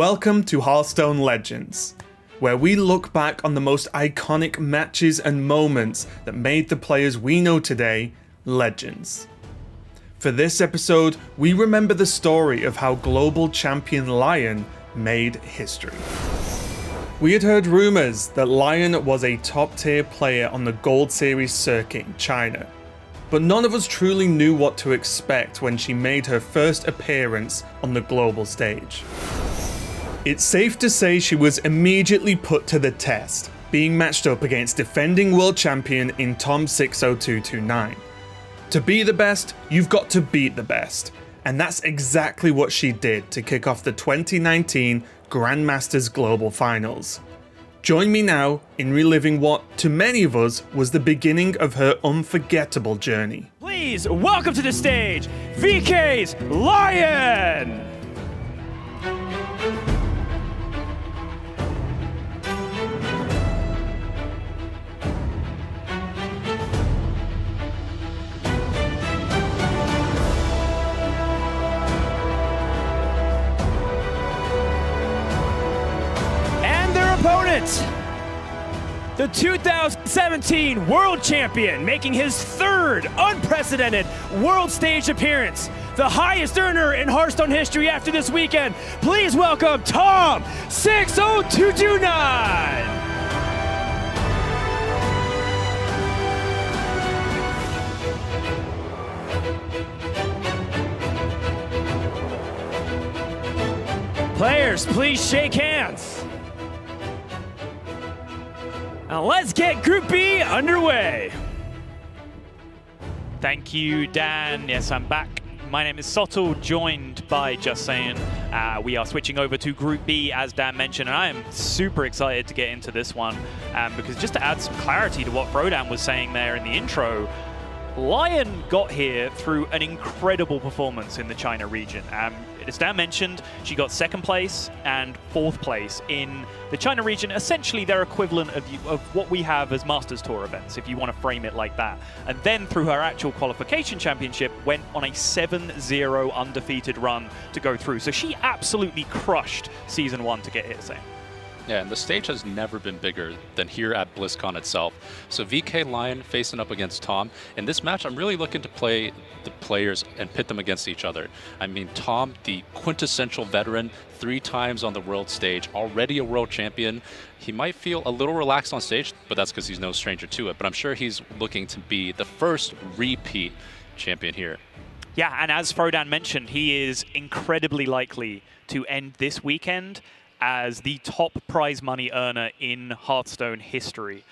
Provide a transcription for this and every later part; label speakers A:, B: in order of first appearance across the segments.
A: Welcome to Hearthstone Legends, where we look back on the most iconic matches and moments that made the players we know today legends. For this episode, we remember the story of how global champion Lyon made history. We had heard rumours that Lyon was a top-tier player on the Gold Series circuit in China, but none of us truly knew what to expect when she made her first appearance on the global stage. It's safe to say she was immediately put to the test, being matched up against defending world champion in Tom 60229. To be the best, you've got to beat the best, and that's exactly what she did to kick off the 2019 Grandmasters Global Finals. Join me now in reliving what, to many of us, was the beginning of her unforgettable journey.
B: Please welcome to the stage, VK's Lyon! Opponent, the 2017 World Champion, making his third unprecedented world stage appearance, the highest earner in Hearthstone history after this weekend. Please welcome Tom 60229. Players, please shake hands. Now let's get Group B underway. Thank you, Dan. Yes, I'm back. My name is Sottle, joined by Just Saying. We are switching over to Group B, as Dan mentioned, and I am super excited to get into this one because just to add some clarity to what Frodan was saying there in the intro, Lyon got here through an incredible performance in the China region. As Dan mentioned, she got second place and fourth place in the China region, essentially their equivalent of what we have as Masters Tour events, if you want to frame it like that. And then through her actual qualification championship, went on a 7-0 undefeated run to go through. So she absolutely crushed Season 1 to get here, Sam.
C: Yeah, and the stage has never been bigger than here at BlizzCon itself. So VK Lyon facing up against Tom. In this match, I'm really looking to play the players and pit them against each other. I mean, Tom, the quintessential veteran, 3 times on the world stage, already a world champion. He might feel a little relaxed on stage, but that's because he's no stranger to it. But I'm sure he's looking to be the first repeat champion here.
B: Yeah, and as Frodan mentioned, he is incredibly likely to end this weekend as the top prize money earner in Hearthstone history.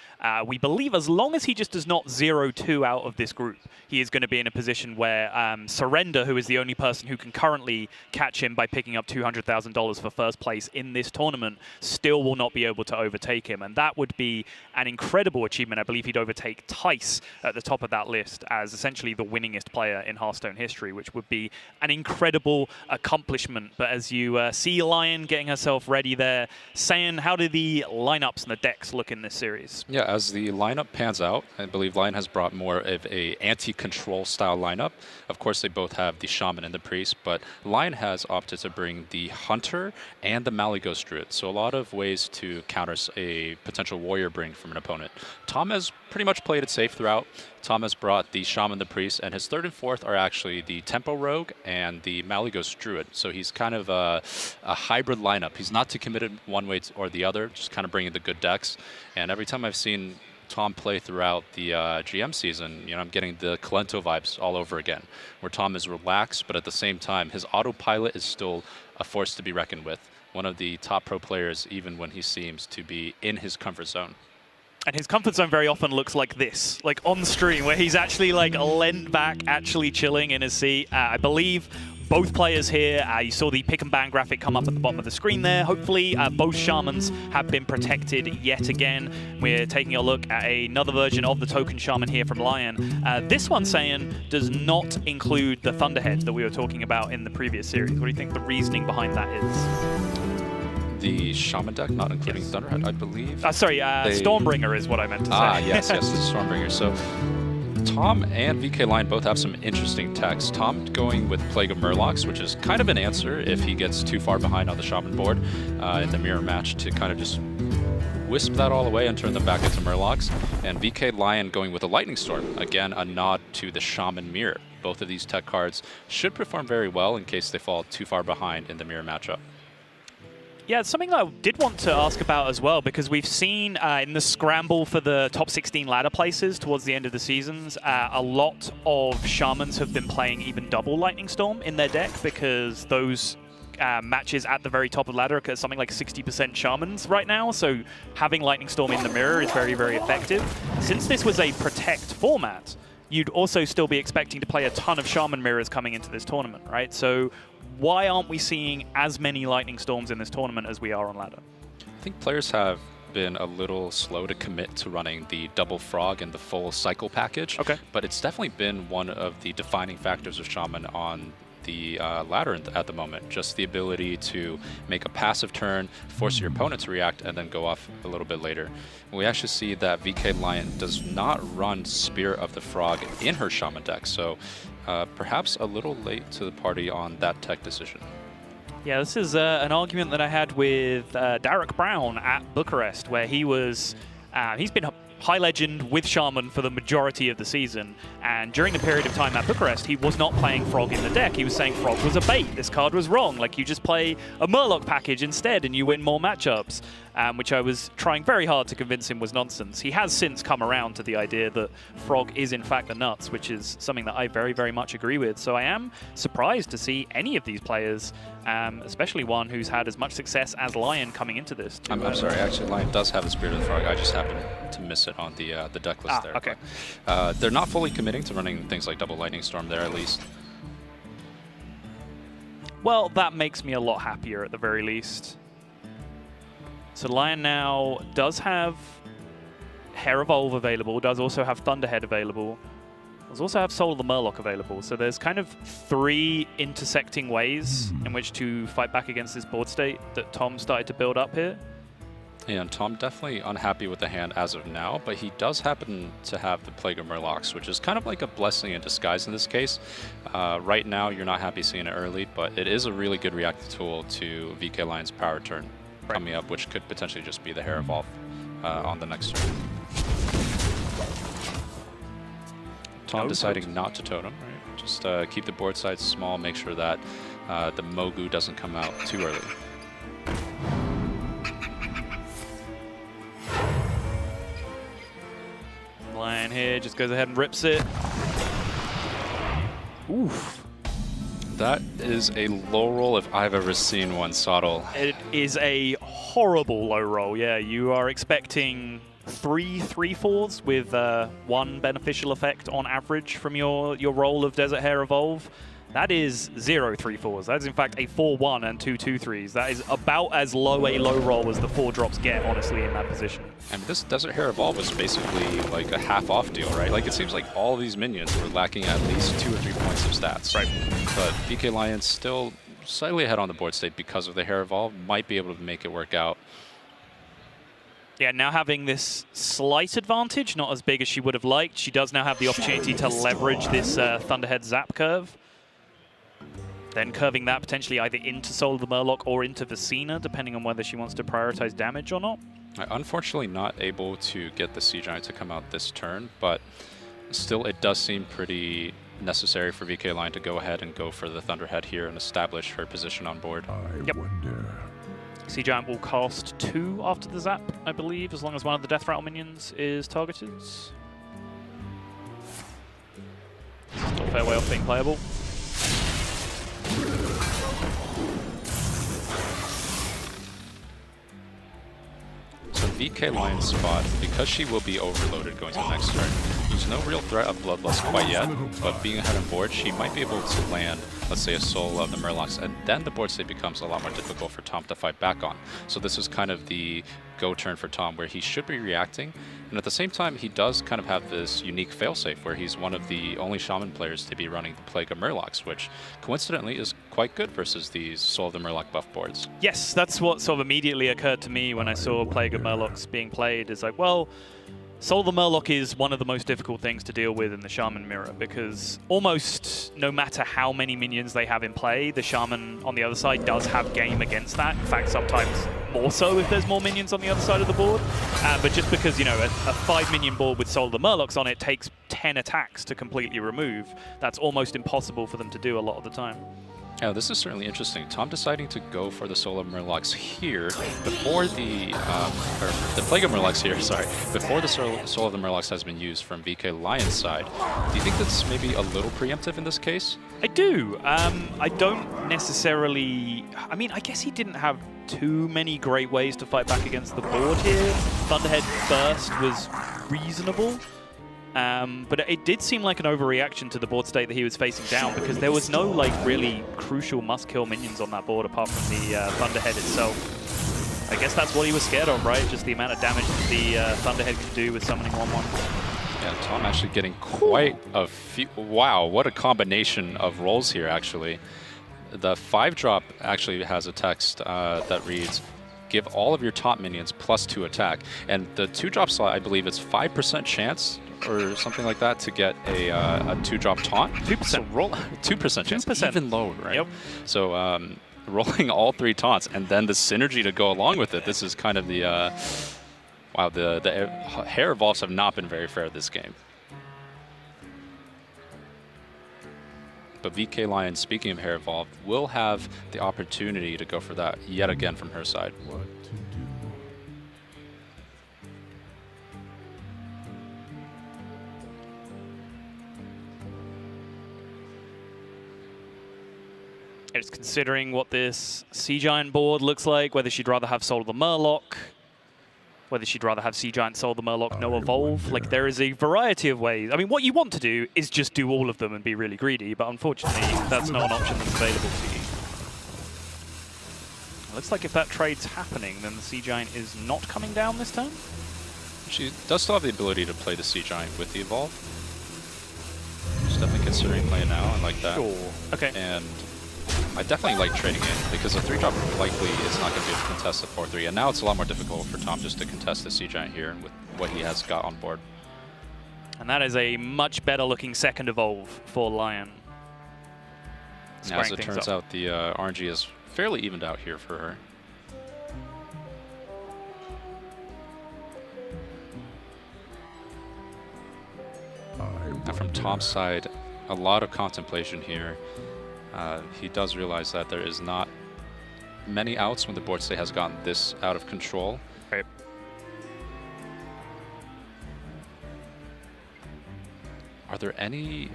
B: We believe as long as he just does not 0-2 out of this group, he is going to be in a position where Surrender, who is the only person who can currently catch him by picking up $200,000 for first place in this tournament, still will not be able to overtake him. And that would be an incredible achievement. I believe he'd overtake Tice at the top of that list as essentially the winningest player in Hearthstone history, which would be an incredible accomplishment. But as you see Lyon getting herself ready there, saying, how do the lineups and the decks look in this series?
C: Yeah, as the lineup pans out, I believe Lyon has brought more of a anti-control style lineup. Of course, they both have the Shaman and the Priest, but Lyon has opted to bring the Hunter and the Malygos Druid, so a lot of ways to counter a potential warrior bring from an opponent. Tom has pretty much played it safe throughout. Tom has brought the Shaman, the Priest, and his third and fourth are actually the Tempo Rogue and the Malygos Druid. So he's kind of a hybrid lineup. He's not too committed one way or the other, just kind of bringing the good decks. And every time I've seen Tom play throughout the GM season, you know, I'm getting the Kalento vibes all over again, where Tom is relaxed, but at the same time, his autopilot is still a force to be reckoned with. One of the top pro players, even when he seems to be in his comfort zone.
B: And his comfort zone very often looks like this, like on stream, where he's actually like leant back, actually chilling in his seat. I believe both players here, you saw the pick and ban graphic come up at the bottom of the screen there. Hopefully both Shamans have been protected yet again. We're taking a look at another version of the token Shaman here from Lyon. This one saying does not include the Thunderhead that we were talking about in the previous series. What do you think the reasoning behind that is?
C: The Shaman deck, not including Thunderhead, I believe.
B: Sorry, Stormbringer is what I meant to say.
C: Yes, the Stormbringer. So Tom and VK Lyon both have some interesting techs. Tom going with Plague of Murlocs, which is kind of an answer if he gets too far behind on the Shaman board in the mirror match to kind of just wisp that all away and turn them back into Murlocs. And VK Lyon going with a Lightning Storm. Again, a nod to the Shaman mirror. Both of these tech cards should perform very well in case they fall too far behind in the mirror matchup.
B: Yeah, it's something that I did want to ask about as well, because we've seen in the scramble for the top 16 ladder places towards the end of the seasons, a lot of Shamans have been playing even double Lightning Storm in their deck, because those matches at the very top of the ladder are something like 60% Shamans right now, so having Lightning Storm in the mirror is very, very effective. Since this was a Protect format, you'd also still be expecting to play a ton of Shaman mirrors coming into this tournament, right? So why aren't we seeing as many Lightning Storms in this tournament as we are on ladder?
C: I think players have been a little slow to commit to running the double frog and the full cycle package.
B: Okay.
C: But it's definitely been one of the defining factors of Shaman on the ladder at the moment. Just the ability to make a passive turn, force your opponent to react, and then go off a little bit later. And we actually see that VK Lyon does not run Spear of the Frog in her Shaman deck, so perhaps a little late to the party on that tech decision.
B: Yeah, this is an argument that I had with Derek Brown at Bucharest, where he was, he's been High Legend with Shaman for the majority of the season, and during the period of time at Bucharest, he was not playing Frog in the deck. He was saying Frog was a bait, this card was wrong, like you just play a Murloc package instead and you win more matchups, which I was trying very hard to convince him was nonsense. He has since come around to the idea that Frog is in fact the nuts, which is something that I very, very much agree with. So I am surprised to see any of these players, especially one who's had as much success as Lyon coming into this.
C: I'm sorry, actually Lyon does have the Spirit of the Frog, I just happened to miss it on the deck list there.
B: Okay.
C: But, they're not fully committing to running things like double Lightning Storm there, at least.
B: Well, that makes me a lot happier at the very least. So Lyon now does have Hair Evolve available, does also have Thunderhead available, does also have Soul of the Murloc available. So there's kind of 3 intersecting ways in which to fight back against this board state that Tom started to build up here.
C: Yeah, and Tom definitely unhappy with the hand as of now, but he does happen to have the Plague of Murlocs, which is kind of like a blessing in disguise in this case. Right now, you're not happy seeing it early, but it is a really good reactive tool to VK Lyon's power turn coming up, which could potentially just be the Hair Evolve on the next turn. Tom deciding not to totem, right? Just keep the board size small, make sure that the Mogu doesn't come out too early.
B: Lyon here just goes ahead and rips it. Oof.
C: That is a low roll if I've ever seen one, Sottle.
B: It is a horrible low roll, yeah. You are expecting 3 3/4s with 1 beneficial effect on average from your roll of Desert Hair Evolve. That is 0 3/4s. That is in fact a 4-1 and 2 2-3s. That is about as low a low roll as the 4 drops get, honestly, in that position.
C: And this Desert Hair Evolve was basically like a half-off deal, right? Like, it seems like all these minions were lacking at least 2 or 3 points of stats.
B: Right.
C: But VK Lyon still slightly ahead on the board state because of the Hair Evolve, might be able to make it work out.
B: Yeah, now having this slight advantage, not as big as she would have liked, she does now have the opportunity to leverage this Thunderhead Zap curve. Then curving that potentially either into Soul of the Murloc or into Vicina, depending on whether she wants to prioritize damage or not.
C: Unfortunately not able to get the Sea Giant to come out this turn, but still it does seem pretty necessary for VK Lyon to go ahead and go for the Thunderhead here and establish her position on board.
A: Yep.
B: Sea Giant will cast 2 after the Zap, I believe, as long as one of the Death Rattle minions is targeted. Still a fair way off being playable.
C: So VK Lyon's spot, because she will be overloaded going to the next turn, there's no real threat of Bloodlust quite yet, but being ahead on board, she might be able to land, let's say, a Soul of the Murlocs, and then the board state becomes a lot more difficult for Tom to fight back on. So this is kind of the go turn for Tom, where he should be reacting, and at the same time, he does kind of have this unique failsafe, where he's one of the only Shaman players to be running the Plague of Murlocs, which coincidentally is quite good versus these Soul of the Murloc buff boards.
B: Yes, that's what sort of immediately occurred to me when I saw Plague of Murlocs being played, is like, well, Soul of the Murloc is one of the most difficult things to deal with in the Shaman mirror, because almost no matter how many minions they have in play, the Shaman on the other side does have game against that. In fact, sometimes more so if there's more minions on the other side of the board. But just because, you know, a 5-minion board with Soul of the Murlocs on it takes 10 attacks to completely remove, that's almost impossible for them to do a lot of the time.
C: Yeah, this is certainly interesting. Tom deciding to go for the Soul of Murlocs here before the Plague of Murlocs here, sorry, before the Soul of the Murlocs has been used from VK Lion's side. Do you think that's maybe a little preemptive in this case?
B: I do. I don't necessarily... I mean, I guess he didn't have too many great ways to fight back against the board here. Thunderhead Burst was reasonable. But it did seem like an overreaction to the board state that he was facing down, because there was no like really crucial must-kill minions on that board apart from the Thunderhead itself. I guess that's what he was scared of, right? Just the amount of damage that the Thunderhead can do with summoning 1/1.
C: Yeah, Tom actually getting quite a few... Wow, what a combination of rolls here, actually. The 5-drop actually has a text that reads, give all of your top minions +2 attack. And the 2-drop slot, I believe it's 5% chance or something like that to get a 2-drop taunt.
B: 2%.
C: So roll 2% chance,
B: 2%.
C: even lower, right?
B: Yep.
C: So rolling all 3 taunts and then the synergy to go along with it. This is kind of the wow. The hair evolves have not been very fair this game. But VK Lion, speaking of hair evolved, will have the opportunity to go for that yet again from her side.
B: It's considering what this Sea Giant board looks like, whether she'd rather have Soul of the Murloc, whether she'd rather have Sea Giant, Soul of the Murloc, no evolve. Like, there is a variety of ways. I mean, what you want to do is just do all of them and be really greedy, but unfortunately, that's not an option that's available to you. It looks like if that trade's happening, then the Sea Giant is not coming down this turn.
C: She does still have the ability to play the Sea Giant with the evolve. She's definitely considering playing now. I like that.
B: Sure. Okay.
C: And I definitely like trading it, because a 3-drop likely is not going to be able to contest the 4/3, and now it's a lot more difficult for Tom just to contest the Sea Giant here with what he has got on board.
B: And that is a much better looking second evolve for Lyon.
C: As it turns out, the RNG is fairly evened out here for her. Now from Tom's side, a lot of contemplation here. He does realize that there is not many outs when the board state has gotten this out of control.
B: Right.
C: Are there any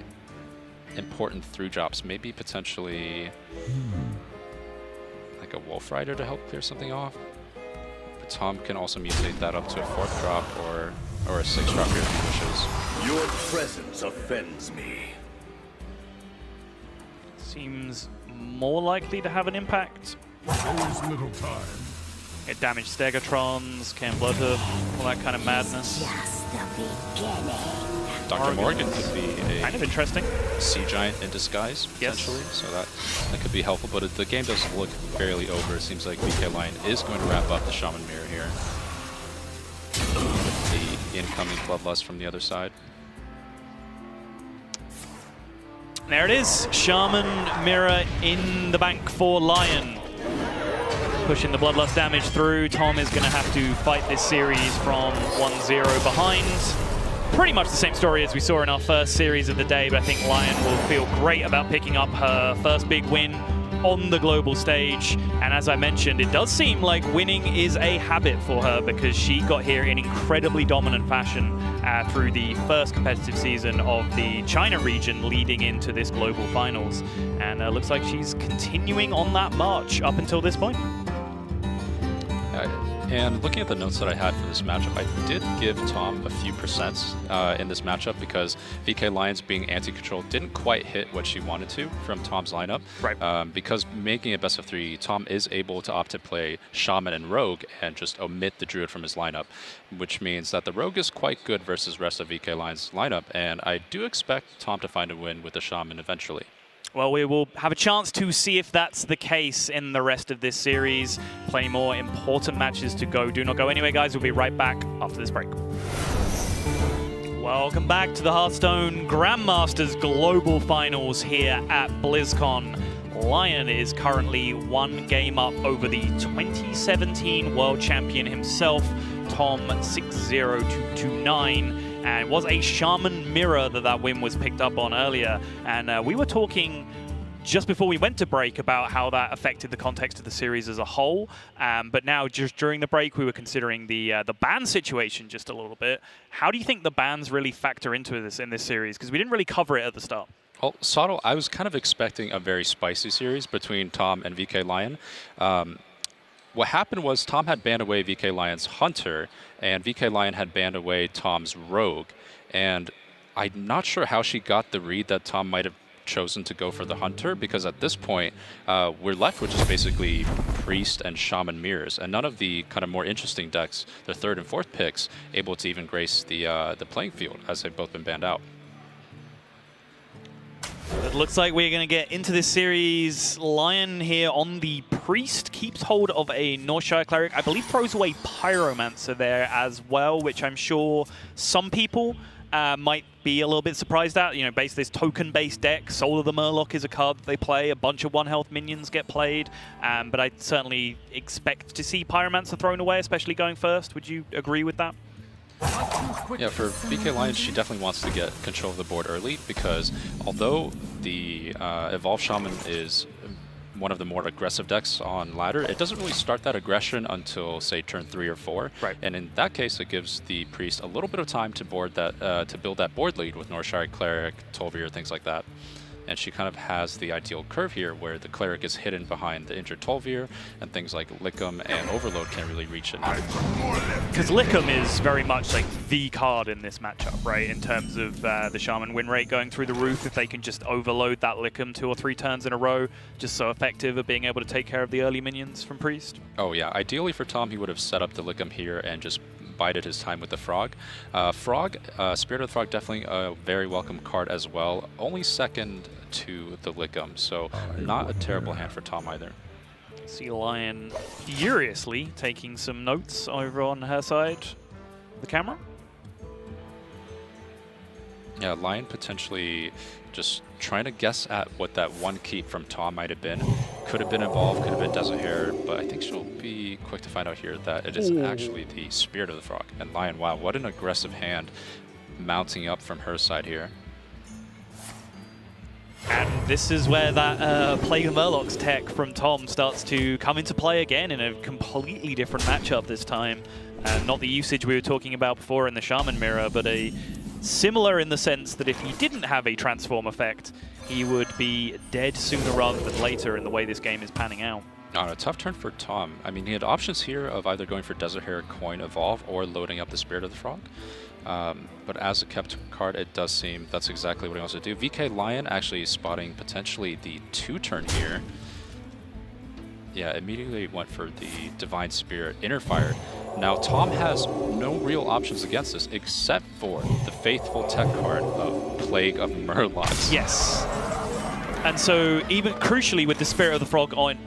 C: important 3-drops? Maybe potentially like a Wolf Rider to help clear something off? But Tom can also mutate that up to a 4th drop or a 6-drop here if he wishes.
D: Your presence offends me.
B: Seems more likely to have an impact.
D: There's little time.
B: It damaged Stegotrons, can blood hoof, all that kind of madness.
E: Just the beginning.
C: Dr. Morgan could be a
B: Kind of interesting.
C: Sea Giant in disguise,
B: Yes.
C: potentially, so that could be helpful, but the game does look fairly over. It seems like VK Lion is going to wrap up the Shaman Mirror here. With the incoming Bloodlust from the other side.
B: There it is, Shaman Mirror in the bank for Lyon. Pushing the Bloodlust damage through. Tom is going to have to fight this series from 1-0 behind. Pretty much the same story as we saw in our first series of the day, but I think Lyon will feel great about picking up her first big win on the global stage. And as I mentioned, it does seem like winning is a habit for her, because she got here in incredibly dominant fashion through the first competitive season of the China region leading into this global finals. And looks like she's continuing on that march up until this point.
C: And looking at the notes that I had for this matchup, I did give Tom a few percents in this matchup, because VK Lions being anti-control didn't quite hit what she wanted to from Tom's lineup.
B: Right.
C: Because making it best of 3, Tom is able to opt to play Shaman and Rogue and just omit the Druid from his lineup, which means that the Rogue is quite good versus rest of VK Lions lineup, and I do expect Tom to find a win with the Shaman eventually.
B: Well, we will have a chance to see if that's the case in the rest of this series. Plenty more important matches to go. Do not go anywhere, guys. We'll be right back after this break. Welcome back to the Hearthstone Grandmasters Global Finals here at BlizzCon. Lyon is currently 1 game up over the 2017 world champion himself, Tom 60229. And it was a Shaman Mirror that win was picked up on earlier. And we were talking just before we went to break about how that affected the context of the series as a whole. But now, just during the break, we were considering the ban situation just a little bit. How do you think the bans really factor into this in this series? Because we didn't really cover it at the start.
C: Well, Sato, I was kind of expecting a very spicy series between Tom and VK Lyon. What happened was Tom had banned away VK Lyon's Hunter, and VK Lyon had banned away Tom's Rogue. And I'm not sure how she got the read that Tom might have chosen to go for the Hunter, because at this point, we're left with just basically Priest and Shaman Mirrors, and none of the kind of more interesting decks, the 3rd and 4th picks, able to even grace the playing field, as they've both been banned out.
B: It looks like we're going to get into this series. Lyon here on the Priest keeps hold of a Northshire Cleric. I believe throws away Pyromancer there as well, which I'm sure some people might be a little bit surprised at. You know, based this token-based deck, Soul of the Murloc is a card that they play. A bunch of 1-health minions get played. But I certainly expect to see Pyromancer thrown away, especially going first. Would you agree with that?
C: Yeah, for VK Lyon, she definitely wants to get control of the board early, because although the Evolve Shaman is one of the more aggressive decks on ladder, it doesn't really start that aggression until, say, turn 3 or 4.
B: Right.
C: And in that case, it gives the Priest a little bit of time to board that to build that board lead with Northshire Cleric, Tol'vir, things like that. And she kind of has the ideal curve here, where the Cleric is hidden behind the injured Tol'vir, and things like Liooon and Overload can't really reach it.
B: Because Liooon is very much like the card in this matchup, right? In terms of the Shaman win rate going through the roof, if they can just overload that Liooon 2 or 3 turns in a row, just so effective at being able to take care of the early minions from Priest.
C: Oh yeah, ideally for Tom, he would have set up the Liooon here and just bided his time with the Frog. Spirit of the Frog, definitely a very welcome card as well. Only second to the Liooon, so not a terrible hand for Tom either.
B: See Lyon furiously taking some notes over on her side of the camera.
C: Yeah, Lyon potentially just trying to guess at what that one keep from Tom might have been. Could have been Evolve, could have been Desert Hare, but I think she'll be quick to find out here that it is actually the Spirit of the Frog. And Lyon, wow, what an aggressive hand mounting up from her side here.
B: And this is where that Plague of Murlocs tech from Tom starts to come into play again in a completely different matchup this time. Not the usage we were talking about before in the Shaman Mirror, but a similar in the sense that if he didn't have a transform effect, he would be dead sooner rather than later in the way this game is panning out.
C: A tough turn for Tom. I mean, he had options here of either going for Desert Hare, Coin, Evolve, or loading up the Spirit of the Frog. But as a kept card, it does seem that's exactly what he wants to do. VK Lyon actually spotting potentially the 2-turn here. Yeah, immediately went for the Divine Spirit Inner Fire. Now Tom has no real options against this except for the faithful tech card of Plague of Murlocs.
B: Yes. And so even crucially with the Spirit of the Frog on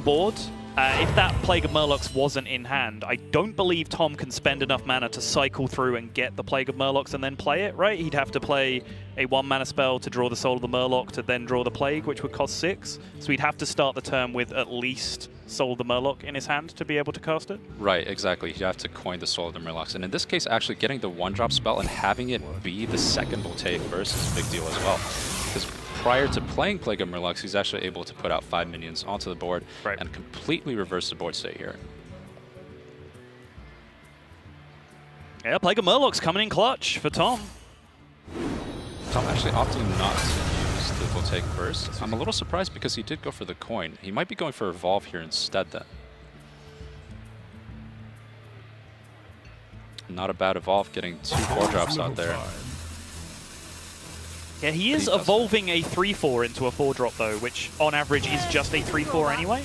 B: board, if that Plague of Murlocs wasn't in hand, I don't believe Tom can spend enough mana to cycle through and get the Plague of Murlocs and then play it, right? He'd have to play a 1-mana spell to draw the Soul of the Murloc to then draw the Plague, which would cost 6. So he'd have to start the turn with at least Soul of the Murloc in his hand to be able to cast it.
C: Right, exactly. You have to coin the Soul of the Murlocs. And in this case, actually getting the 1-drop spell and having it be the second Voltaic Burst is a big deal as well. Because prior to playing Plague of Murlocs, he's actually able to put out 5 minions onto the board and completely reverse the board state here.
B: Yeah, Plague of Murlocs coming in clutch for Tom.
C: Tom actually opting not to use the Voltaic Burst. I'm a little surprised because he did go for the coin. He might be going for Evolve here instead then. Not a bad Evolve, getting 2 4-drops out there.
B: Yeah, he is evolving a 3-4 into a 4-drop though, which on average is just a 3-4 anyway.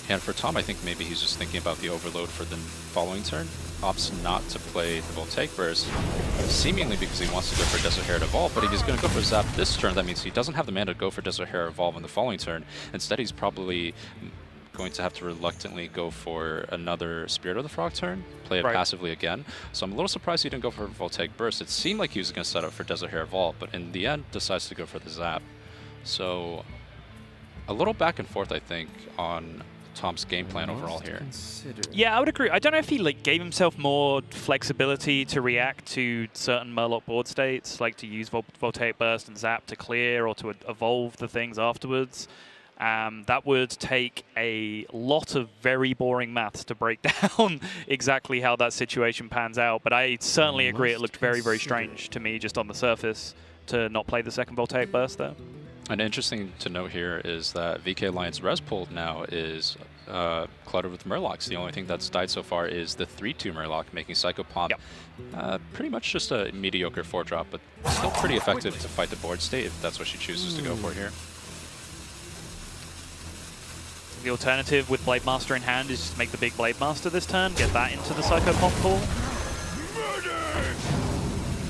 C: And for Tom, I think maybe he's just thinking about the overload for the following turn. Opts not to play the Voltaic Burst, seemingly because he wants to go for Desert Hare to Evolve, but if he's going to go for Zap this turn, that means he doesn't have the mana to go for Desert Hare Evolve in the following turn. Instead, he's probably going to have to reluctantly go for another Spirit of the Frog turn, play it
B: Right.
C: passively again. So I'm a little surprised he didn't go for Voltaic Burst. It seemed like he was going to set up for Desert Hare Vault, but in the end decides to go for the Zap. So a little back and forth, I think, on Tom's game plan overall here.
B: Yeah, I would agree. I don't know if he gave himself more flexibility to react to certain Murloc board states, like to use Voltaic Burst and Zap to clear or to evolve the things afterwards. That would take a lot of very boring maths to break down exactly how that situation pans out. But I certainly agree it looked very, very strange to me just on the surface to not play the second Voltaic Burst there.
C: And interesting to note here is that VK Lion's res pool now is cluttered with Murlocs. The only thing that's died so far is the 3-2 Murloc, making Psycho Pomp pretty much just a mediocre 4-drop, but still pretty effective to fight the board state if that's what she chooses to go for here.
B: The alternative with Blade Master in hand is just make the big Blade Master this turn, get that into the Psycho Pomp pool.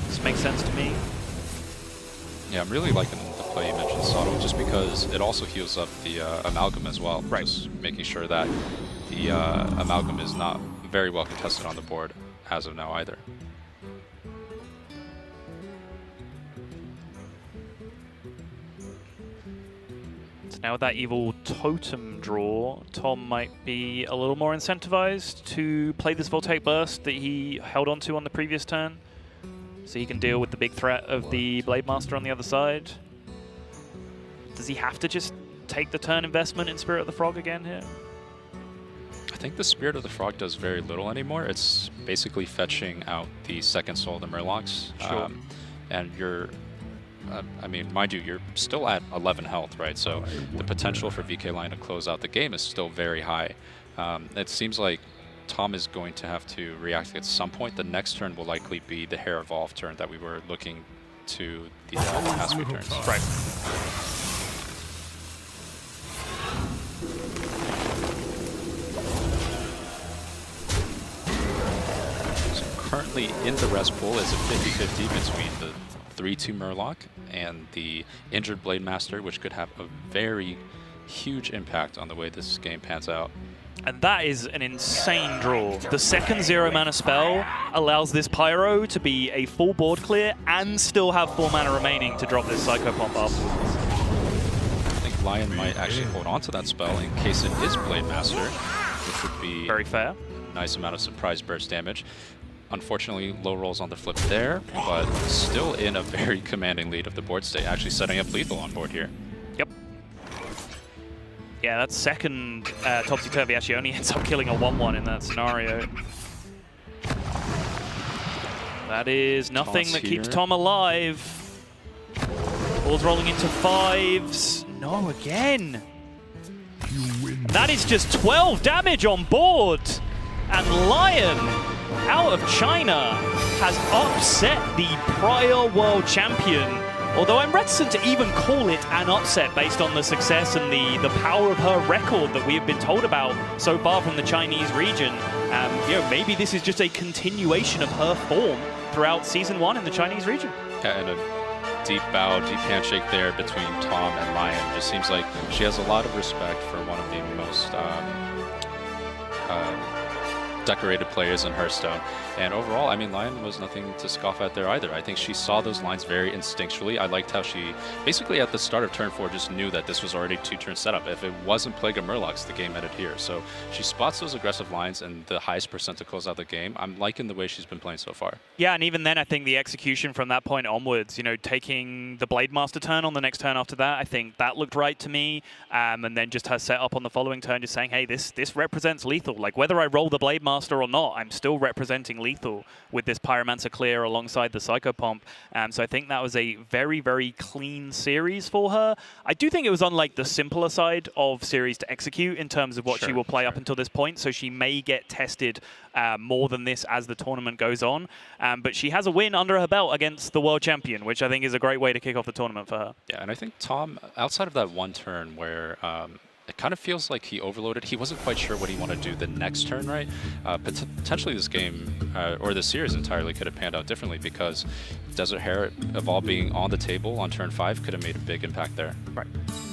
B: This makes sense to me.
C: Yeah, I'm really liking the play you mentioned, Sato, just because it also heals up the Amalgam as well.
B: Right.
C: Just making sure that the Amalgam is not very well contested on the board as of now either.
B: So now with that evil totem draw, Tom might be a little more incentivized to play this Voltaic Burst that he held onto on the previous turn, so he can deal with the big threat of the Blade Master on the other side. Does he have to just take the turn investment in Spirit of the Frog again here?
C: I think the Spirit of the Frog does very little anymore. It's basically fetching out the second soul of the Murlocs.
B: Sure.
C: And you're, I mean, mind you, you're still at 11 health, right? So the potential for VK Lion to close out the game is still very high. It seems like Tom is going to have to react at some point. The next turn will likely be the Hare Evolve turn that we were looking to the past few turns.
B: Right.
C: So currently in the rest pool is a 50-50 between the 3-2 Murloc and the injured Blade Master, which could have a very huge impact on the way this game pans out.
B: And that is an insane draw. The second 0-mana spell allows this Pyro to be a full board clear and still have 4 mana remaining to drop this Psycho Pomp afterwards.
C: I think Lyon might actually hold on to that spell in case it is Blade Master, which would be
B: very fair.
C: A nice amount of surprise burst damage. Unfortunately, low rolls on the flip there, but still in a very commanding lead of the board state, actually setting up lethal on board here.
B: Yep. Yeah, that second Topsy-Turvy actually only ends up killing a 1-1 in that scenario. That is nothing that keeps Tom alive. Ball's rolling into 5s. No, again. And that is just 12 damage on board. And Lyon, out of China, has upset the prior world champion. Although I'm reticent to even call it an upset based on the success and the power of her record that we have been told about so far from the Chinese region. You know, maybe this is just a continuation of her form throughout Season 1 in the Chinese region.
C: Yeah, and a deep bow, deep handshake there between Tom and Lyon. Just seems like she has a lot of respect for one of the most decorated players in Hearthstone. And overall, I mean, Lyon was nothing to scoff at there either. I think she saw those lines very instinctually. I liked how she basically at the start of turn 4 just knew that this was already 2-turn setup. If it wasn't Plague of Murlocs, the game ended here. So she spots those aggressive lines and the highest percent to close out the game. I'm liking the way she's been playing so far.
B: Yeah, and even then, I think the execution from that point onwards, you know, taking the Blade Master turn on the next turn after that, I think that looked right to me. And then just her setup on the following turn, just saying, hey, this represents lethal. Like, whether I roll the Blade Master or not, I'm still representing lethal with this Pyromancer clear alongside the Psycho Pomp. So I think that was a very, very clean series for her. I do think it was on like the simpler side of series to execute in terms of what she will play up until this point. So she may get tested more than this as the tournament goes on. But she has a win under her belt against the world champion, which I think is a great way to kick off the tournament for her.
C: Yeah, and I think Tom, outside of that one turn where it kind of feels like he overloaded. He wasn't quite sure what he wanted to do the next turn, right? Potentially this game, or this series entirely, could have panned out differently because Desert Hare Evolve being on the table on turn 5 could have made a big impact there.
B: Right.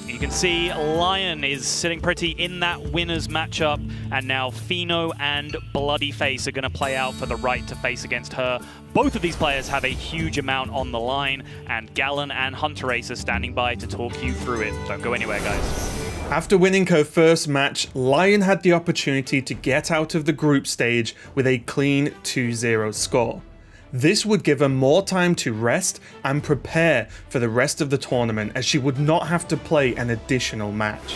B: You can see Lyon is sitting pretty in that winner's matchup, and now Fino and Bloody Face are going to play out for the right to face against her. Both of these players have a huge amount on the line, and Gallon and Hunter Ace are standing by to talk you through it. Don't go anywhere, guys.
A: After winning her first match, Lyon had the opportunity to get out of the group stage with a clean 2-0 score. This would give her more time to rest and prepare for the rest of the tournament, as she would not have to play an additional match.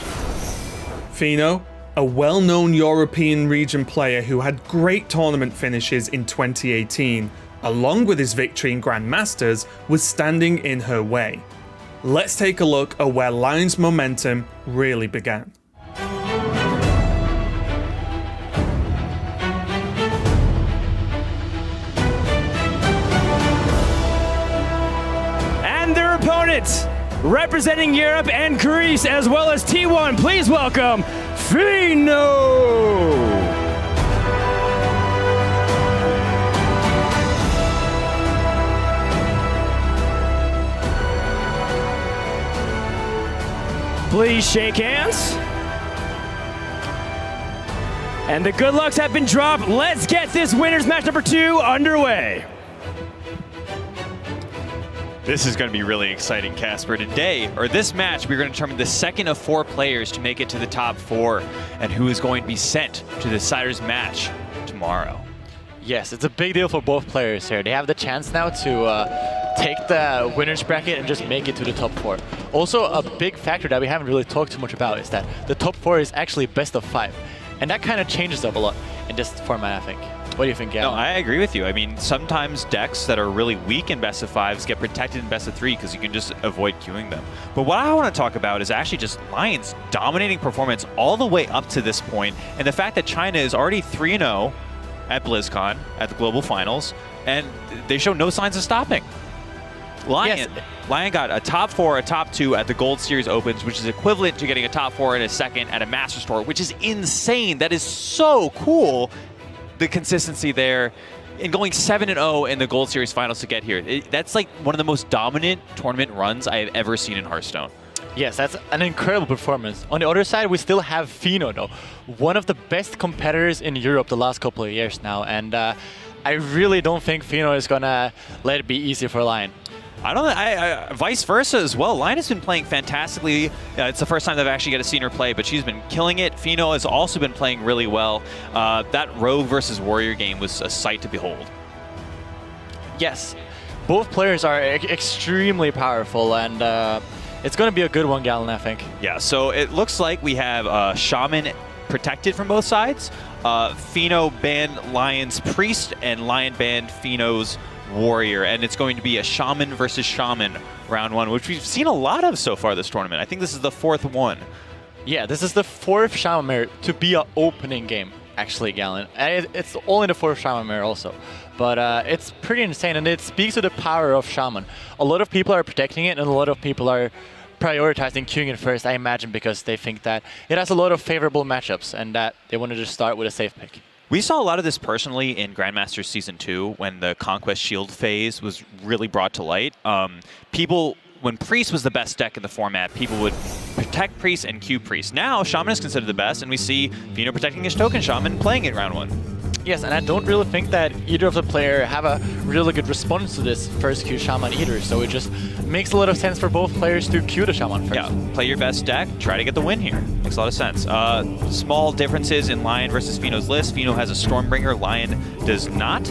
A: Fino, a well-known European region player who had great tournament finishes in 2018, along with his victory in Grandmasters, was standing in her way. Let's take a look at where Lyon's momentum really began.
F: Opponents representing Europe and Greece as well as T1, please welcome Fino. Please shake hands. And the good lucks have been dropped. Let's get this winners match number 2 underway.
G: This is going to be really exciting, Casper. Today, or this match, we're going to determine the second of 4 players to make it to the top 4 and who is going to be sent to the deciders match tomorrow.
H: Yes, it's a big deal for both players here. They have the chance now to take the winner's bracket and just make it to the top 4. Also, a big factor that we haven't really talked too much about is that the top 4 is actually best of 5. And that kind of changes up a lot in this format, I think. What do you think, Gavin?
G: No, I agree with you. I mean, sometimes decks that are really weak in best of 5s get protected in best of 3 because you can just avoid queuing them. But what I want to talk about is actually just Lyon's dominating performance all the way up to this point, and the fact that China is already 3-0 at BlizzCon at the Global Finals, and they show no signs of stopping. Lyon got a top 4, a top 2 at the Gold Series Opens, which is equivalent to getting a top 4 and a second at a Master Tour, which is insane. That is so cool. The consistency there, and going 7-0 in the Gold Series Finals to get here. That's like one of the most dominant tournament runs I have ever seen in Hearthstone.
H: Yes, that's an incredible performance. On the other side, we still have Fino, though. One of the best competitors in Europe the last couple of years now, and I really don't think Fino is going to let it be easy for Lyon.
G: Vice versa as well. Lyon has been playing fantastically. It's the first time that I've actually got to see her play, but she's been killing it. Fino has also been playing really well. That Rogue versus Warrior game was a sight to behold.
H: Yes, both players are extremely powerful, and it's going to be a good one, Gallon, I think.
G: Yeah, so it looks like we have Shaman protected from both sides. Fino banned Lyon's Priest, and Lyon banned Fino's Warrior, and it's going to be a Shaman versus Shaman round 1, which we've seen a lot of so far this tournament. I think this is the 4th one.
H: Yeah, this is the 4th Shaman Mirror to be an opening game, actually, Gallon. And it's only the 4th Shaman Mirror also. But it's pretty insane, and it speaks to the power of Shaman. A lot of people are protecting it, and a lot of people are prioritizing queuing it first, I imagine, because they think that it has a lot of favorable matchups, and that they want to just start with a safe pick.
G: We saw a lot of this personally in Grandmasters Season 2 when the Conquest Shield phase was really brought to light. When Priest was the best deck in the format, people would protect Priest and queue Priest. Now, Shaman is considered the best, and we see Fino protecting his token Shaman playing it round 1.
H: Yes, and I don't really think that either of the players have a really good response to this first queue Shaman either, so it just makes a lot of sense for both players to queue the Shaman first.
G: Yeah, play your best deck, try to get the win here. Makes a lot of sense. Small differences in Lyon versus Fino's list. Fino has a Stormbringer, Lyon does not.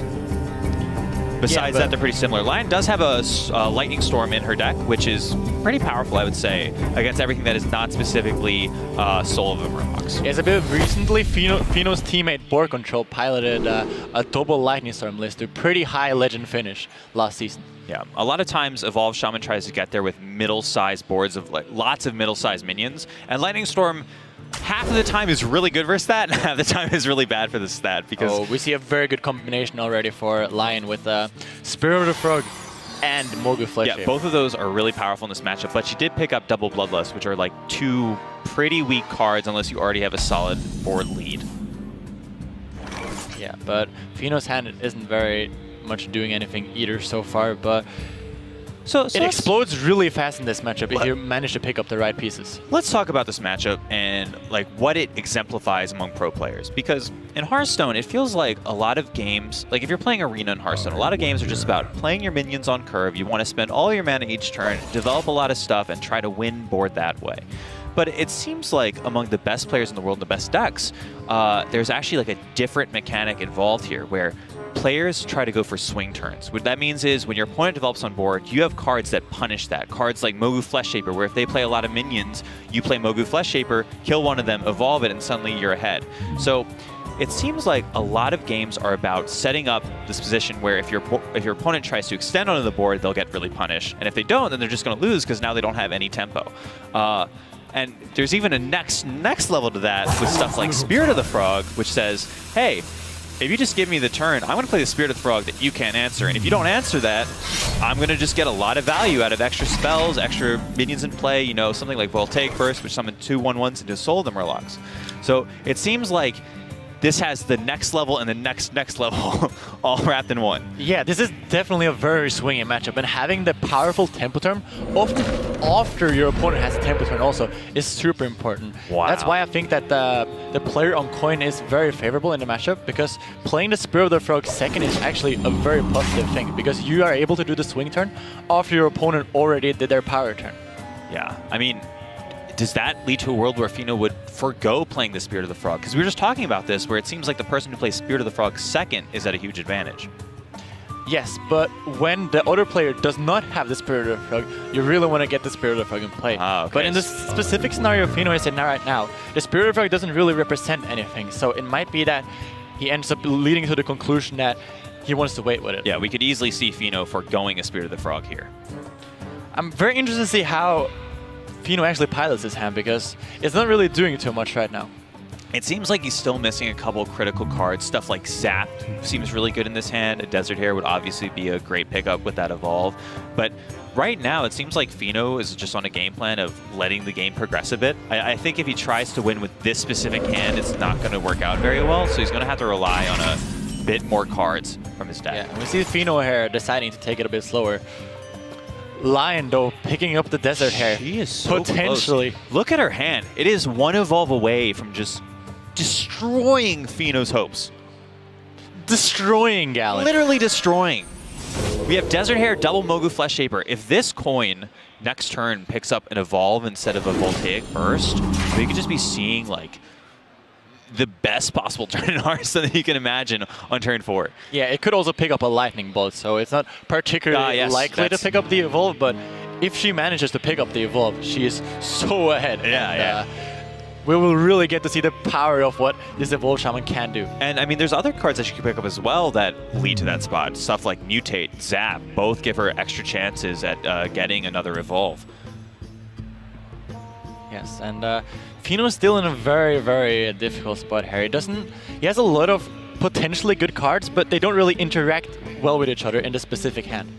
G: Besides that, they're pretty similar. Lyon does have a Lightning Storm in her deck, which is pretty powerful, I would say, against everything that is not specifically Soul of the Rocks.
H: Yes, a bit recently, Fino's teammate Board Control piloted a double Lightning Storm list to a pretty high legend finish last season.
G: Yeah, a lot of times Evolved Shaman tries to get there with middle-sized boards of lots of middle-sized minions, and Lightning Storm half of the time is really good versus that, and half the time is really bad for the stat. Because
H: we see a very good combination already for Lyon with Spirit of the Frog and Mogu Flesh.
G: Yeah, both of those are really powerful in this matchup, but she did pick up double Bloodlust, which are like 2 pretty weak cards unless you already have a solid board lead.
H: Yeah, but Fino's hand isn't very much doing anything either so far, but
G: So
H: it explodes really fast in this matchup if you manage to pick up the right pieces.
G: Let's talk about this matchup and like what it exemplifies among pro players. Because in Hearthstone, it feels like a lot of games, like if you're playing Arena in Hearthstone, a lot of games are just about playing your minions on curve. You want to spend all your mana each turn, develop a lot of stuff, and try to win board that way. But it seems like among the best players in the world, the best decks, there's actually like a different mechanic involved here where players try to go for swing turns. What that means is when your opponent develops on board, you have cards that punish that. Cards like Mogu Flesh Shaper, where if they play a lot of minions, you play Mogu Flesh Shaper, kill one of them, evolve it, and suddenly you're ahead. So it seems like a lot of games are about setting up this position where if your opponent tries to extend onto the board, they'll get really punished. And if they don't, then they're just going to lose because now they don't have any tempo. And there's even a next level to that with stuff like Spirit of the Frog, which says, hey, if you just give me the turn, I'm going to play the Spirit of the Frog that you can't answer. And if you don't answer that, I'm going to just get a lot of value out of extra spells, extra minions in play, you know, something like Voltaic Burst, which summon 2 1/1s into Soul of the Murlocs. So it seems like this has the next level and the next level all wrapped in one.
H: Yeah, this is definitely a very swingy matchup, and having the powerful tempo turn often after your opponent has a tempo turn also is super important.
G: Wow.
H: That's why I think that the player on coin is very favorable in the matchup, because playing the Spirit of the Frog second is actually a very positive thing, because you are able to do the swing turn after your opponent already did their power turn.
G: Yeah, I mean, does that lead to a world where Fino would forgo playing the Spirit of the Frog? Because we were just talking about this, where it seems like the person who plays Spirit of the Frog second is at a huge advantage.
H: Yes, but when the other player does not have the Spirit of the Frog, you really want to get the Spirit of the Frog in play.
G: Okay.
H: But in this specific scenario Fino is in right now, the Spirit of the Frog doesn't really represent anything, so it might be that he ends up leading to the conclusion that he wants to wait with it.
G: Yeah, we could easily see Fino foregoing a Spirit of the Frog here.
H: I'm very interested to see how Fino actually pilots his hand, because it's not really doing too much right now.
G: It seems like he's still missing a couple critical cards. Stuff like Zap seems really good in this hand. A Desert Hare would obviously be a great pickup with that evolve. But right now, it seems like Fino is just on a game plan of letting the game progress a bit. I think if he tries to win with this specific hand, it's not going to work out very well. So he's going to have to rely on a bit more cards from his deck.
H: Yeah, we see Fino here deciding to take it a bit slower. Lyon, though, picking up the Desert Hare.
G: She is so
H: potentially
G: close. Look at her hand. It is one evolve away from just destroying Fino's hopes.
H: Destroying Galen.
G: Literally destroying. We have Desert Hare, double Mogu Flesh Shaper. If this coin next turn picks up an evolve instead of a Voltaic Burst, we could just be seeing like the best possible turn in Hearthstone that you can imagine on turn 4.
H: Yeah, it could also pick up a Lightning Bolt, so it's not particularly likely to pick up the evolve, but if she manages to pick up the evolve, she is so ahead.
G: Yeah.
H: We will really get to see the power of what this Evolve Shaman can do.
G: And I mean, there's other cards that she can pick up as well that lead to that spot. Stuff like Mutate, Zap, both give her extra chances at getting another evolve.
H: Yes, and Fino's still in a very, very difficult spot here. He has a lot of potentially good cards, but they don't really interact well with each other in the specific hand.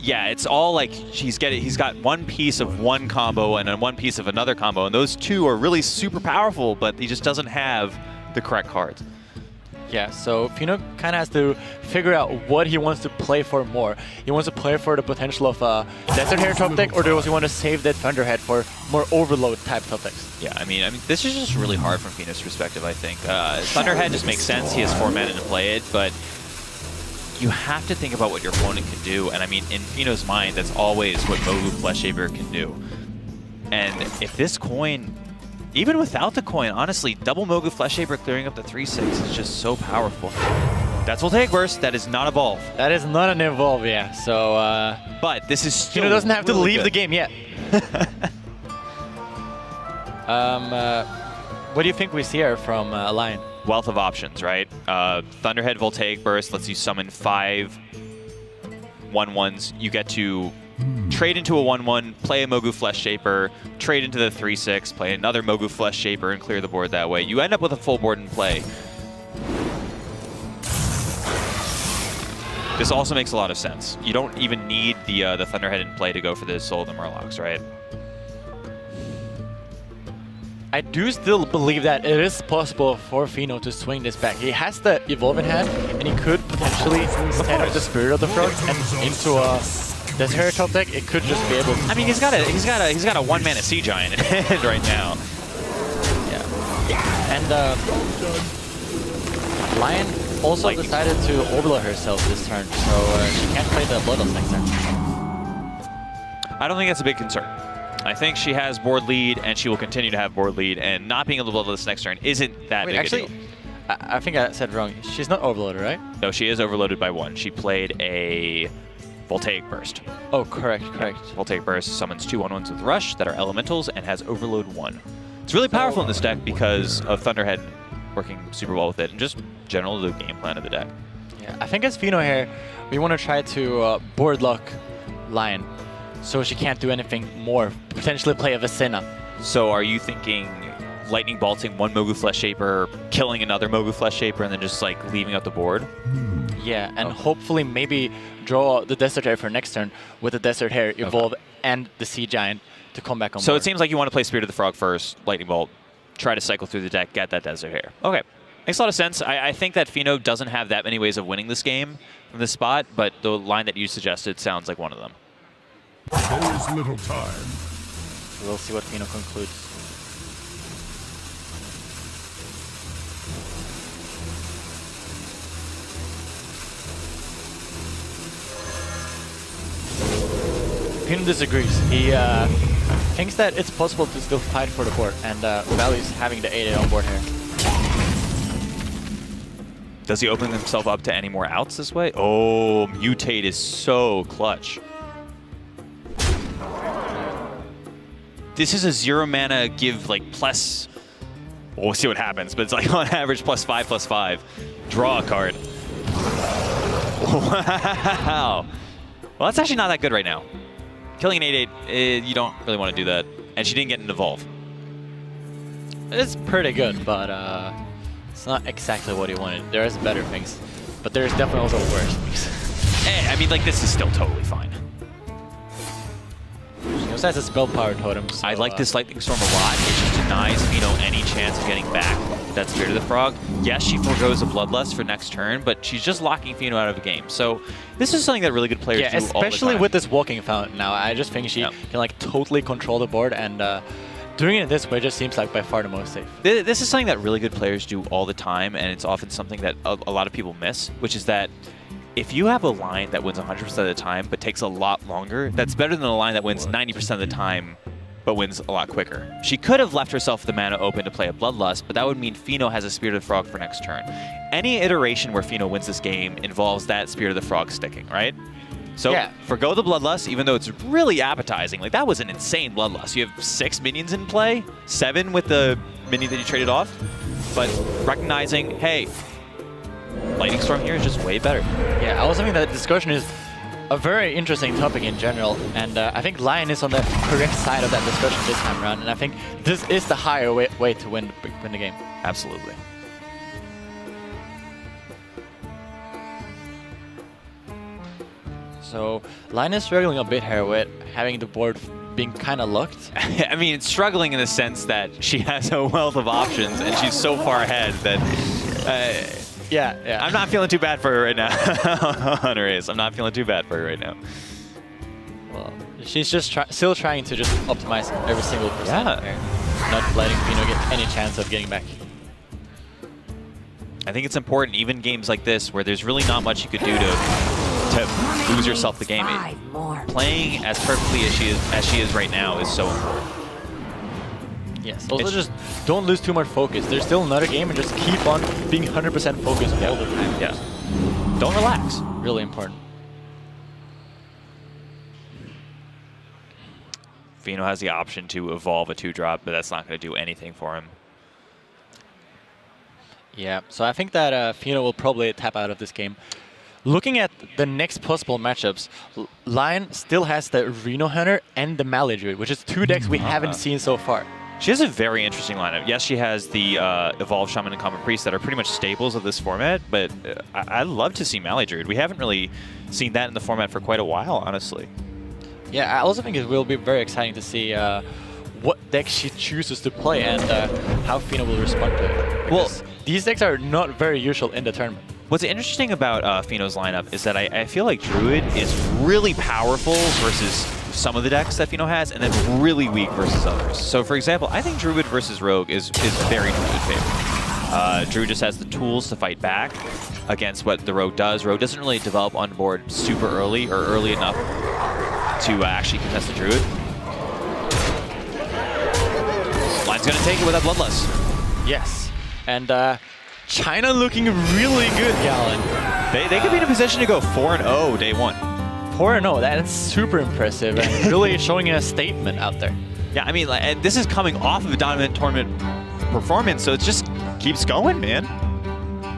G: Yeah, it's all like he's got one piece of one combo and then one piece of another combo, and those two are really super powerful, but he just doesn't have the correct cards.
H: Yeah, so Fino kind of has to figure out what he wants to play for more. He wants to play for the potential of a Desert Hare top deck, or does he want to save that Thunderhead for more Overload type top decks?
G: Yeah, I mean, this is just really hard from Fino's perspective, I think. Thunderhead just makes sense. He has 4 mana to play it, but you have to think about what your opponent can do. And I mean, in Fino's mind, that's always what Mogu Flesh Shaper can do. And if this coin, even without the coin, honestly, double Mogu Flesh Shaper clearing up the 3/6 is just so powerful. That's Voltaic Burst. That is not Evolve.
H: That is not an Evolve, yeah. So,
G: but this is still
H: Fino doesn't have to
G: really
H: leave
G: good.
H: the game yet. What do you think we see here from Lyon?
G: Wealth of options, right? Thunderhead Voltaic Burst lets you summon 5 1/1s. You get to trade into a 1/1, play a Mogu Flesh Shaper, trade into the 3/6, play another Mogu Flesh Shaper, and clear the board that way. You end up with a full board in play. This also makes a lot of sense. You don't even need the Thunderhead in play to go for the Soul of the Murlocs, right?
H: I do still believe that it is possible for Fino to swing this back. He has the Evolve in hand, and he could potentially stand up the Spirit of the Frog and into a This Hero top deck, it could just be able to...
G: I mean, he's got a 1-mana Sea Giant in hand right now.
H: Yeah. And Lyon also decided to overload herself this turn, so she can't play the Bloodlust next turn.
G: I don't think that's a big concern. I think she has board lead, and she will continue to have board lead, and not being able to Bloodlust next turn isn't that big a deal.
H: I think I said wrong. She's not overloaded, right?
G: No, she is overloaded by 1. She played a Voltaic Burst.
H: Oh, correct.
G: Voltaic Burst summons 2 1/1s with Rush that are elementals and has Overload 1. It's really powerful in this deck because of Thunderhead working super well with it, and just general the game plan of the deck.
H: Yeah, I think as Fino here, we want to try to board lock Lyon, so she can't do anything more. Potentially play a Vicina.
G: So are you thinking Lightning Bolting 1 Mogu Flesh Shaper, killing another Mogu Flesh Shaper, and then just like leaving out the board?
H: Yeah, and hopefully maybe draw the Desert Hare for next turn with the Desert Hare evolve and the Sea Giant to come back on
G: So
H: board.
G: it seems like you want to play Spirit of the Frog first, Lightning Bolt, try to cycle through the deck, get that Desert Hare. Okay, makes a lot of sense. I think that Fino doesn't have that many ways of winning this game from this spot, but the line that you suggested sounds like one of them.
D: There is little time.
H: We'll see what Fino concludes. Fino disagrees. He thinks that it's possible to still fight for the board, and values having the 8-8 on board here.
G: Does he open himself up to any more outs this way? Oh, Mutate is so clutch. This is a 0-mana give like plus... Well, we'll see what happens, but it's like on average +5/+5. Draw a card. Wow. Well, that's actually not that good right now. Killing an 8/8, you don't really want to do that. And she didn't get an evolve.
H: It's pretty good, but it's not exactly what he wanted. There's better things, but there's definitely also worse things.
G: I mean, like, this is still totally fine.
H: He also has a spell power totem. So,
G: I like this Lightning Storm a lot. It just denies Fino any chance of getting back with that Spirit of the Frog. Yes, she forgoes a Bloodlust for next turn, but she's just locking Fino out of the game. So this is something that really good players do all the time.
H: Especially with this Walking Fountain now. I just think she can like totally control the board, and doing it this way just seems like by far the most safe.
G: This is something that really good players do all the time, and it's often something that a lot of people miss, which is that if you have a line that wins 100% of the time but takes a lot longer, that's better than a line that wins 90% of the time but wins a lot quicker. She could have left herself the mana open to play a Bloodlust, but that would mean Fino has a Spirit of the Frog for next turn. Any iteration where Fino wins this game involves that Spirit of the Frog sticking, right? So forgo the Bloodlust, even though it's really appetizing. Like, that was an insane Bloodlust. You have 6 minions in play, 7 with the minion that you traded off, but recognizing, hey, Lightning Storm here is just way better.
H: Yeah, I also think that discussion is a very interesting topic in general, and I think Lyon is on the correct side of that discussion this time around, and I think this is the higher way to win the game.
G: Absolutely.
H: So Lyon is struggling a bit here with having the board being kind of locked.
G: I mean, it's struggling in the sense that she has a wealth of options, and she's so far ahead that...
H: Yeah.
G: I'm not feeling too bad for her right now on her ace. I'm not feeling too bad for her right now.
H: Well, she's just still trying to just optimize every single percent here, not letting Fino get any chance of getting back.
G: I think it's important, even games like this, where there's really not much you could do to lose yourself the game. Playing as perfectly as she is right now is so important.
H: Yes, also just don't lose too much focus. There's still another game, and just keep on being 100% focused all the time.
G: Yeah. Don't relax.
H: Really important.
G: Fino has the option to evolve a 2-drop, but that's not going to do anything for him.
H: Yeah, so I think that Fino will probably tap out of this game. Looking at the next possible matchups, Lyon still has the Reno Hunter and the Maladroid, which is 2 decks we haven't seen so far.
G: She has a very interesting lineup. Yes, she has the Evolved Shaman and Common Priest that are pretty much staples of this format, but I'd love to see Maladroid. We haven't really seen that in the format for quite a while, honestly.
H: Yeah, I also think it will be very exciting to see what deck she chooses to play and how Fino will respond to it. Because these decks are not very usual in the tournament.
G: What's interesting about Fino's lineup is that I feel like Druid is really powerful versus some of the decks that Fino has, and then really weak versus others. So for example, I think Druid versus Rogue is very Druid favorite. Druid just has the tools to fight back against what the Rogue does. Rogue doesn't really develop on board super early or early enough to actually contest the Druid. Lion's gonna take it with that Bloodlust.
H: Yes. And China looking really good, Galen.
G: They could be in a position to go 4-0 day one.
H: 4-0, that is super impressive and really showing a statement out there.
G: Yeah, I mean, and this is coming off of a dominant tournament performance, so it just keeps going, man.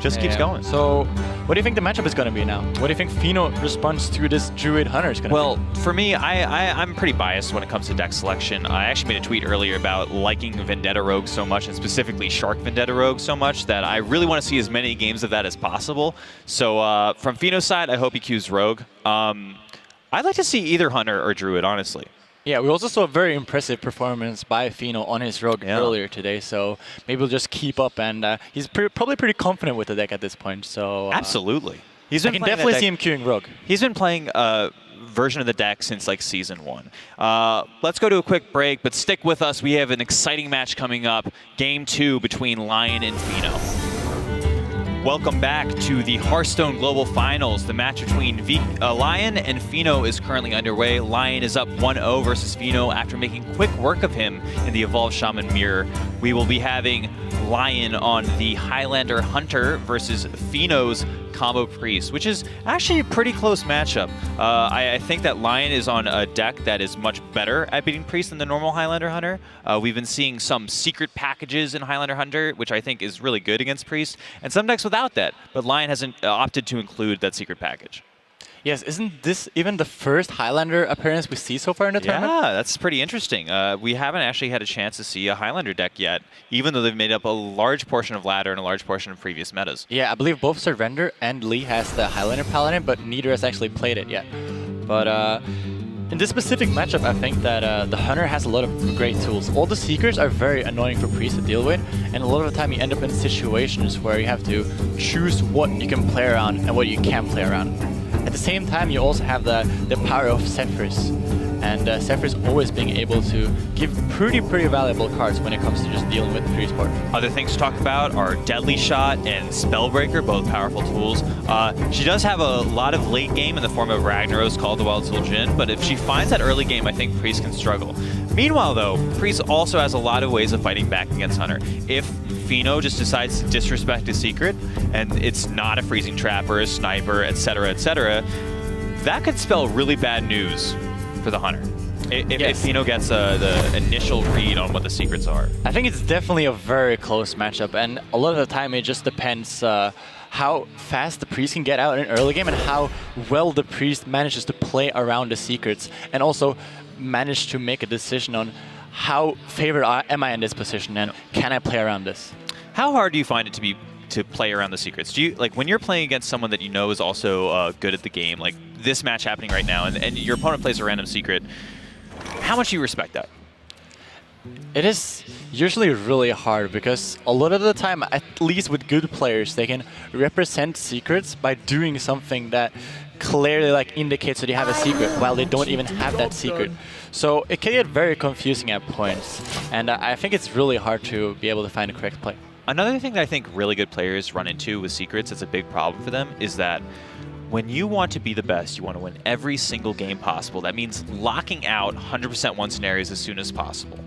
G: Just keeps going.
H: So, what do you think the matchup is going to be now? What do you think Fino responds to this Druid Hunter is going to be?
G: Well, for me, I'm pretty biased when it comes to deck selection. I actually made a tweet earlier about liking Vendetta Rogue so much, and specifically Shark Vendetta Rogue so much, that I really want to see as many games of that as possible. So from Fino's side, I hope he cues Rogue. I'd like to see either Hunter or Druid, honestly.
H: Yeah, we also saw a very impressive performance by Fino on his Rogue earlier today, so maybe we'll just keep up, and he's probably pretty confident with the deck at this point. So
G: absolutely.
H: I can definitely see him queuing Rogue.
G: He's been playing a version of the deck since like Season 1. Let's go to a quick break, but stick with us. We have an exciting match coming up, Game 2 between Lyon and Fino. Welcome back to the Hearthstone Global Finals. The match between Lyon and Fino is currently underway. Lyon is up 1-0 versus Fino after making quick work of him in the Evolved Shaman mirror. We will be having Lyon on the Highlander Hunter versus Fino's Combo Priest, which is actually a pretty close matchup. I think that Lyon is on a deck that is much better at beating Priest than the normal Highlander Hunter. We've been seeing some secret packages in Highlander Hunter, which I think is really good against Priest, and some decks without that, but Lyon hasn't opted to include that secret package.
H: Yes, isn't this even the first Highlander appearance we see so far in the tournament?
G: Yeah, that's pretty interesting. We haven't actually had a chance to see a Highlander deck yet, even though they've made up a large portion of ladder and a large portion of previous metas.
H: Yeah, I believe both Surrender and Lee has the Highlander Paladin, but neither has actually played it yet. But in this specific matchup, I think that the Hunter has a lot of great tools. All the Seekers are very annoying for Priest to deal with, and a lot of the time you end up in situations where you have to choose what you can play around and what you can't play around. At the same time, you also have the power of Zephyrs, and Zephyrs always being able to give pretty valuable cards when it comes to just dealing with the Priest board.
G: Other things to talk about are Deadly Shot and Spellbreaker, both powerful tools. She does have a lot of late game in the form of Ragnaros, Call the Wild Soul Jhin, but if she finds that early game, I think Priest can struggle. Meanwhile, though, Priest also has a lot of ways of fighting back against Hunter. If Fino just decides to disrespect his secret, and it's not a freezing trap or a sniper, etc., that could spell really bad news for the Hunter. If Fino gets the initial read on what the secrets are.
H: I think it's definitely a very close matchup, and a lot of the time it just depends how fast the Priest can get out in early game and how well the Priest manages to play around the secrets, and also manage to make a decision on how favored am I in this position and can I play around this.
G: How hard do you find it to play around the secrets? Do you, like, when you're playing against someone that you know is also good at the game, like this match happening right now, and your opponent plays a random secret, how much do you respect that?
H: It is usually really hard because a lot of the time, at least with good players, they can represent secrets by doing something that clearly indicates that you have a secret while they don't even have that secret. So it can get very confusing at points, and I think it's really hard to be able to find the correct play.
G: Another thing that I think really good players run into with secrets, it's a big problem for them, is that when you want to be the best, you want to win every single game possible. That means locking out 100% won scenarios as soon as possible.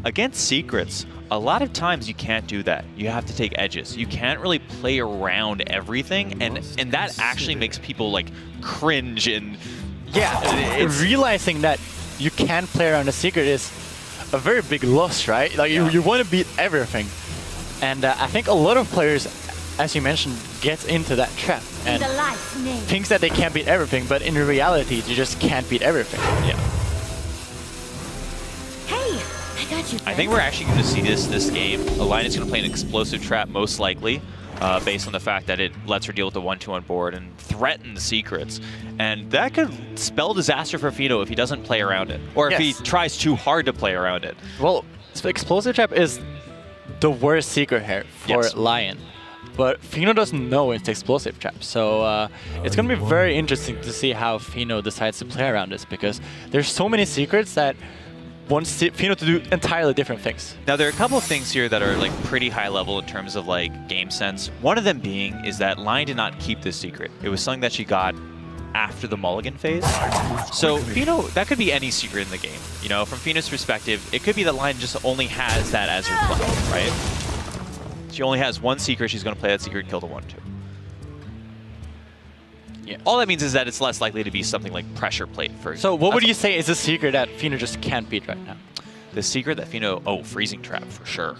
G: Against secrets, a lot of times you can't do that. You have to take edges. You can't really play around everything, and that actually makes people cringe and
H: realizing that you can't play around a secret is a very big loss, right? You want to beat everything, and I think a lot of players, as you mentioned, get into that trap and thinks that they can't beat everything, but in reality, you just can't beat everything.
G: Yeah.
E: Hey, I got you.
G: I think we're actually going to see this game. Lyon is going to play an explosive trap, most likely, based on the fact that it lets her deal with the 1-2 on board and threaten the secrets. And that could spell disaster for Fino if he doesn't play around it, or if he tries too hard to play around it.
H: Well, explosive trap is the worst secret here for Lyon. but Fino doesn't know it's explosive trap. So it's going to be very interesting to see how Fino decides to play around this, because there's so many secrets that wants Fino to do entirely different things.
G: Now, there are a couple of things here that are like pretty high level in terms of like game sense. One of them being is that Lyon did not keep this secret. It was something that she got after the mulligan phase. So Fino, that could be any secret in the game. You know, from Fino's perspective, it could be that Lyon just only has that as her play, right? She only has one secret. She's going to play that secret, kill the 1/2.
H: Yeah.
G: All that means is that it's less likely to be something like pressure plate, for example.
H: So what would you say is a secret that Fino just can't beat right now?
G: The secret that Fino, oh, freezing trap for sure.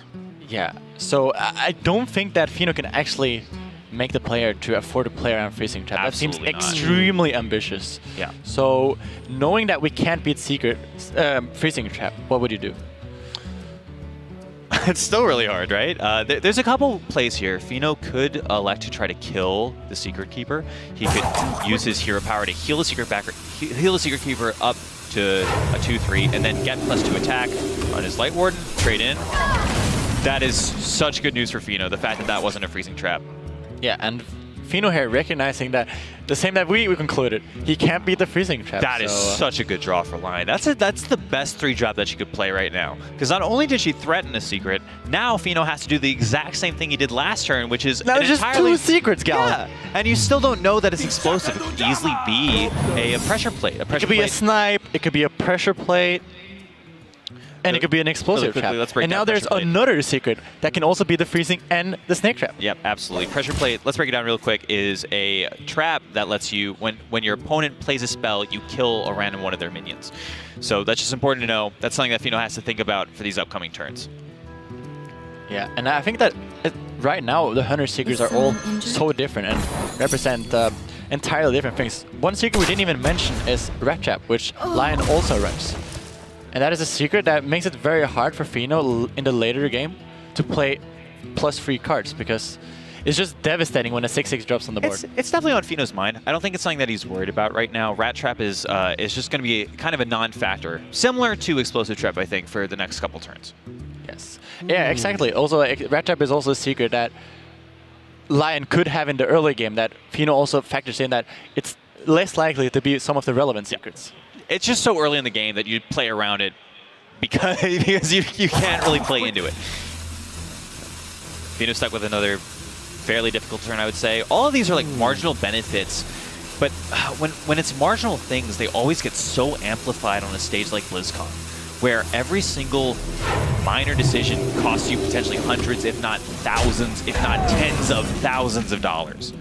H: Yeah. So I don't think that Fino can actually make the player to afford to play around freezing trap.
G: Absolutely
H: that seems
G: not.
H: extremely ambitious.
G: Yeah.
H: So knowing that we can't beat secret freezing trap, what would you do?
G: It's still really hard, right? There's a couple plays here. Fino could elect to try to kill the Secret Keeper. He could use his hero power to heal the Secret heal the Secret Keeper up to a 2/3, and then get +2 attack on his Light Warden, trade in. That is such good news for Fino, the fact that that wasn't a freezing trap.
H: Yeah, and Fino here recognizing that the same that we concluded, he can't beat the freezing trap.
G: That is such a good draw for Lyon. That's the best 3-drop that she could play right now. Because not only did she threaten a secret, now Fino has to do the exact same thing he did last turn, which is
H: now just
G: entirely
H: 2 secrets, Gal.
G: Yeah, and you still don't know that it's explosive. It could easily be a pressure plate.
H: It could be a snipe, it could be a pressure plate, and it could be an explosive trap. And now there's another secret that can also be the freezing and the snake trap.
G: Yep, absolutely. Pressure plate, let's break it down real quick, is a trap that lets you, when your opponent plays a spell, you kill a random one of their minions. So that's just important to know. That's something that Fino has to think about for these upcoming turns.
H: Yeah, and I think that right now the Hunter secrets are all so different and represent entirely different things. One secret we didn't even mention is Rat Trap, which Lyon also runs. And that is a secret that makes it very hard for Fino in the later game to play +3 cards, because it's just devastating when a 6/6 drops on the board.
G: It's definitely on Fino's mind. I don't think it's something that he's worried about right now. Rat Trap is just going to be kind of a non-factor, similar to Explosive Trap, I think, for the next couple turns.
H: Yes. Yeah, exactly. Also, Rat Trap is also a secret that Lyon could have in the early game that Fino also factors in, that it's less likely to be some of the relevant secrets.
G: It's just so early in the game that you play around it because you can't really play into it. Fino's stuck with another fairly difficult turn, I would say. All of these are like marginal benefits, but when it's marginal things, they always get so amplified on a stage like BlizzCon, where every single minor decision costs you potentially hundreds, if not thousands, if not tens of thousands of dollars.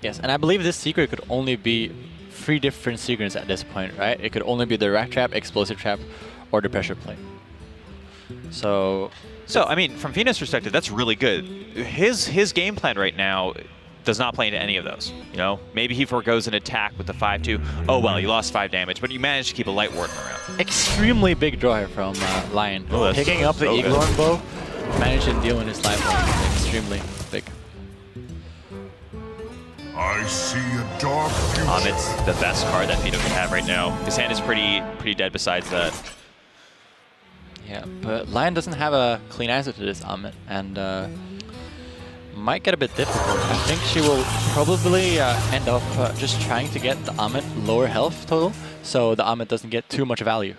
H: Yes, and I believe this secret could only be 3 different secrets at this point, right? It could only be the Rat Trap, Explosive Trap, or the Pressure Plate. So
G: I mean, from Fino's perspective, that's really good. His game plan right now does not play into any of those. You know, maybe he forgoes an attack with the 5/2. Oh well, you lost 5 damage, but you managed to keep a Light Warden around.
H: Extremely big draw here from Lyon.
G: Oh,
H: picking up the Eaglehorn bow, managing to deal with his Life Warden. Extremely big.
D: I see a dark future.
G: Amit's the best card that Fino can have right now. His hand is pretty dead besides that.
H: Yeah, but Lyon doesn't have a clean answer to this Amit, and might get a bit difficult. I think she will probably end up just trying to get the Amit lower health total, so the Amit doesn't get too much value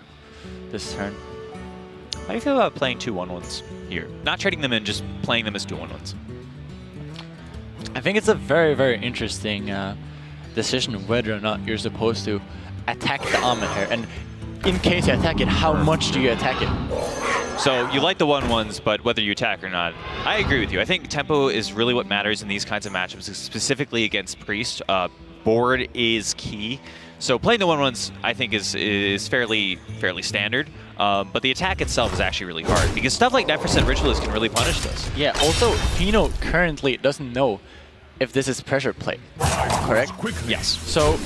H: this turn.
G: How do you feel about playing 2 1/1s here? Not trading them in, just playing them as 2 1/1s.
H: I think it's a very, very interesting decision whether or not you're supposed to attack the Amit here. And in case you attack it, how much do you attack it?
G: So you like the 1/1s, but whether you attack or not, I agree with you. I think tempo is really what matters in these kinds of matchups, specifically against Priest. Board is key. So playing the 1/1s, I think, is fairly standard. But the attack itself is actually really hard, because stuff like 9% Ritualist can really punish this.
H: Yeah, also, Fino currently doesn't know if this is pressure play, correct?
G: Yes.
H: So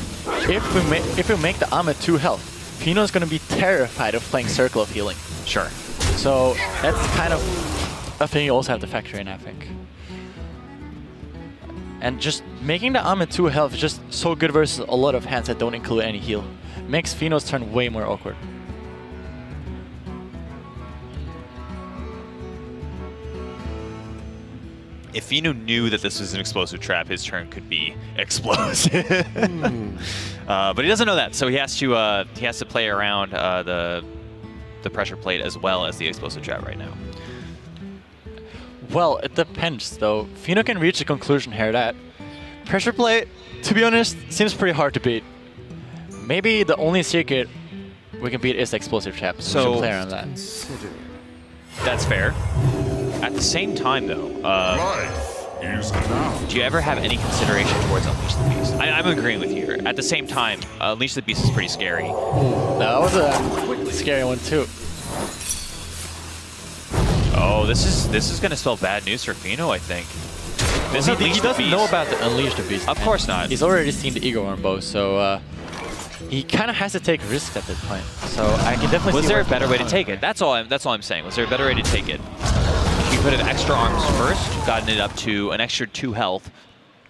H: if we make the Amit 2 health, Fino's going to be terrified of playing Circle of Healing.
G: Sure.
H: So that's kind of a thing you also have to factor in, I think. And just making the Amit 2 health is just so good versus a lot of hands that don't include any heal. Makes Fino's turn way more awkward.
G: if Fino knew that this was an explosive trap, his turn could be explosive. But he doesn't know that, so he has to play around the pressure plate as well as the explosive trap right now.
H: Well, it depends though. Fino can reach a conclusion here that pressure plate, to be honest, seems pretty hard to beat. Maybe the only secret we can beat is the explosive trap, so we should play around that.
G: That's fair. At the same time, though, do you ever have any consideration towards Unleash the Beast? I'm agreeing with you here. At the same time, Unleash the Beast is pretty scary.
H: That was a scary one too.
G: Oh, this is going to spell bad news for Fino, I think.
H: He doesn't know about the Unleash the Beast.
G: Of course not.
H: He's already seen the Ego Arm Bow, so he kind of has to take risks at this point. So I can definitely see.
G: Was there a better way to take it? That's all I'm saying. Was there a better way to take it? You could have extra arms first, gotten it up to an extra 2 health,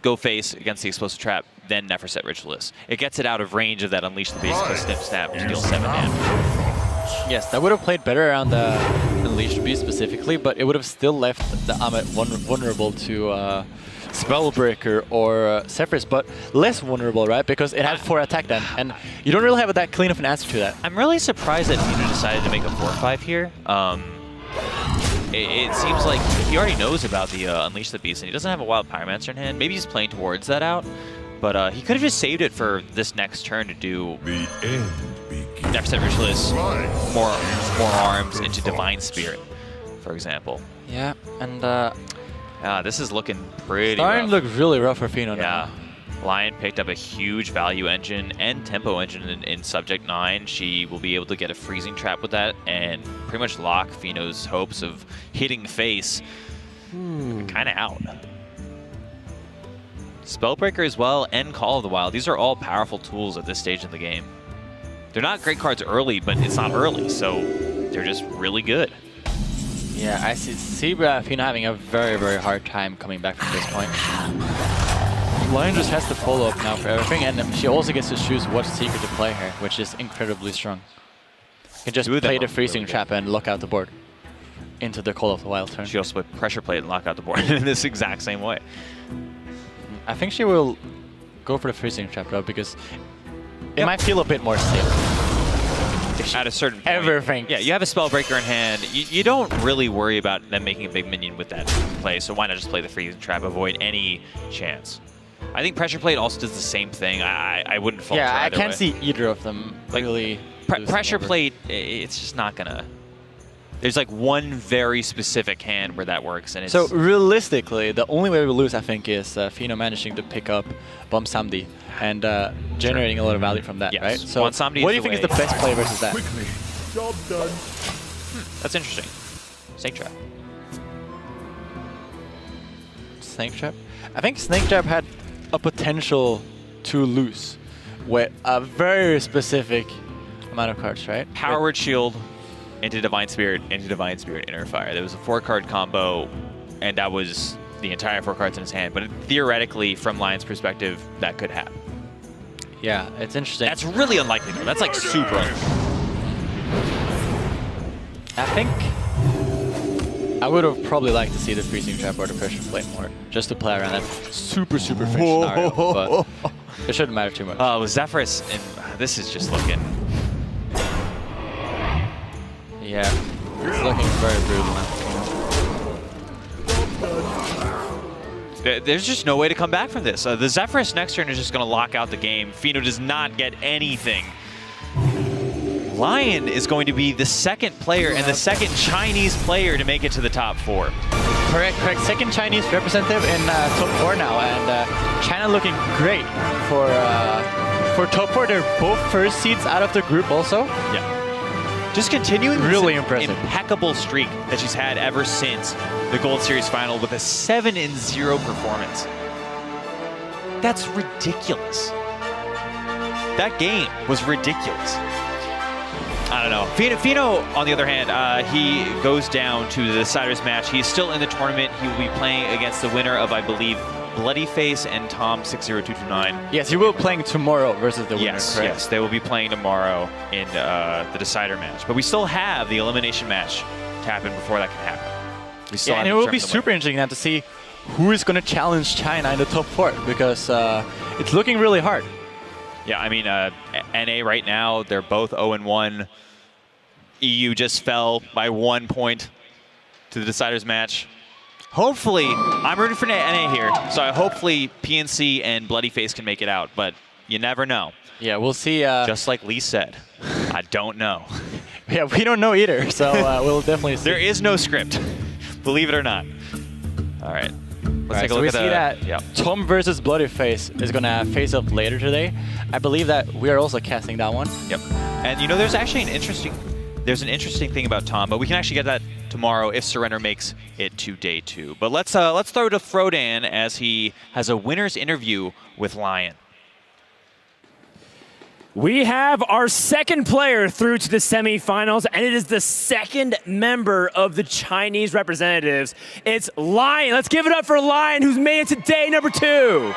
G: go face against the explosive trap, then never set Ritualist. It gets it out of range of that Unleash the Beast, snip snap, deal 7 damage.
H: Yes, that would have played better around the Unleashed Beast specifically, but it would have still left the Amit vulnerable to Spellbreaker or Zephyrus, but less vulnerable, right? Because it had 4 attack then, and you don't really have that clean of an answer to that.
G: I'm really surprised that Fino decided to make a 4-5 here. It seems like he already knows about the Unleash the Beast, and he doesn't have a Wild Pyromancer in hand. Maybe he's playing towards that out, but he could have just saved it for this next turn to do never set Ritualist, more arms into Divine Spirit, for example.
H: Yeah, and
G: this is looking pretty
H: starting
G: rough.
H: to look really rough for Fino now.
G: Yeah. Lyon picked up a huge value engine and tempo engine in Subject 9. She will be able to get a freezing trap with that and pretty much lock Fino's hopes of hitting face kind of out. Spellbreaker as well and Call of the Wild. These are all powerful tools at this stage in the game. They're not great cards early, but it's not early, so they're just really good.
H: Yeah, I see Fino having a very, very hard time coming back from this point. Lyon just has to follow up now for everything, and she also gets to choose what secret to play here, which is incredibly strong. You can just play the freezing trap and lock out the board into the Call of the Wild turn.
G: She also put pressure plate and lock out the board in this exact same way.
H: I think she will go for the freezing trap though, because it might feel a bit more safe.
G: At a certain point.
H: Everything.
G: Yeah, you have a Spellbreaker in hand. You don't really worry about them making a big minion with that play, so why not just play the freezing trap, avoid any chance. I think Pressure Plate also does the same thing. I wouldn't falter either way.
H: Yeah, I can't see either of them really.
G: Pressure Plate, it's just not gonna. There's like one very specific hand where that works, and it's.
H: So realistically, the only way we lose, I think, is Fino managing to pick up Bomb Samdi and generating a lot of value from that, right? So what do you think is the best play versus that?
D: Quickly, job done.
G: That's interesting. Snake Trap.
H: Snake Trap? I think Snake Trap had a potential to lose with a very specific amount of cards, right?
G: Power Word Shield into Divine Spirit, Inner Fire. There was a 4-card combo, and that was the entire 4 cards in his hand. But theoretically, from Lyon's perspective, that could happen.
H: Yeah, it's interesting.
G: That's really unlikely, though. That's like super unlikely.
H: I think I would have probably liked to see the freezing trap or the pressure plate more, just to play around that super fresh scenario, but it shouldn't matter too much.
G: With Zephyrus, and this is just looking.
H: Yeah, it's looking very brutal now.
G: There's just no way to come back from this. The Zephyrus next turn is just going to lock out the game. Fino does not get anything. Lyon is going to be the second player and the second Chinese player to make it to the top 4.
H: Correct. Second Chinese representative in top 4 now, and China looking great for top 4. They're both first seeds out of the group also.
G: Yeah. Just continuing
H: really
G: this
H: impressive
G: impeccable streak that she's had ever since the Gold Series final with a 7-0 performance. That's ridiculous. That game was ridiculous. I don't know. Fino, on the other hand, he goes down to the deciders match. He's still in the tournament. He will be playing against the winner of, I believe, Bloodyface and Tom 60229.
H: Yes, he will be playing tomorrow versus the winner.
G: Yes, they will be playing tomorrow in the decider match. But we still have the elimination match to happen before that can happen. We still
H: and it will be super interesting now to see who is going to challenge China in the top 4, because it's looking really hard.
G: Yeah, I mean, NA right now, they're both 0-1. EU just fell by 1 point to the deciders match. Hopefully, I'm rooting for NA here, so hopefully PNC and Bloody Face can make it out, but you never know.
H: Yeah, we'll see.
G: Just like Lee said, I don't know.
H: Yeah, we don't know either, so we'll definitely see.
G: There is no script, believe it or not. All right. Let's take a look at
H: that Tom versus Bloody Face is going to face up later today. I believe that we are also casting that one.
G: Yep. And you know, there's actually an interesting thing about Tom, but we can actually get that tomorrow if Surrender makes it to day 2. But let's throw to Frodan as he has a winner's interview with Lyon.
F: We have our second player through to the semifinals, and it is the second member of the Chinese representatives. It's Lyon. Let's give it up for Lyon, who's made it to day number 2.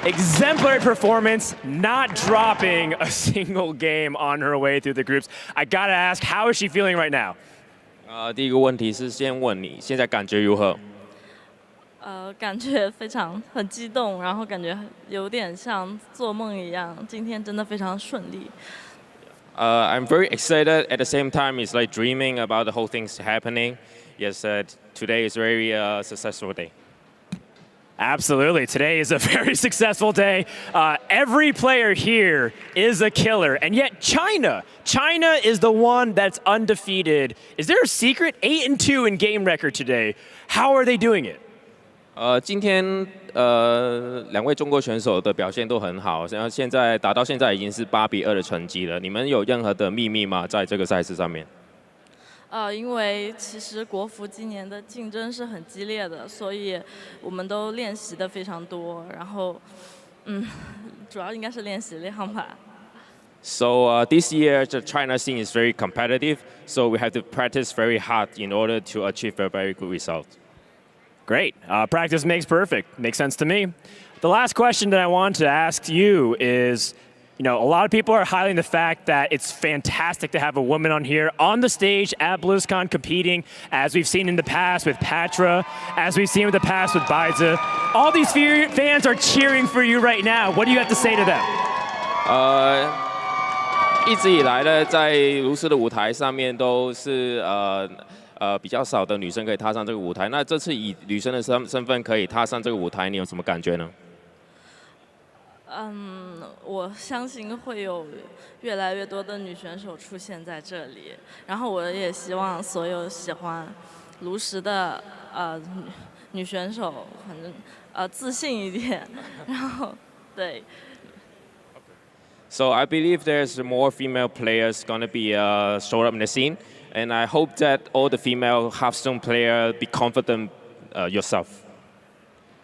F: Exemplary performance, not dropping a single game on her way through the groups. I gotta ask, how is she feeling right now?
I: 第一个问题是先问你现在感觉如何？
E: 感觉非常很激动，然后感觉有点像做梦一样。今天真的非常顺利。
I: I'm very excited. At the same time, it's like dreaming about the whole thing's happening. Yes, today is a very successful day.
F: Absolutely. Today is a very successful day. Every player here is a killer. And yet China is the one that's undefeated. Is there a secret? 8-2 in game record today. How are they doing it?
I: 今天2位中国选手的表现都很好，然后现在打到现在已经是8-2的成绩了。你们有任何的秘密吗？在这个赛事上面？
E: 因为其实国服今年的竞争是很激烈的，所以我们都练习的非常多。然后，主要应该是练习量吧。
I: So this year, the China scene is very competitive. So we have to practice very hard in order to achieve a very good result.
F: Great. Practice makes perfect. Makes sense to me. The last question that I want to ask you is, you know, a lot of people are highlighting the fact that it's fantastic to have a woman on here on the stage at BlizzCon competing, as we've seen in the past with Patra, as we've seen in the past with Baiza. All these fans are cheering for you right now. What do you have to say to them?
I: 一直以来呢，在如斯的舞台上面都是比较少的女生可以踏上这个舞台。那这次以女生的身份可以踏上这个舞台，你有什么感觉呢？
E: 我相信会有越来越多的女选手出现在这里，然后我也希望所有喜欢炉石的女选手，反正自信一点，然后对。
I: So I believe there's more female players gonna be showed up in the scene, and I hope that all the female Hearthstone players be confident yourself.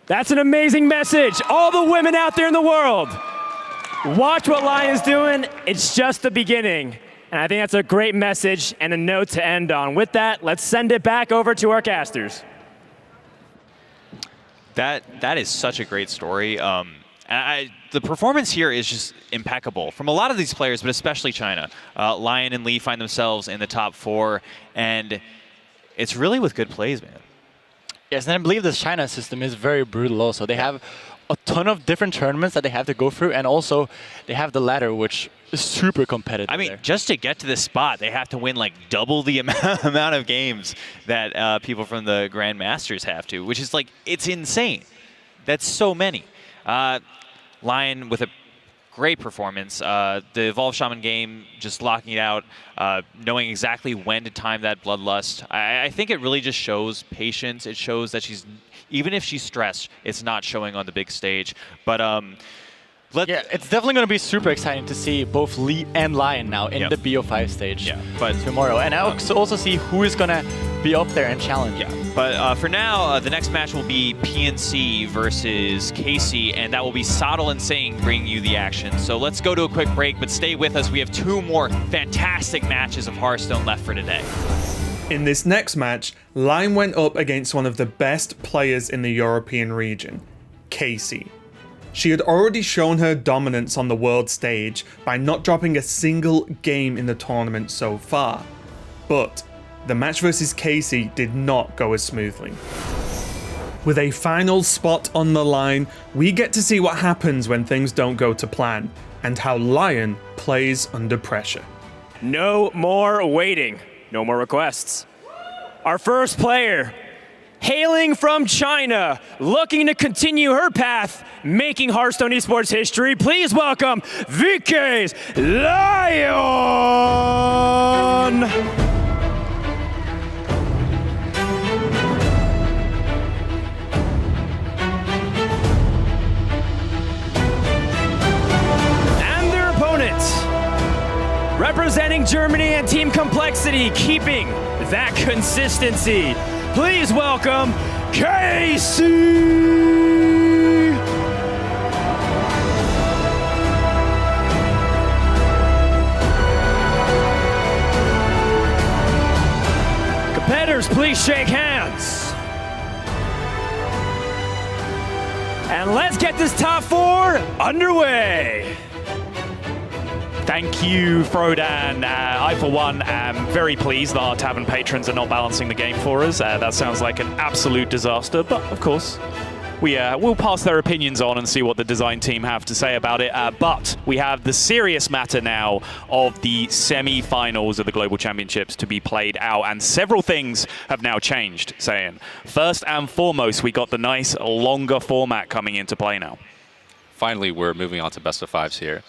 F: That's an amazing message. All the women out there in the world, watch what Lyon's doing. It's just the beginning. And I think that's a great message and a note to end on. With that, let's send it back over to our casters.
G: That is such a great story. The performance here is just impeccable from a lot of these players, but especially China. Lyon and Lee find themselves in the top 4, and it's really with good plays, man.
H: Yes, and I believe this China system is very brutal also. They have a ton of different tournaments that they have to go through, and also they have the ladder, which is super competitive.
G: I mean, just to get to this spot, they have to win like double the amount of games that people from the Grand Masters have to, which is like, it's insane. That's so many. Lyon with a great performance. The Evolved Shaman game, just locking it out, knowing exactly when to time that Bloodlust. I think it really just shows patience. It shows that she's, even if she's stressed, it's not showing on the big stage. But
H: yeah, it's definitely going to be super exciting to see both Lee and Lyon now in the BO5 stage tomorrow. And I also see who is going to be up there and challenge.
G: Yeah, but for now, the next match will be PNC versus Casey, and that will be Sottle and Singh bringing you the action. So let's go to a quick break, but stay with us. We have 2 more fantastic matches of Hearthstone left for today.
A: In this next match, Lyon went up against one of the best players in the European region, Casey. She had already shown her dominance on the world stage by not dropping a single game in the tournament so far. But the match versus Casey did not go as smoothly. With a final spot on the line, we get to see what happens when things don't go to plan, and how Lyon plays under pressure.
F: No more waiting. No more requests. Our first player, hailing from China, looking to continue her path, making Hearthstone esports history, please welcome VK's Lyon! Representing Germany and Team Complexity, keeping that consistency. Please welcome Casey! Competitors, please shake hands. And let's get this top four underway.
B: Thank you, Frodan. I, for one, am very pleased that our tavern patrons are not balancing the game for us. That sounds like an absolute disaster, but of course, we'll pass their opinions on and see what the design team have to say about it. But we have the serious matter now of the semi-finals of the Global Championships to be played out, and several things have now changed, saying. First and foremost, we got the nice longer format coming into play now.
C: Finally, we're moving on to best of fives here.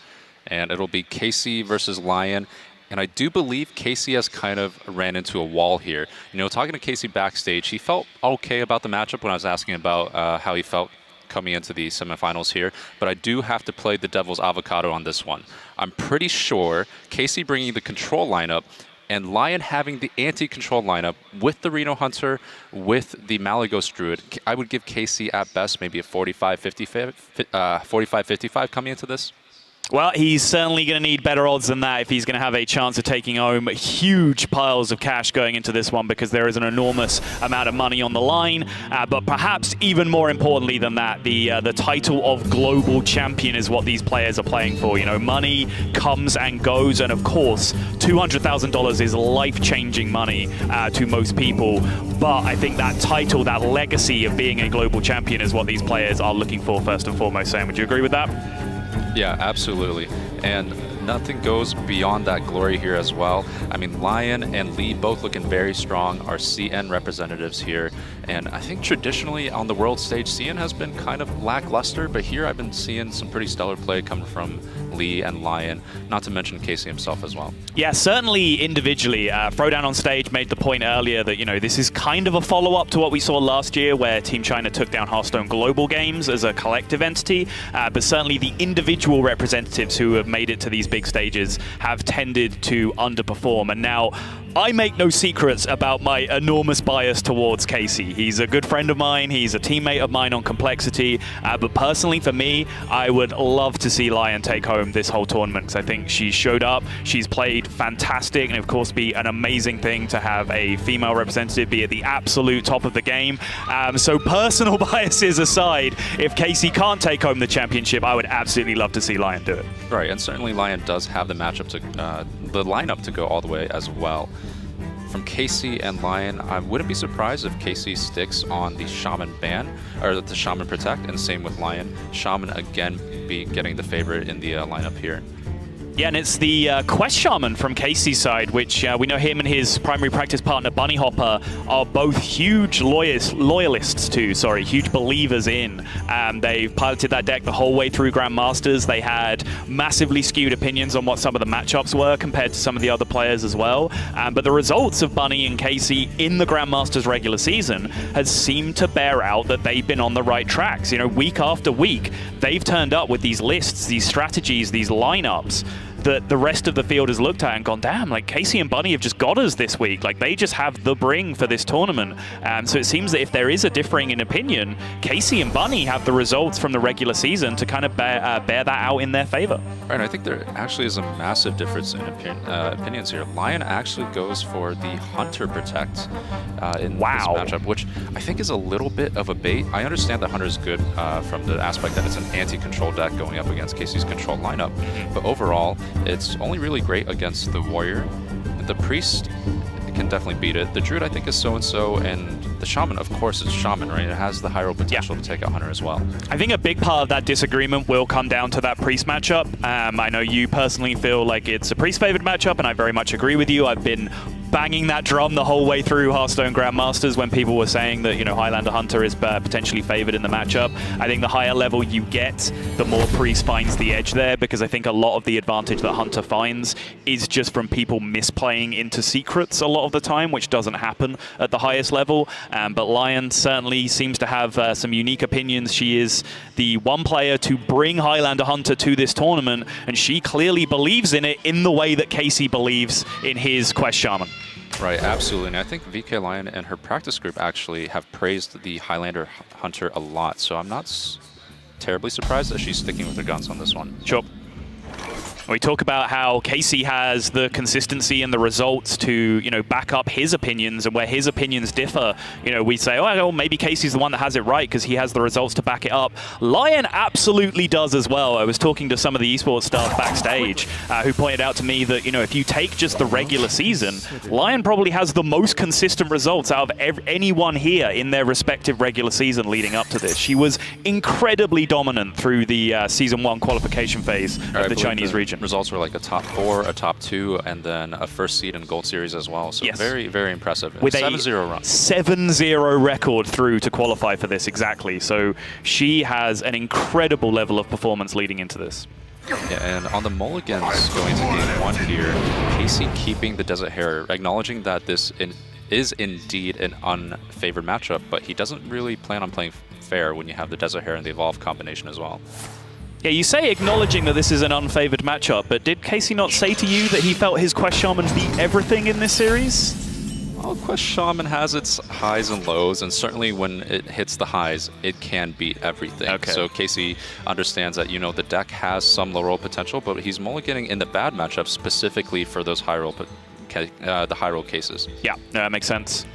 C: And it'll be Casey versus Lyon. And I do believe Casey has kind of ran into a wall here. You know, talking to Casey backstage, he felt okay about the matchup when I was asking about how he felt coming into the semifinals here. But I do have to play the devil's avocado on this one. I'm pretty sure Casey bringing the control lineup and Lyon having the anti-control lineup with the Reno Hunter, with the Malygos Druid, I would give Casey at best maybe a 45-55 coming into this.
B: Well, he's certainly going to need better odds than that if he's going to have a chance of taking home huge piles of cash going into this one, because there is an enormous amount of money on the line. But perhaps even more importantly than that, the title of global champion is what these players are playing for. You know, money comes and goes, and of course, $200,000 is life-changing money to most people. But I think that title, that legacy of being a global champion is what these players are looking for first and foremost. Sam, would you agree with that?
C: Yeah, absolutely. And nothing goes beyond that glory here as well. I mean, Lyon and Lee both looking very strong, are CN representatives here. And I think traditionally on the world stage, CN has been kind of lackluster, but here I've been seeing some pretty stellar play coming from Lee and Lyon, not to mention Casey himself as well.
B: Yeah, certainly individually. Frodan on stage made the point earlier that, you know, this is kind of a follow-up to what we saw last year where Team China took down Hearthstone Global Games as a collective entity, but certainly the individual representatives who have made it to these big stages have tended to underperform. And now I make no secrets about my enormous bias towards Casey. He's a good friend of mine, he's a teammate of mine on Complexity, but personally for me, I would love to see Lyon take home this whole tournament, because I think she showed up, she's played fantastic, and of course be an amazing thing to have a female representative be at the absolute top of the game. So personal biases aside, if Casey can't take home the championship, I would absolutely love to see Lyon do it.
C: Right, and certainly Lyon does have the matchup to the lineup to go all the way as well. From Casey and Lyon, I wouldn't be surprised if Casey sticks on the Shaman ban, or the Shaman Protect, and same with Lyon. Shaman again be getting the favorite in the lineup here.
B: Yeah, and it's the Quest Shaman from Casey's side, which we know him and his primary practice partner, Bunny Hopper, are both huge loyalists to, huge believers in. They've piloted that deck the whole way through Grandmasters. They had massively skewed opinions on what some of the matchups were compared to some of the other players as well. But the results of Bunny and Casey in the Grandmasters regular season has seemed to bear out that they've been on the right tracks. You know, week after week, they've turned up with these lists, these strategies, these lineups that the rest of the field has looked at and gone, damn, like Casey and Bunny have just got us this week. Like they just have the bring for this tournament. So it seems that if there is a differing in opinion, Casey and Bunny have the results from the regular season to kind of bear that out in their favor.
C: Right, I think there actually is a massive difference in opinions here. Lyon actually goes for the Hunter Protect in this matchup, which I think is a little bit of a bait. I understand that Hunter is good from the aspect that it's an anti-control deck going up against Casey's control lineup, but overall, it's only really great against the Warrior. The Priest can definitely beat it. The Druid, I think, is so-and-so, and the Shaman, of course, is Shaman, right? It has the high roll potential to take out Hunter as well.
B: I think a big part of that disagreement will come down to that Priest matchup. I know you personally feel like it's a Priest-favored matchup, and I very much agree with you. I've been banging that drum the whole way through Hearthstone Grandmasters when people were saying that, you know, Highlander Hunter is potentially favored in the matchup. I think the higher level you get, the more Priest finds the edge there, because I think a lot of the advantage that Hunter finds is just from people misplaying into secrets a lot of the time, which doesn't happen at the highest level. But Lyon certainly seems to have some unique opinions. She is the one player to bring Highlander Hunter to this tournament, and she clearly believes in it in the way that Casey believes in his Quest Shaman.
C: Right, absolutely. And I think VK Lyon and her practice group actually have praised the Highlander Hunter a lot, so I'm not terribly surprised that she's sticking with her guns on this one.
B: Sure. We talk about how Casey has the consistency and the results to, you know, back up his opinions, and where his opinions differ, you know, we say, oh, well, maybe Casey's the one that has it right because he has the results to back it up. Lyon absolutely does as well. I was talking to some of the esports staff backstage who pointed out to me that, you know, if you take just the regular season, Lyon probably has the most consistent results out of anyone here in their respective regular season leading up to this. She was incredibly dominant through the Season 1 qualification phase of the Chinese region.
C: Results were like a top 4, a top 2, and then a first seed in Gold Series as well. So very, very impressive.
B: With
C: 7-0 run.
B: 7-0 record through to qualify for this, exactly. So she has an incredible level of performance leading into this.
C: Yeah, and on the mulligans going to game 1 here, Casey keeping the Desert Hare, acknowledging that this is indeed an unfavored matchup, but he doesn't really plan on playing fair when you have the Desert Hare and the Evolve combination as well.
B: Yeah, you say acknowledging that this is an unfavored matchup, but did Casey not say to you that he felt his Quest Shaman beat everything in this series?
C: Well, Quest Shaman has its highs and lows, and certainly when it hits the highs, it can beat everything.
B: Okay.
C: So Casey understands that, you know, the deck has some low roll potential, but he's mulliganing in the bad matchups specifically for those high roll, the high roll cases.
B: Yeah, that makes sense.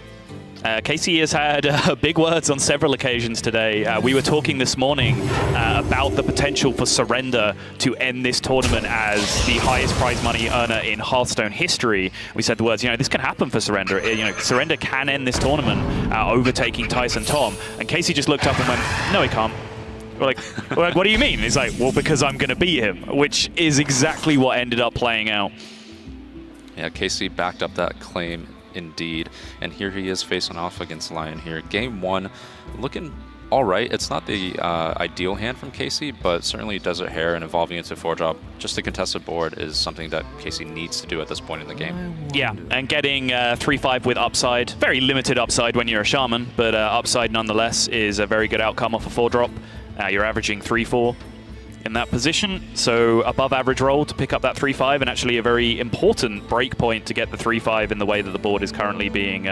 B: Casey has had big words on several occasions today. We were talking this morning about the potential for Surrender to end this tournament as the highest prize money earner in Hearthstone history. We said the words, you know, this can happen for Surrender. You know, Surrender can end this tournament, overtaking Tyson Tom. And Casey just looked up and went, no, he can't. We're like, what do you mean? He's like, well, because I'm going to beat him, which is exactly what ended up playing out.
C: Yeah, Casey backed up that claim indeed, and here he is facing off against Lyon here. Game 1 looking all right. It's not the ideal hand from Casey, but certainly Desert Hare and evolving into 4-drop, just a contested board, is something that Casey needs to do at this point in the game.
B: Yeah, and getting 3-5 with upside, very limited upside when you're a Shaman, but upside nonetheless is a very good outcome off a 4-drop. You're averaging 3-4 in that position, so above average roll to pick up that 3-5, and actually a very important break point to get the 3-5 in the way that the board is currently being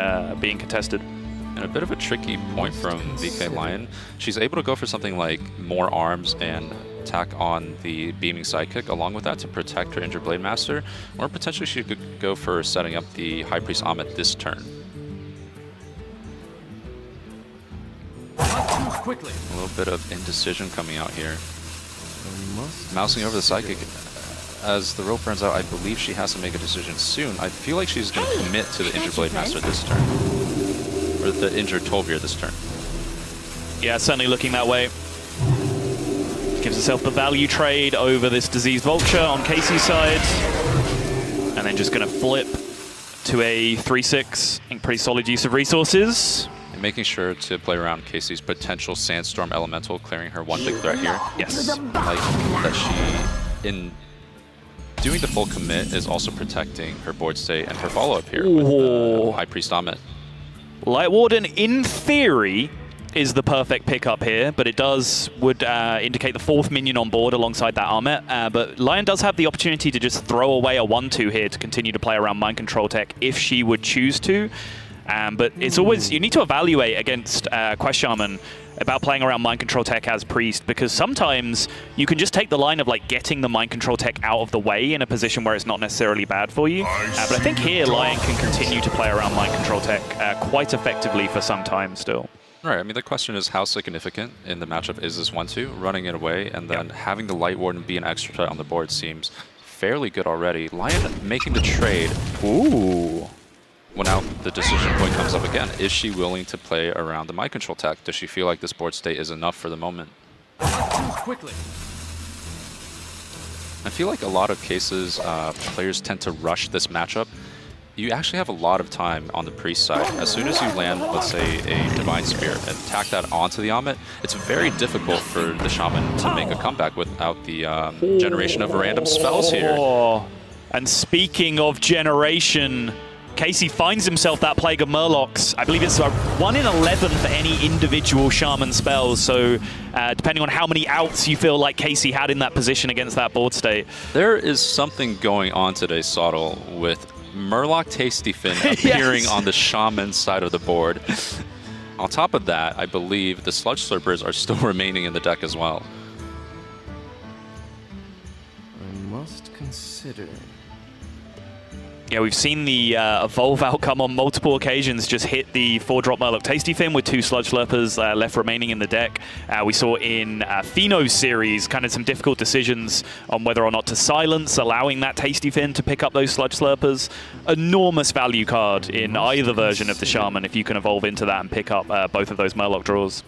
B: contested.
C: And a bit of a tricky point from VK Lyon. She's able to go for something like more arms and tack on the Beaming Sidekick along with that to protect her injured Blade Master, or potentially she could go for setting up the High Priest Amit this turn.
J: Quickly.
C: A little bit of indecision coming out here. Mousing over the Psychic. As the rope burns out, I believe she has to make a decision soon. I feel like she's going to commit to the injured Blade Master this turn. Or the injured Tolvir this turn.
B: Yeah, certainly looking that way. Gives herself the value trade over this Diseased Vulture on Casey's side. And then just going to flip to a 3-6. I think pretty solid use of resources.
C: And making sure to play around Casey's potential Sandstorm Elemental, clearing her one big threat here.
B: Yes.
C: Like that she, in doing the full commit, is also protecting her board state and her follow-up here with High Priest Amit.
B: Light Warden, in theory, is the perfect pickup here, but it would indicate the 4th minion on board alongside that Amit. But Lyon does have the opportunity to just throw away a 1-2 here to continue to play around Mind Control Tech if she would choose to. But it's always, you need to evaluate against Quest Shaman about playing around Mind Control Tech as Priest, because sometimes you can just take the line of like getting the Mind Control Tech out of the way in a position where it's not necessarily bad for you. But I think here Lyon can continue to play around Mind Control Tech quite effectively for some time still.
C: Right, I mean, the question is how significant in the matchup is this 1-2, running it away, and then having the Light Warden be an extra threat on the board seems fairly good already. Lyon making the trade.
B: Ooh.
C: Well, now the decision point comes up again. Is she willing to play around the mind control tech? Does she feel like this board state is enough for the moment?
J: Quickly.
C: I feel like a lot of cases, players tend to rush this matchup. You actually have a lot of time on the priest side. As soon as you land, let's say, a Divine Spirit and tack that onto the Amit, it's very difficult for the Shaman to make a comeback without the generation of random spells here.
B: And speaking of generation, Casey finds himself that Plague of Murlocs. I believe it's 1 in 11 for any individual Shaman spells, so depending on how many outs you feel like Casey had in that position against that board state.
C: There is something going on today, Sottle, with Murloc Tasty Fin appearing
B: Yes.
C: on the Shaman side of the board. On top of that, I believe the Sludge Slurpers are still remaining in the deck as well.
J: I must consider.
B: Yeah, we've seen the Evolve outcome on multiple occasions just hit the 4-drop Murloc Tasty Fin with 2 Sludge Slurpers left remaining in the deck. We saw in Pheno's series kind of some difficult decisions on whether or not to silence, allowing that Tasty Fin to pick up those Sludge Slurpers. Enormous value card in either version of the Shaman if you can evolve into that and pick up both of those Murloc draws.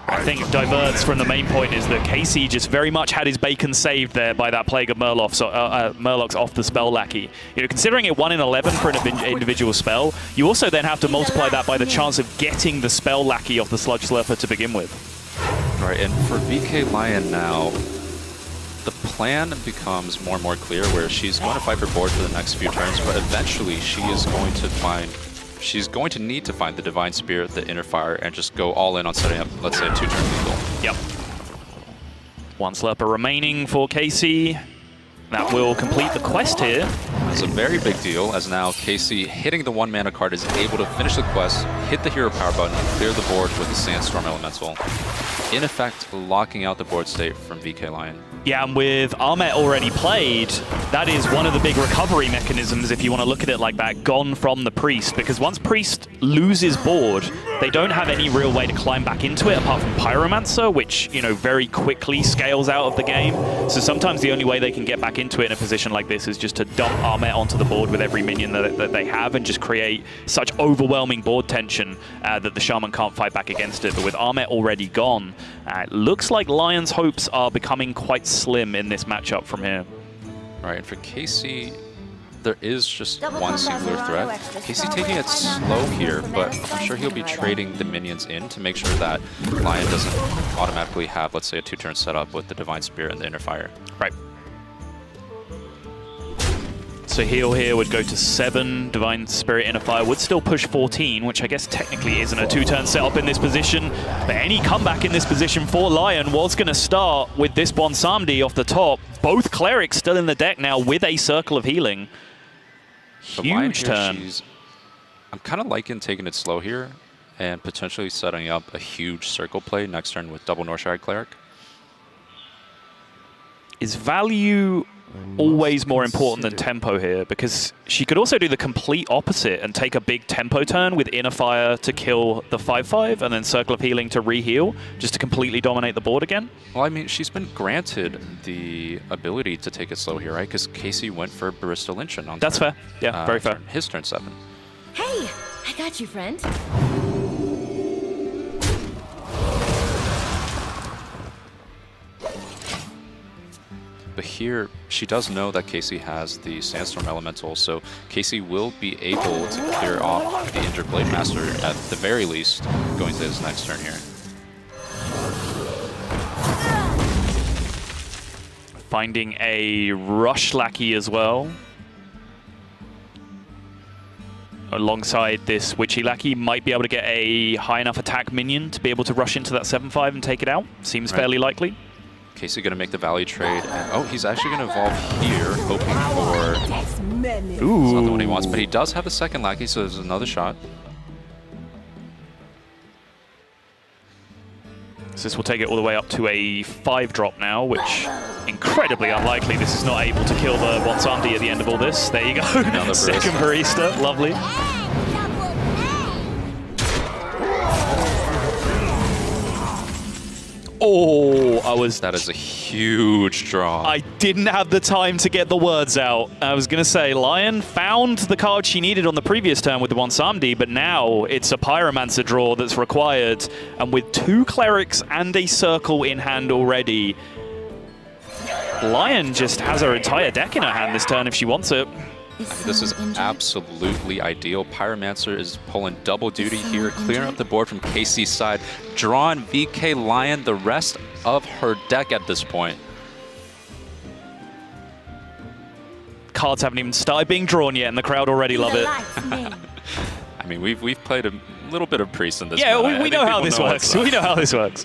B: I think diverts from the main point is that Casey just very much had his bacon saved there by that Plague of Murlocs off the Spell Lackey. You know, considering it 1 in 11 for an individual spell, you also then have to multiply that by the chance of getting the Spell Lackey off the Sludge Slurper to begin with.
C: Right, and for VK Lyon now, the plan becomes more and more clear where she's going to fight for board for the next few turns, but eventually she is going to find... She's going to need to find the Divine Spirit, the Inner Fire, and just go all in on setting up, let's say, a 2-turn lethal.
B: Yep. 1 Slurper remaining for Casey. That will complete the quest here.
C: It's a very big deal, as now Casey, hitting the 1 mana card, is able to finish the quest, hit the hero power button, clear the board with the Sandstorm Elemental. In effect, locking out the board state from VK Lyon.
B: Yeah, and with Ahmet already played, that is one of the big recovery mechanisms, if you want to look at it like that, gone from the Priest. Because once Priest loses board, they don't have any real way to climb back into it apart from Pyromancer, which, you know, very quickly scales out of the game. So sometimes the only way they can get back into it in a position like this is just to dump Ahmet onto the board with every minion that they have and just create such overwhelming board tension that the Shaman can't fight back against it. But with Ahmet already gone, it looks like Lyon's hopes are becoming quite slim in this matchup from here.
C: Right, and for Casey, there is just one singular threat. Casey taking it slow here, but I'm sure he'll be trading the minions in to make sure that Lyon doesn't automatically have, let's say, a 2-turn setup with the Divine Spirit and the Inner Fire.
B: Right. So heal here would go to 7, Divine Spirit Inner Fire would still push 14, which I guess technically isn't a 2-turn setup in this position. But any comeback in this position for Lyon was going to start with this Bonsandi off the top. Both Clerics still in the deck now with a Circle of Healing. Huge turn.
C: I'm kind of liking taking it slow here and potentially setting up a huge circle play next turn with double Northshire Cleric.
B: Is value always more important than tempo here? Because she could also do the complete opposite and take a big tempo turn with Inner Fire to kill the 5/5 and then Circle of Healing to re-heal, just to completely dominate the board again.
C: Well, I mean, she's been granted the ability to take it slow here, right? Because Casey went for Barista Lynchon on
B: That's fair. Yeah, very fair.
C: His turn 7.
K: Hey, I got you, friend.
C: But here, she does know that Casey has the Sandstorm Elemental, so Casey will be able to clear off the injured Blade Master at the very least, going to his next turn here.
B: Finding a Rush Lackey as well. Alongside this Witchy Lackey, might be able to get a high enough attack minion to be able to rush into that 7/5 and take it out. Seems fairly likely.
C: Casey going to make the value trade, and oh, he's actually going to evolve here, hoping for...
B: Ooh.
C: It's not the one he wants, but he does have a second Lackey, so there's another shot.
B: So this will take it all the way up to a 5-drop now, which incredibly unlikely. This is not able to kill the Bonsandi at the end of all this. There you go. Second barista. Lovely. Oh,
C: That is a huge draw.
B: I didn't have the time to get the words out. I was going to say, Lyon found the card she needed on the previous turn with the Bonsam-D, but now it's a Pyromancer draw that's required. And with 2 Clerics and a Circle in hand already, Lyon just has her entire deck in her hand this turn if she wants it.
C: This is absolutely ideal. Pyromancer is pulling double duty here, clearing up the board from Casey's side, drawing VK Lyon the rest of her deck at this point.
B: Cards haven't even started being drawn yet, and the crowd already love it.
C: I mean, we've played a little bit of Priest in this.
B: Yeah,
C: meta.
B: we know how this works. We know how this works.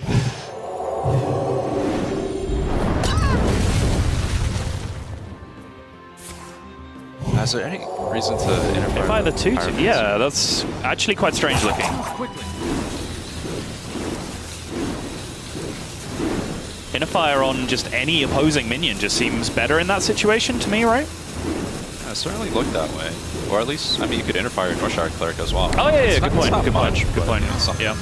C: Is there any reason to interfere?
B: If I had the 2-2, yeah, that's actually quite strange looking. Interfire on just any opposing minion just seems better in that situation to me, right?
C: Yeah, it certainly looked that way. Or at least, I mean, you could interfire your Northshire Cleric as well.
B: Oh, yeah, good point. Good point.
C: Good point.
B: Yeah.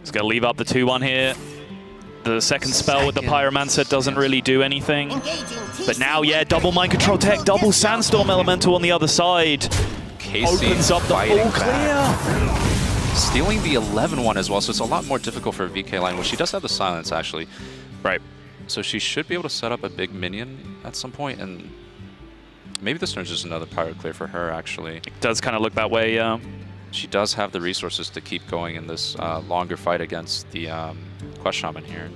B: He's going to leave up the 2-1 here. The second spell with the Pyromancer doesn't really do anything. But now, yeah, double Mind Control tech, double Sandstorm Elemental on the other side.
C: Casey
B: opens up the full clear.
C: Stealing the 11-1 as well, so it's a lot more difficult for VK Lyon. Well, she does have the silence, actually.
B: Right.
C: So she should be able to set up a big minion at some point, and maybe this turn's just another Pyro clear for her, actually.
B: It does kind of look that way, yeah.
C: She does have the resources to keep going in this longer fight against the Quest Shaman here.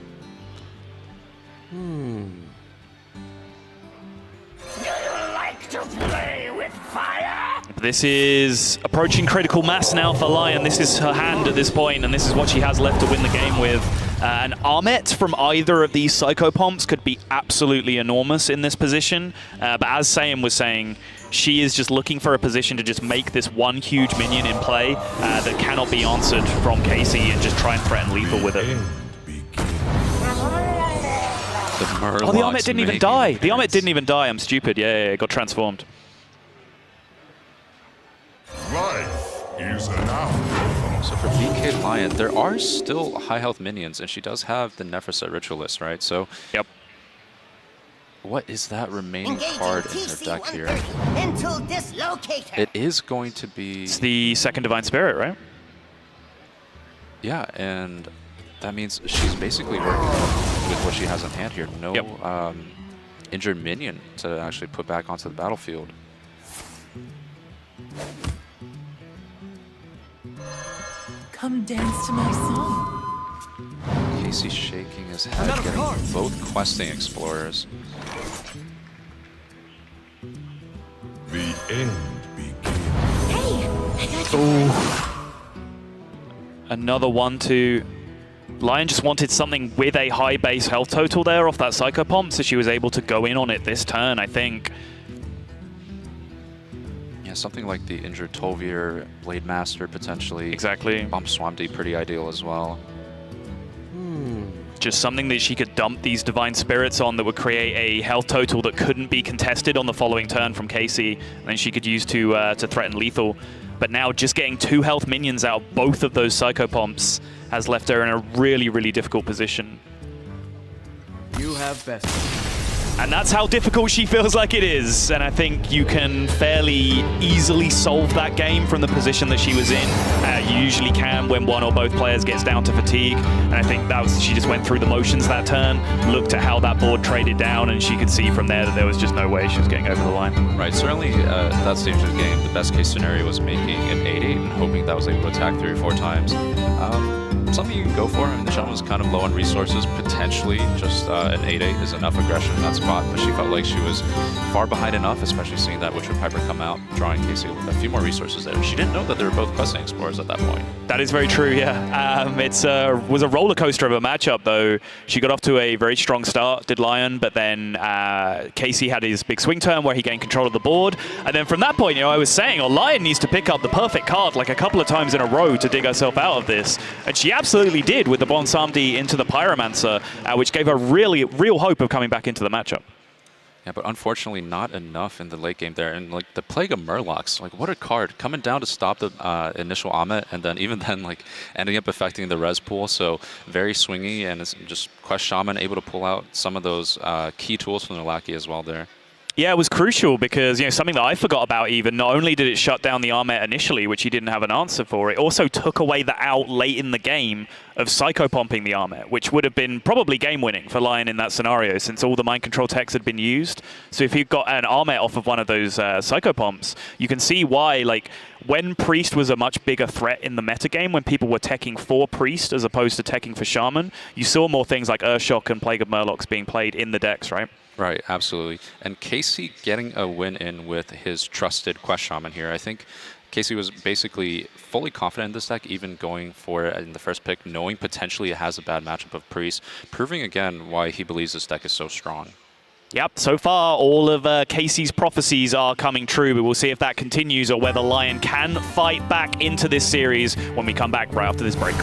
B: This is approaching critical mass now for Lyon. This is her hand at this point, and this is what she has left to win the game with. An Armet from either of these Psychopomps could be absolutely enormous in this position. But as Sam was saying, she is just looking for a position to just make this one huge minion in play that cannot be answered from Casey and just try and threaten lethal with it. Oh, the Armet didn't even die. The Armet didn't even die. I'm stupid. Yeah, it got transformed.
D: Life is an outcome.
C: So for VK Lyon, there are still high health minions, and she does have the Nephroset Ritualist, right? So,
B: yep.
C: What is that remaining card in her deck here? It is going to be...
B: It's the second Divine Spirit, right?
C: Yeah, and that means she's basically working with what she has in hand here. No injured minion to actually put back onto the battlefield.
L: Come dance to my song.
C: Casey shaking his head, getting both questing explorers.
D: The end begins.
K: Hey, I got you.
B: Another 1-2. Lyon just wanted something with a high base health total there off that Psychopomp, so she was able to go in on it this turn, I think.
C: Yeah, something like the injured Tolvir, Blade Master potentially.
B: Exactly.
C: Bonsam-D pretty ideal as well.
B: Just something that she could dump these Divine Spirits on that would create a health total that couldn't be contested on the following turn from Casey, and then she could use to threaten lethal. But now just getting 2 health minions out of both of those Psychopomps has left her in a really, really difficult position.
J: You have best.
B: And that's how difficult she feels like it is. And I think you can fairly easily solve that game from the position that she was in. You usually can when one or both players gets down to fatigue. And I think that was, she just went through the motions that turn, looked at how that board traded down, and she could see from there that there was just no way she was getting over the line.
C: Right, certainly at that stage of the game, the best case scenario was making an 8-8 and hoping that was able to attack 3 or 4 times. Something you can go for. I mean, the Shaman was kind of low on resources. Potentially, just an 8-8 is enough aggression in that spot, but she felt like she was far behind enough, especially seeing that Witcher Piper come out, drawing Casey with a few more resources there. She didn't know that they were both questing explorers at that point.
B: That is very true, yeah. It was a roller coaster of a matchup, though. She got off to a very strong start, did Lyon, but then Casey had his big swing turn where he gained control of the board. And then from that point, you know, I was saying, Lyon needs to pick up the perfect card like a couple of times in a row to dig herself out of this. And she absolutely did with the Bonsam-D into the Pyromancer, which gave her real hope of coming back into the matchup.
C: Yeah, but unfortunately not enough in the late game there. And like the Plague of Murlocs, like what a card. Coming down to stop the initial Amit, and then even then like ending up affecting the res pool. So very swingy, and it's just Quest Shaman able to pull out some of those key tools from the Lackey as well there.
B: Yeah, it was crucial because, something that I forgot about even, not only did it shut down the Armet initially, which he didn't have an answer for, it also took away the out late in the game of psychopumping the Armet, which would have been probably game-winning for Lyon in that scenario since all the mind control techs had been used. So if you got an Armet off of one of those psychopumps, you can see why, like, when Priest was a much bigger threat in the metagame, when people were teching for Priest as opposed to teching for Shaman, you saw more things like Earthshock and Plague of Murlocs being played in the decks, right?
C: Right, absolutely. And Casey getting a win in with his trusted Quest Shaman here. I think Casey was basically fully confident in this deck, even going for it in the first pick, knowing potentially it has a bad matchup of Priest, proving again why he believes this deck is so strong.
B: Yep, so far all of Casey's prophecies are coming true, but we'll see if that continues or whether Lyon can fight back into this series when we come back right after this break.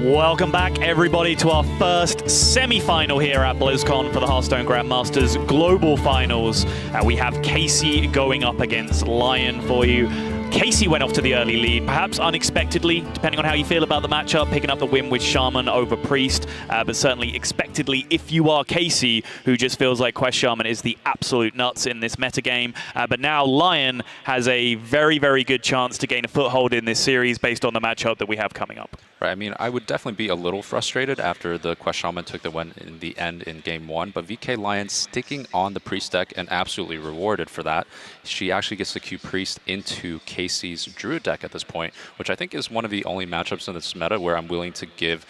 B: Welcome back, everybody, to our first semi-final here at BlizzCon for the Hearthstone Grandmasters Global Finals. We have Casey going up against Lyon for you. Casey went off to the early lead, perhaps unexpectedly, depending on how you feel about the matchup, picking up the win with Shaman over Priest, but certainly expectedly if you are Casey, who just feels like Quest Shaman is the absolute nuts in this metagame. But now Lyon has a very, very good chance to gain a foothold in this series based on the matchup that we have coming up.
C: Right, I mean, I would definitely be a little frustrated after the Quest Shaman took the win in the end in Game 1, but VK Lyon sticking on the Priest deck and absolutely rewarded for that. She actually gets to queue Priest into Casey's Druid deck at this point, which I think is one of the only matchups in this meta where I'm willing to give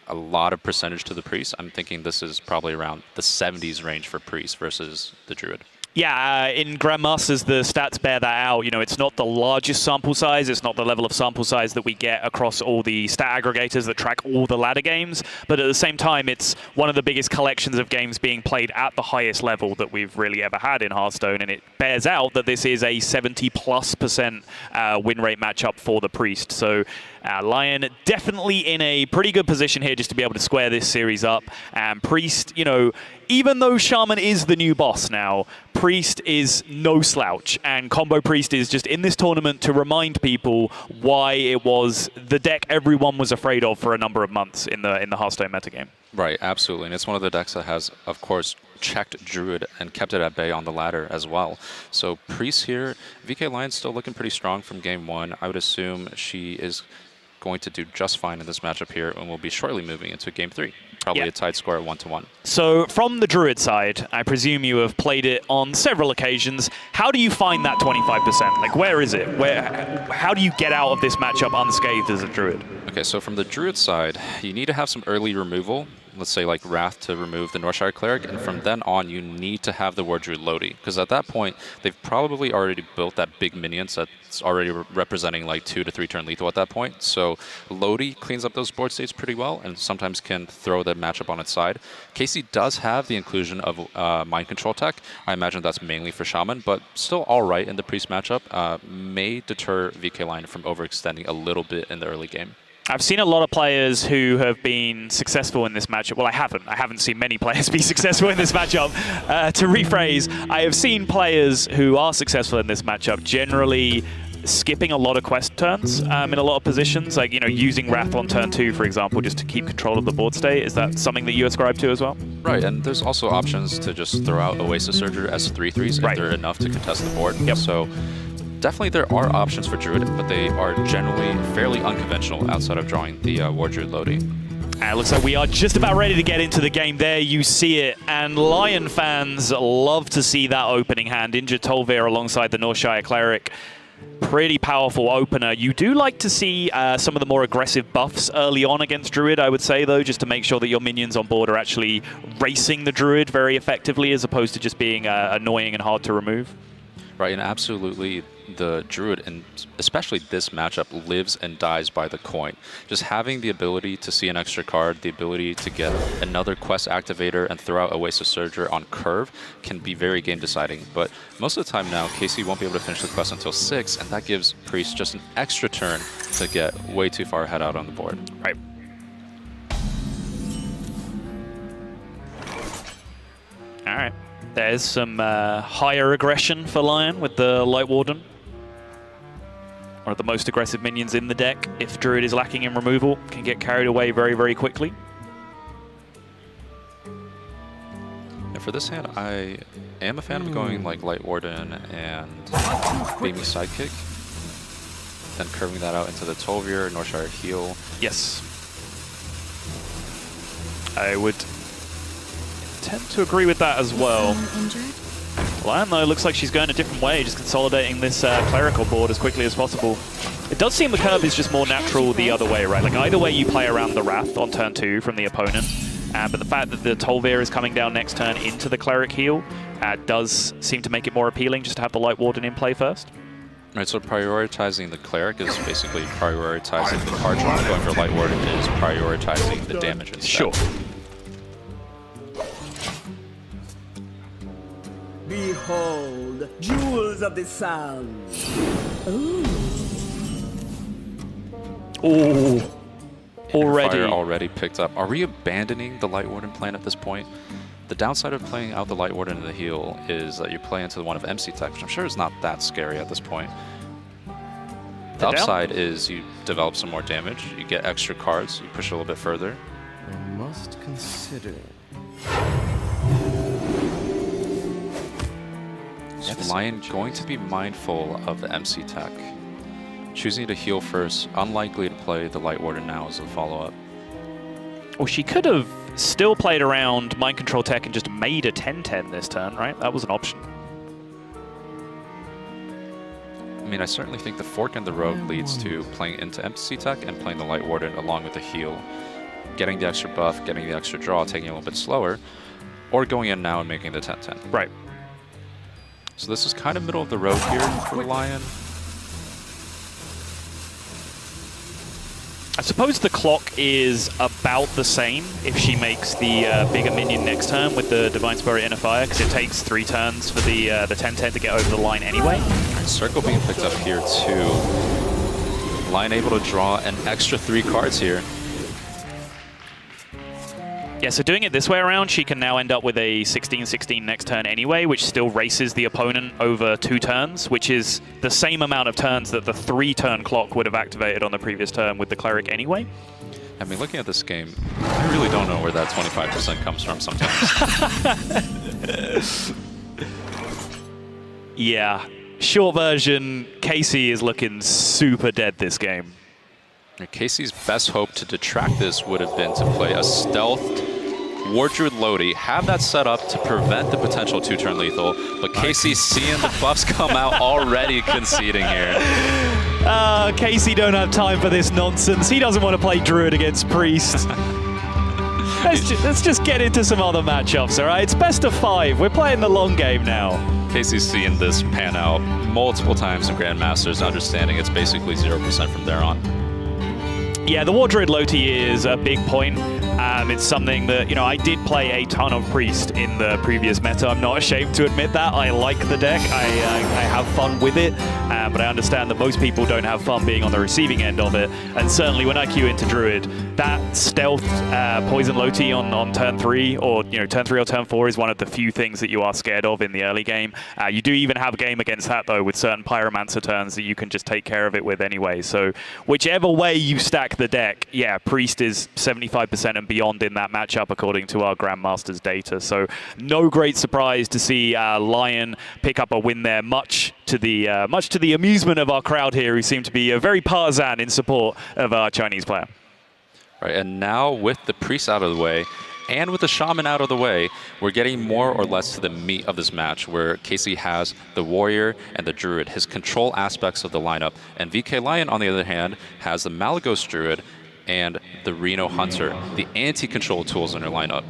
C: a lot of percentage to the Priest. I'm thinking this is probably around the 70s range for Priest versus the Druid.
B: Yeah, in Grandmasters, the stats bear that out. It's not the largest sample size. It's not the level of sample size that we get across all the stat aggregators that track all the ladder games. But at the same time, it's one of the biggest collections of games being played at the highest level that we've really ever had in Hearthstone. And it bears out that this is a 70+% win rate matchup for the Priest. So Lyon definitely in a pretty good position here just to be able to square this series up. And Priest, even though Shaman is the new boss now, Priest is no slouch, and Combo Priest is just in this tournament to remind people why it was the deck everyone was afraid of for a number of months in the Hearthstone metagame.
C: Right, absolutely, and it's one of the decks that has, of course, checked Druid and kept it at bay on the ladder as well. So Priest here, VK Lyon's still looking pretty strong from Game 1. I would assume she is going to do just fine in this matchup here, and we'll be shortly moving into Game 3. Probably a tied score at 1-1.
B: So from the Druid side, I presume you have played it on several occasions. How do you find that 25%? Like, where is it? How do you get out of this matchup unscathed as a Druid?
C: Okay, so from the Druid side, you need to have some early removal. Let's say like Wrath to remove the Northshire Cleric, and from then on you need to have the War Druid Lodi, because at that point they've probably already built that big minion that's already representing like 2 to 3 turn lethal at that point. So Lodi cleans up those board states pretty well and sometimes can throw the matchup on its side. Casey does have the inclusion of mind control tech. I imagine that's mainly for Shaman, but still all right in the Priest matchup. May deter VK Lyon from overextending a little bit in the early game.
B: I've seen a lot of players who have been successful in this matchup. Well, I haven't seen many players be successful in this matchup. To rephrase, I have seen players who are successful in this matchup generally skipping a lot of quest turns in a lot of positions, like using Wrath on turn 2, for example, just to keep control of the board state. Is that something that you ascribe to as well?
C: Right, and there's also options to just throw out Oasis Surger as 3/3s if they're enough to contest the board.
B: Yep.
C: So definitely there are options for Druid, but they are generally fairly unconventional outside of drawing the War Druid Lodi.
B: It looks like we are just about ready to get into the game. There you see it, and Lyon fans love to see that opening hand. Injured Tolvir alongside the Northshire Cleric. Pretty powerful opener. You do like to see some of the more aggressive buffs early on against Druid, I would say, though, just to make sure that your minions on board are actually racing the Druid very effectively as opposed to just being annoying and hard to remove.
C: Right, and absolutely the Druid, and especially this matchup, lives and dies by the coin. Just having the ability to see an extra card, the ability to get another quest activator and throw out Oasis Surger on curve can be very game deciding. But most of the time now, Casey won't be able to finish the quest until 6, and that gives Priest just an extra turn to get way too far ahead out on the board.
B: Right. All right. There's some higher aggression for Lyon with the Light Warden. One of the most aggressive minions in the deck. If Druid is lacking in removal, can get carried away very, very quickly.
C: And for this hand, I am a fan of going like Light Warden and Baby Sidekick. Then curving that out into the Tolvir, Northshire Heal.
B: Yes. I would tend to agree with that as well. Lyon, though, looks like she's going a different way, just consolidating this clerical board as quickly as possible. It does seem the curve is just more natural the other way, right? Like, either way you play around the Wrath on turn 2 from the opponent, but the fact that the Tolvir is coming down next turn into the Cleric heal does seem to make it more appealing just to have the Light Warden in play first.
C: Right, so prioritizing the Cleric is basically prioritizing the card draw. Going for Light Warden is prioritizing the damage instead.
B: Sure.
J: Behold, jewels of the sun.
B: Ooh.
C: Already picked up. Are we abandoning the Light Warden plan at this point? The downside of playing out the Light Warden in the heal is that you play into one of MC Tech, which I'm sure is not that scary at this point. The upside is you develop some more damage, you get extra cards, you push a little bit further.
J: I must consider.
C: Is Lyon going to be mindful of the MC Tech? Choosing to heal first, unlikely to play the Light Warden now as a follow-up.
B: Well, she could have still played around Mind Control Tech and just made a 10-10 this turn, right? That was an option.
C: I mean, I certainly think the Fork and the Rogue leads to playing into MC Tech and playing the Light Warden along with the heal. Getting the extra buff, getting the extra draw, taking it a little bit slower, or going in now and making the 10-10.
B: Right.
C: So this is kind of middle of the road here for Lyon.
B: I suppose the clock is about the same if she makes the bigger minion next turn with the Divine Spirit Inner Fire, because it takes 3 turns for the 10-10 to get over the line anyway.
C: Circle being picked up here too. Lyon able to draw an extra 3 cards here.
B: Yeah, so doing it this way around, she can now end up with a 16-16 next turn anyway, which still races the opponent over 2 turns, which is the same amount of turns that the 3-turn clock would have activated on the previous turn with the Cleric anyway.
C: I mean, looking at this game, I really don't know where that 25% comes from sometimes.
B: Yeah, short version, Casey is looking super dead this game.
C: Casey's best hope to detract this would have been to play a stealthed War Druid Lodi, have that set up to prevent the potential 2-turn lethal, but Casey seeing the buffs come out already conceding here.
B: Casey don't have time for this nonsense. He doesn't want to play Druid against Priest. Let's just get into some other matchups, all right? It's best of 5. We're playing the long game now.
C: Casey's seeing this pan out multiple times in Grandmasters, understanding it's basically 0% from there on.
B: Yeah, the War Druid Loti is a big point. It's something that, you know, I did play a ton of Priest in the previous meta. I'm not ashamed to admit that. I like the deck. I have fun with it, but I understand that most people don't have fun being on the receiving end of it. And certainly when I queue into Druid, that stealth Poison Loti on turn 3, or turn 3 or turn 4 is one of the few things that you are scared of in the early game. You do even have a game against that, though, with certain Pyromancer turns that you can just take care of it with anyway. So whichever way you stack the deck, yeah, Priest is 75% and beyond in that matchup according to our Grandmasters data. So no great surprise to see Lyon pick up a win there, much to the amusement of our crowd here, who seem to be very partisan in support of our Chinese player.
C: Right, and now with the Priest out of the way, and with the Shaman out of the way, we're getting more or less to the meat of this match, where Casey has the Warrior and the Druid, his control aspects of the lineup, and VK Lyon, on the other hand, has the Malagos Druid and the Reno Hunter, the anti-control tools in their lineup.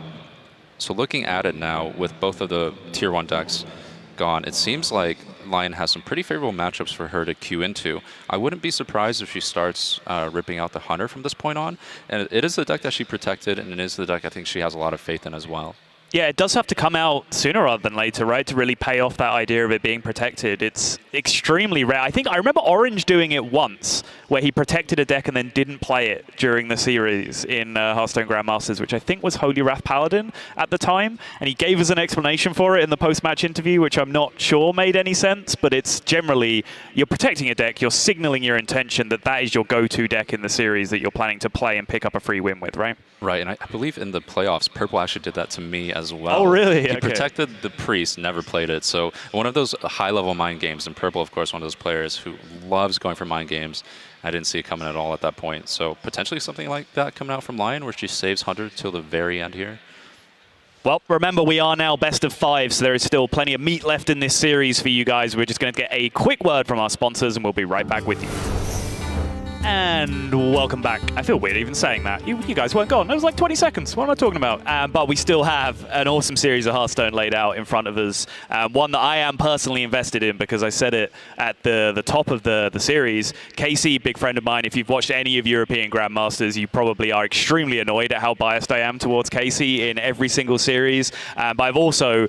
C: So looking at it now, with both of the Tier 1 decks gone, it seems like Lyon has some pretty favorable matchups for her to queue into. I wouldn't be surprised if she starts ripping out the Hunter from this point on. And it is the deck that she protected, and it is the deck I think she has a lot of faith in as well.
B: Yeah, it does have to come out sooner rather than later, right, to really pay off that idea of it being protected. It's extremely rare. I remember Orange doing it once, where he protected a deck and then didn't play it during the series in Hearthstone Grandmasters, which I think was Holy Wrath Paladin at the time. And he gave us an explanation for it in the post-match interview, which I'm not sure made any sense, but it's generally, you're protecting a deck, you're signaling your intention that that is your go-to deck in the series that you're planning to play and pick up a free win with, right?
C: Right, and I believe in the playoffs, Purple actually did that to me as well.
B: Oh, really?
C: He
B: Okay.
C: protected the Priest, never played it. So one of those high-level mind games, and Purple, of course, one of those players who loves going for mind games. I didn't see it coming at all at that point. So potentially something like that coming out from Lyon, where she saves Hunter till the very end here.
B: Well, remember, we are now best of 5, so there is still plenty of meat left in this series for you guys. We're just going to get a quick word from our sponsors, and we'll be right back with you. And welcome back. I feel weird even saying that. You guys weren't gone. It was like 20 seconds. What am I talking about? But we still have an awesome series of Hearthstone laid out in front of us. One that I am personally invested in because I said it at the top of the series. Casey, big friend of mine. If you've watched any of European Grandmasters, you probably are extremely annoyed at how biased I am towards Casey in every single series. But I've also,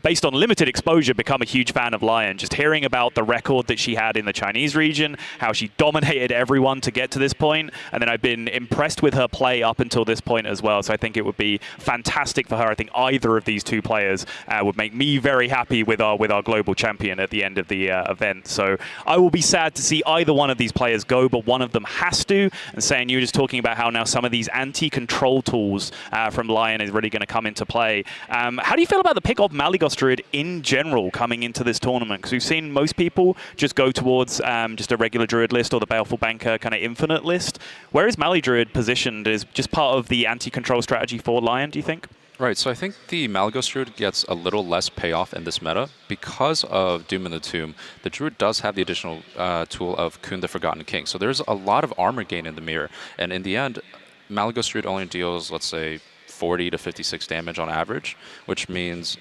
B: based on limited exposure, become a huge fan of Lyon. Just hearing about the record that she had in the Chinese region, how she dominated everyone to get to this point, and then I've been impressed with her play up until this point as well. So I think it would be fantastic for her. I think either of these two players would make me very happy with our global champion at the end of the event. So I will be sad to see either one of these players go, but one of them has to. And saying, you were just talking about how now some of these anti-control tools from Lyon is really going to come into play. How do you feel about the pick of Malygos Druid in general coming into this tournament? Because we've seen most people just go towards just a regular Druid list or the Baleful Banker kind of infinite list. Where is Mali Druid positioned? Is just part of the anti-control strategy for Lyon, do you think?
C: Right, so I think the Malygos Druid gets a little less payoff in this meta. Because of Doom in the Tomb, the Druid does have the additional tool of Kun the Forgotten King. So there's a lot of armor gain in the mirror. And in the end, Malygos Druid only deals, let's say, 40 to 56 damage on average, which means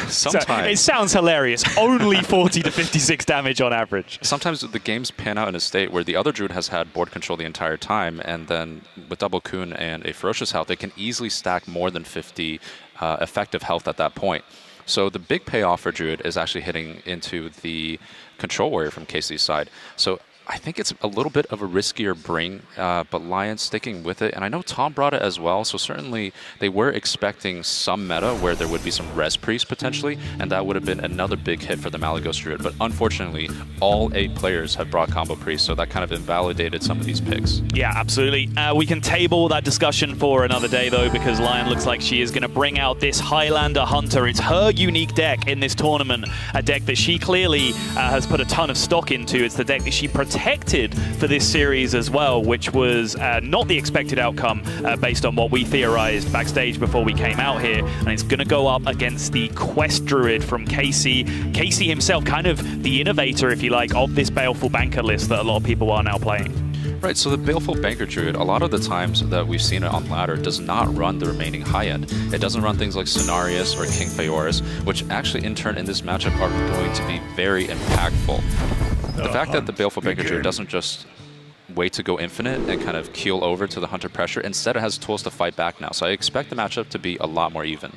C: sometimes...
B: It sounds hilarious. Only 40 to 56 damage on average.
C: Sometimes the games pan out in a state where the other Druid has had board control the entire time, and then with double Kun and a Ferocious Health, they can easily stack more than 50 effective health at that point. So the big payoff for Druid is actually hitting into the Control Warrior from Casey's side. So I think it's a little bit of a riskier bring, but Lyon sticking with it. And I know Tom brought it as well, so certainly they were expecting some meta where there would be some Res Priest potentially, and that would have been another big hit for the Malygos Druid. But unfortunately, all 8 players have brought Combo Priest, so that kind of invalidated some of these picks.
B: Yeah, absolutely. We can table that discussion for another day, though, because Lyon looks like she is going to bring out this Highlander Hunter. It's her unique deck in this tournament, a deck that she clearly has put a ton of stock into. It's the deck that she protected for this series as well, which was not the expected outcome based on what we theorized backstage before we came out here. And it's going to go up against the Quest Druid from Casey. Casey himself, kind of the innovator, if you like, of this Baleful Banker list that a lot of people are now playing.
C: Right, so the Baleful Banker Druid, a lot of the times that we've seen it on ladder, does not run the remaining high end. It doesn't run things like Cenarius or King Phaoris, which actually in turn in this matchup are going to be very impactful. The fact that the Baleful Banker Druid doesn't just wait to go infinite and kind of keel over to the Hunter pressure, instead it has tools to fight back now. So I expect the matchup to be a lot more even.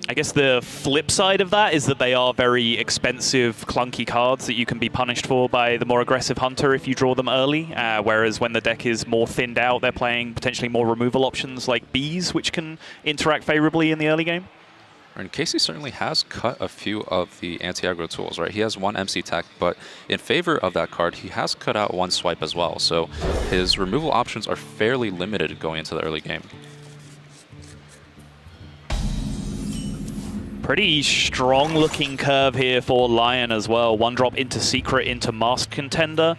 B: I guess the flip side of that is that they are very expensive, clunky cards that you can be punished for by the more aggressive Hunter if you draw them early, whereas when the deck is more thinned out, they're playing potentially more removal options like Bees, which can interact favorably in the early game.
C: And Casey certainly has cut a few of the anti-aggro tools, right? He has one MC tech, but in favor of that card, he has cut out one swipe as well. So his removal options are fairly limited going into the early game.
B: Pretty strong looking curve here for Lyon as well. One drop into Secret, into Masked Contender.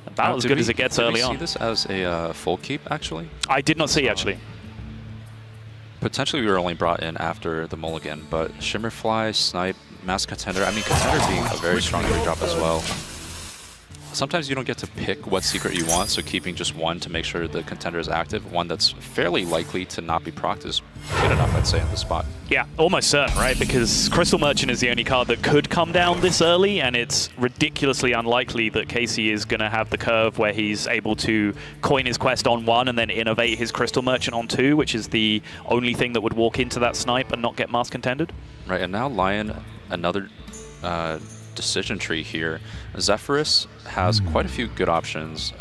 B: About as good as it gets early on.
C: Did we see this as a full keep, actually?
B: I did not see, actually.
C: Potentially we were only brought in after the mulligan, but Shimmerfly, Snipe, Masked Contender. I mean, Contender being a very strong drop as well. sometimes you don't get to pick what secret you want, so keeping just one to make sure the contender is active, one that's fairly likely to not be procced is good enough, I'd say, in the spot.
B: Yeah, almost certain, right? Because Crystal Merchant is the only card that could come down this early, and it's ridiculously unlikely that Casey is going to have the curve where he's able to coin his quest on 1 and then innovate his Crystal Merchant on 2, which is the only thing that would walk into that snipe and not get mask contended.
C: Right, and now Lyon, another decision tree here. Zephyrus has quite a few good options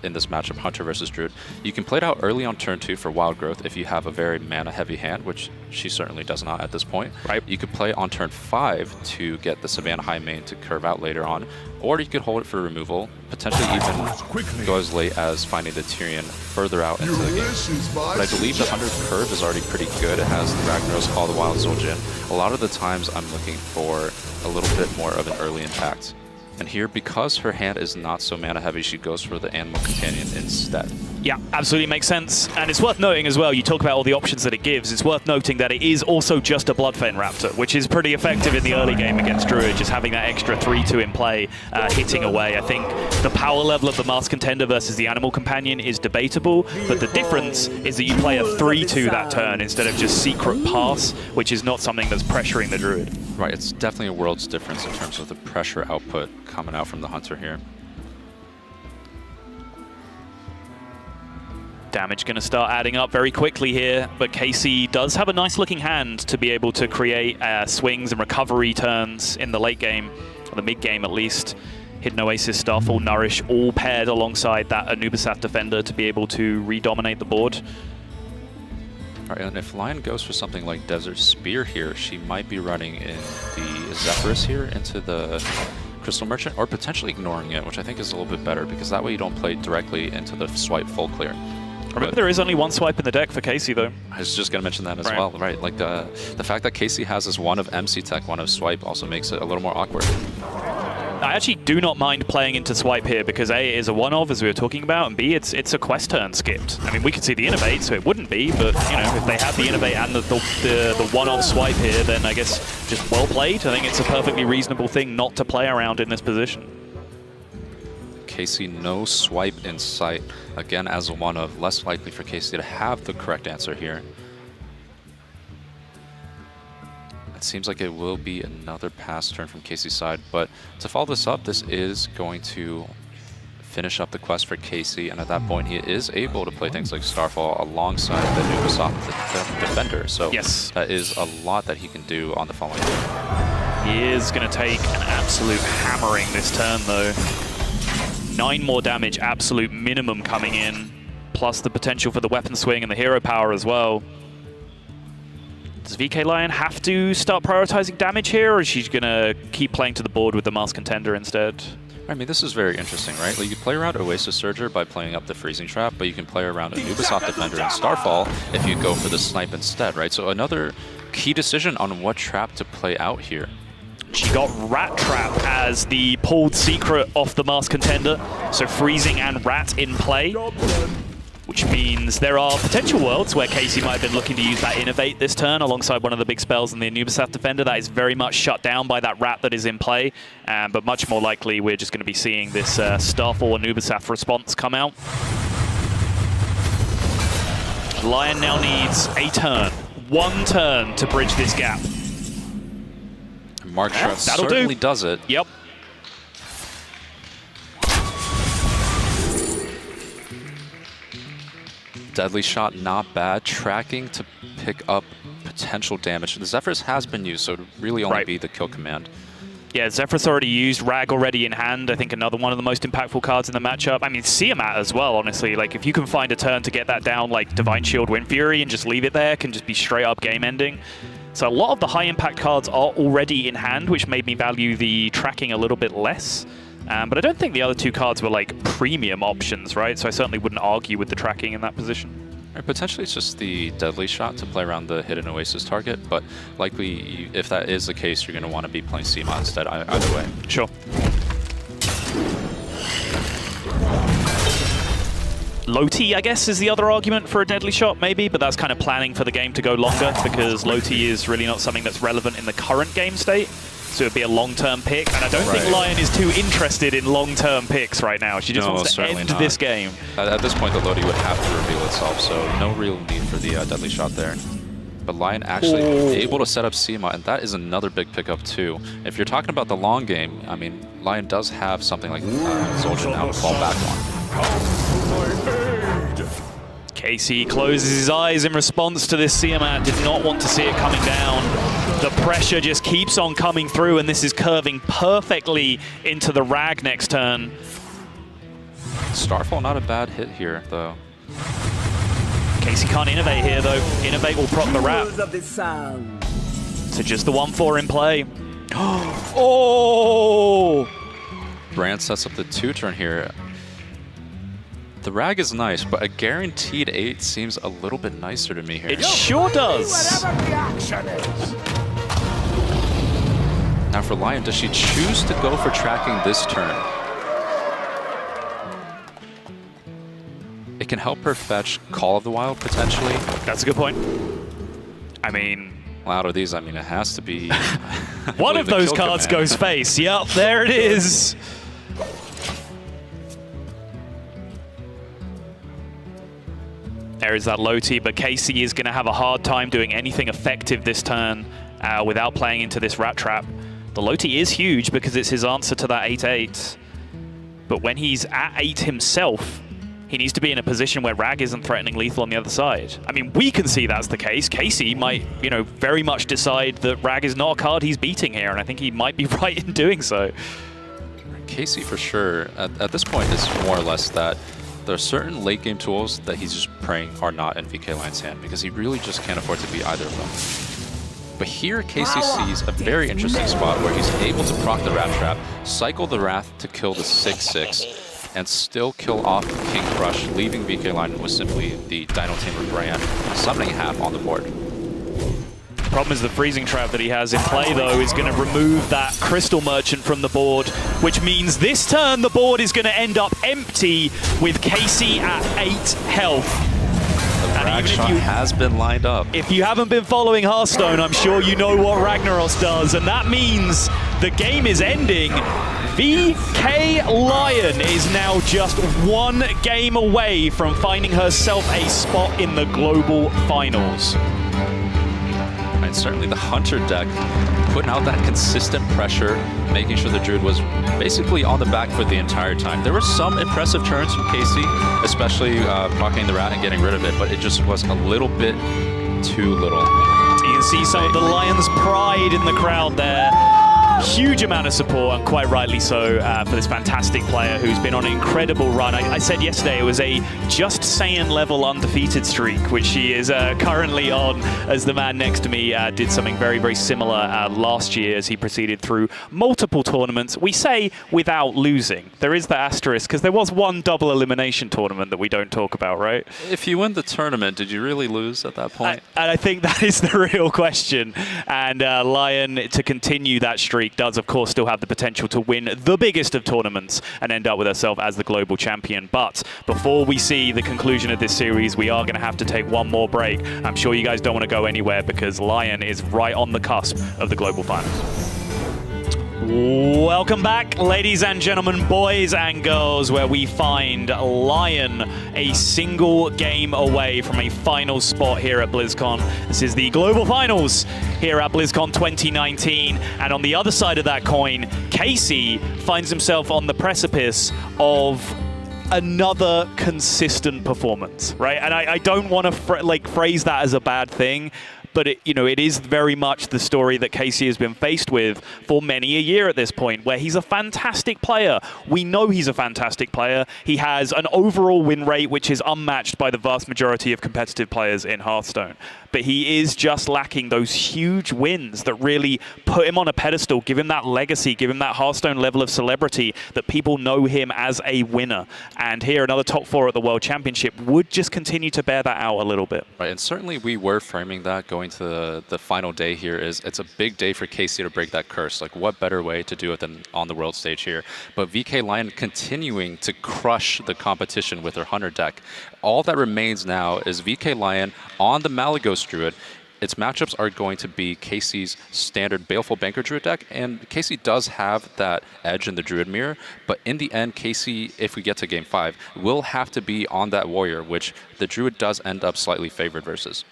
C: in this matchup, Hunter versus Druid. You can play it out early on turn 2 for Wild Growth if you have a very mana-heavy hand, which she certainly does not at this point.
B: Right.
C: You could play on turn 5 to get the Savannah High main to curve out later on, or you could hold it for removal, potentially even go as late as finding the Tyrion further out into the game. But I believe the Hunter's curve is already pretty good. It has the Ragnaros Call, the Wild Zul'jin. A lot of the times I'm looking for a little bit more of an early impact. And here, because her hand is not so mana heavy, she goes for the Animal Companion instead.
B: Yeah, absolutely makes sense. And it's worth noting as well, you talk about all the options that it gives, it's worth noting that it is also just a Bloodfen Raptor, which is pretty effective in the early game against Druid, just having that extra 3-2 in play, hitting away. I think the power level of the Masked Contender versus the Animal Companion is debatable, but the difference is that you play a 3-2 that turn instead of just Secret Pass, which is not something that's pressuring the Druid.
C: Right, it's definitely a world's difference in terms of the pressure output coming out from the Hunter here.
B: Damage going to start adding up very quickly here, but Casey does have a nice looking hand to be able to create swings and recovery turns in the late game, or the mid game at least. Hidden Oasis, Starfall, Nourish, all paired alongside that Anubisath Defender to be able to redominate the board.
C: All right, and if Lyon goes for something like Desert Spear here, she might be running in the Zephyrus here into the Crystal Merchant, or potentially ignoring it, which I think is a little bit better, because that way you don't play directly into the swipe full clear.
B: Remember, there is only one swipe in the deck for Casey, though.
C: I was just going to mention that as well, right? Like the fact that Casey has this one of MC tech, one of swipe, also makes it a little more awkward.
B: I actually do not mind playing into swipe here because A, it is a one-of, as we were talking about, and B, it's a quest turn skipped. I mean, we could see the innovate, so it wouldn't be, but you know, if they have the innovate and the one-off swipe here, then I guess just well played. I think it's a perfectly reasonable thing not to play around in this position.
C: Casey, no swipe in sight. Again, as a one-of, less likely for Casey to have the correct answer here. It seems like it will be another pass turn from Casey's side, but to follow this up, this is going to finish up the quest for Casey, and at that point he is able to play things like Starfall alongside the Anubisath Defender, so yes, that is a lot that he can do on the following turn.
B: He is going to take an absolute hammering this turn, though. 9 more damage, absolute minimum coming in, plus the potential for the weapon swing and the hero power as well. Does VK Lyon have to start prioritizing damage here, or is she going to keep playing to the board with the Masked Contender instead?
C: I mean, this is very interesting, right? Like, you play around Oasis Surger by playing up the Freezing Trap, but you can play around Anubisath Defender and Starfall if you go for the Snipe instead, right? So another key decision on what trap to play out here.
B: She got Rat Trap as the pulled secret off the Masked Contender, so Freezing and Rat in play. Which means there are potential worlds where Casey might have been looking to use that Innovate this turn alongside one of the big spells in the Anubisath Defender. That is very much shut down by that Rat that is in play. But much more likely, we're just going to be seeing this Starfall Anubisath response come out. Lyon now needs a turn. 1 turn to bridge this gap.
C: Mark Shrub certainly does it.
B: Yep.
C: Deadly Shot, not bad. Tracking to pick up potential damage. The Zephyrus has been used, so it would really only be the kill command.
B: Yeah, Zephyrus already used, Rag already in hand. I think another one of the most impactful cards in the matchup. I mean, Siamat as well, honestly. Like, if you can find a turn to get that down, like Divine Shield, Wind Fury, and just leave it there, can just be straight up game ending. So a lot of the high impact cards are already in hand, which made me value the tracking a little bit less. But I don't think the other 2 cards were like premium options, right? So I certainly wouldn't argue with the tracking in that position.
C: Potentially it's just the Deadly Shot to play around the Hidden Oasis target, but likely, if that is the case, you're going to want to be playing Seema instead either way.
B: Sure. Loti, I guess, is the other argument for a Deadly Shot, maybe, but that's kind of planning for the game to go longer, because Loti is really not something that's relevant in the current game state. So it would be a long-term pick, and I don't think Lyon is too interested in long-term picks right now. She just wants to end this game.
C: At this point, the Lodi would have to reveal itself, so no real need for the deadly shot there. But Lyon actually able to set up Seema, and that is another big pickup too. If you're talking about the long game, I mean, Lyon does have something like Zul'jin now to fall back on.
B: Casey closes his eyes in response to this. Siamat did not want to see it coming down. The pressure just keeps on coming through, and this is curving perfectly into the Rag next turn.
C: Starfall not a bad hit here, though.
B: Casey can't innovate here, though. Innovate will proc the wrap. So just the 1-4 in play. Oh!
C: Brand sets up the 2-turn here. The Rag is nice, but a guaranteed 8 seems a little bit nicer to me here.
B: It sure does.
C: Now for Lyon, does she choose to go for tracking this turn? It can help her fetch Call of the Wild, potentially.
B: That's a good point. I mean...
C: Well, out of these, I mean, it has to be...
B: One of those cards goes face. Yep, there it is. There is that Loti, but Casey is going to have a hard time doing anything effective this turn without playing into this rat trap. The Loti is huge because it's his answer to that 8-8. But when he's at 8 himself, he needs to be in a position where Rag isn't threatening lethal on the other side. I mean, we can see that's the case. Casey might, you know, very much decide that Rag is not a card he's beating here, and I think he might be right in doing so.
C: Casey, for sure, at this point, is more or less that there are certain late game tools that he's just praying are not in VK Lyon's hand, because he really just can't afford to be either of them. But here, Casey sees a very interesting spot where he's able to proc the Rat Trap, cycle the Wrath to kill the 6-6, and still kill off King Crush, leaving VK Lyon with simply the Dino Tamer Brand, summoning half on the board.
B: The problem is the freezing trap that he has in play, though, is going to remove that Crystal Merchant from the board, which means this turn the board is going to end up empty with Casey at 8 health.
C: The Rag shot has been lined up.
B: If you haven't been following Hearthstone, I'm sure you know what Ragnaros does, and that means the game is ending. VK Lyon is now just 1 game away from finding herself a spot in the global finals.
C: And certainly the Hunter deck putting out that consistent pressure, making sure the Druid was basically on the back foot the entire time. There were some impressive turns from Casey, especially procking the Rat and getting rid of it, but it just was a little bit too little.
B: You can see some of the Lion's pride in the crowd there. Huge amount of support, and quite rightly so, for this fantastic player who's been on an incredible run. I said yesterday it was a Just Saiyan level undefeated streak, which she is currently on, as the man next to me did something very, very similar last year as he proceeded through multiple tournaments. We say without losing. There is the asterisk, because there was one double elimination tournament that we don't talk about, right?
C: If you win the tournament, did you really lose at that point?
B: And I think that is the real question. And Lyon, to continue that streak, does of course still have the potential to win the biggest of tournaments and end up with herself as the global champion. But before we see the conclusion of this series, we are going to have to take one more break. I'm sure you guys don't want to go anywhere, because Lyon is right on the cusp of the global finals. Welcome back, ladies and gentlemen, boys and girls, where we find Lyon a single game away from a final spot here at BlizzCon. This is the global finals here at BlizzCon 2019. And on the other side of that coin, Casey finds himself on the precipice of another consistent performance, right? And I don't want to phrase that as a bad thing, but it is very much the story that Casey has been faced with for many a year at this point, where he's a fantastic player. We know he's a fantastic player. He has an overall win rate which is unmatched by the vast majority of competitive players in Hearthstone. But he is just lacking those huge wins that really put him on a pedestal, give him that legacy, give him that Hearthstone level of celebrity that people know him as a winner. And here, another top 4 at the World Championship would just continue to bear that out a little bit.
C: Right, and certainly we were framing that going to the final day here is it's a big day for Casey to break that curse. Like, what better way to do it than on the world stage here? But VK Lyon continuing to crush the competition with her Hunter deck. All that remains now is VK Lyon on the Malygos Druid its matchups are going to be Casey's standard Baleful Banker Druid deck, and Casey does have that edge in the Druid Mirror, but in the end, Casey, if we get to Game 5, will have to be on that Warrior, which the Druid does end up slightly favored versus.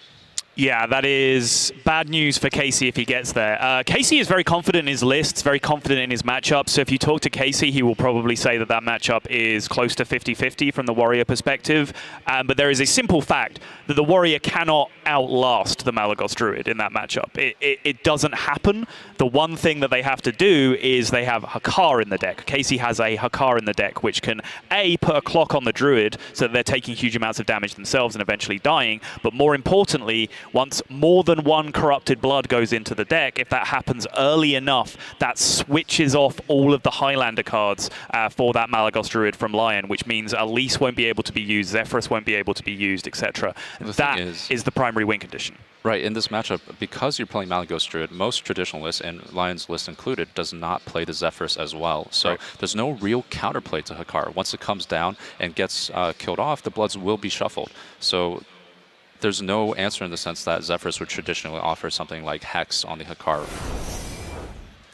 B: Yeah, that is bad news for Casey if he gets there. Casey is very confident in his lists, very confident in his matchup. So if you talk to Casey, he will probably say that that matchup is close to 50-50 from the Warrior perspective. But there is a simple fact that the Warrior cannot outlast the Malagos Druid in that matchup. It doesn't happen. The one thing that they have to do is they have Hakar in the deck. Casey has a Hakar in the deck, which can, A, put a clock on the Druid so that they're taking huge amounts of damage themselves and eventually dying. But more importantly, once more than one Corrupted Blood goes into the deck, if that happens early enough, that switches off all of the Highlander cards for that Malagos Druid from Lyon, which means Elise won't be able to be used, Zephyrus won't be able to be used, etc. That is the primary win condition.
C: Right, in this matchup, because you're playing Malagos Druid, most traditionalists, and Lyon's list included, does not play the Zephyrus as well. So there's no real counterplay to Hakar. Once it comes down and gets killed off, the Bloods will be shuffled. So there's no answer in the sense that Zephyrus would traditionally offer something like Hex on the Hakar.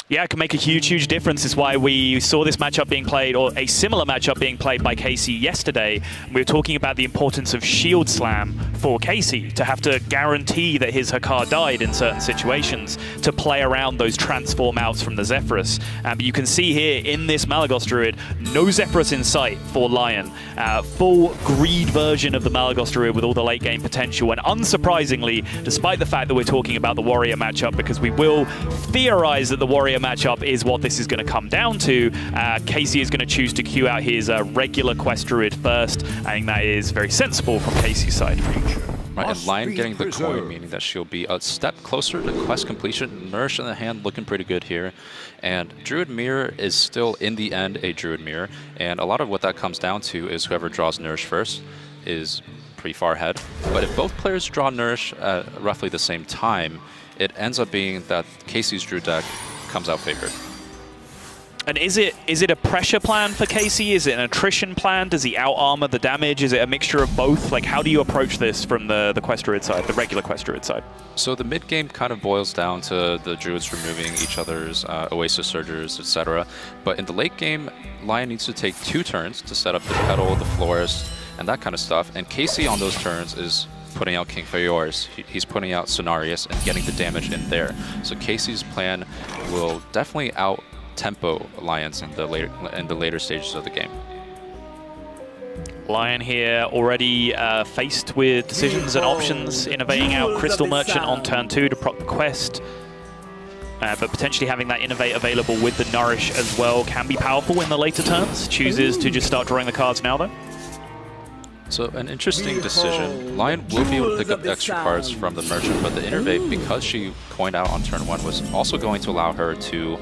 B: Yeah, it can make a huge, huge difference. It's why we saw this matchup being played, or a similar matchup being played by Casey yesterday. We were talking about the importance of Shield Slam for Casey, to have to guarantee that his Hakar died in certain situations, to play around those transform outs from the Zephyrus. But you can see here in this Malagos Druid, no Zephyrus in sight for Lyon. Full greed version of the Malagos Druid with all the late game potential. And unsurprisingly, despite the fact that we're talking about the Warrior matchup, because we will theorize that the Warrior matchup is what this is going to come down to, Casey is going to choose to queue out his regular Quest Druid first. I think that is very sensible from Casey's side.
C: Right, and Lyon getting the coin, meaning that she'll be a step closer to quest completion. Nourish in the hand looking pretty good here. And Druid Mirror is still, in the end, a Druid Mirror. And a lot of what that comes down to is whoever draws Nourish first is pretty far ahead. But if both players draw Nourish at roughly the same time, it ends up being that Casey's Druid deck comes out favored.
B: And is it a pressure plan for Casey? Is it an attrition plan? Does he out-armor the damage? Is it a mixture of both? Like, how do you approach this from the Quest Druid side, the regular Quest Druid side?
C: So the mid-game kind of boils down to the Druids removing each other's Oasis Surgers, etc. But in the late game, Lyon needs to take 2 turns to set up the Petal, the Florist, and that kind of stuff. And Casey on those turns is putting out King Fayors, he's putting out Cenarius and getting the damage in there. So Casey's plan will definitely out-tempo Lyon's in the later stages of the game.
B: Lyon here already faced with decisions and options, innovating out Crystal Merchant on turn 2 to proc the quest. But potentially having that Innovate available with the Nourish as well can be powerful in the later turns. Chooses to just start drawing the cards now though.
C: So an interesting decision. Lyon will be able to pick up extra cards from the Merchant, but the Innervate, because she coined out on turn 1, was also going to allow her to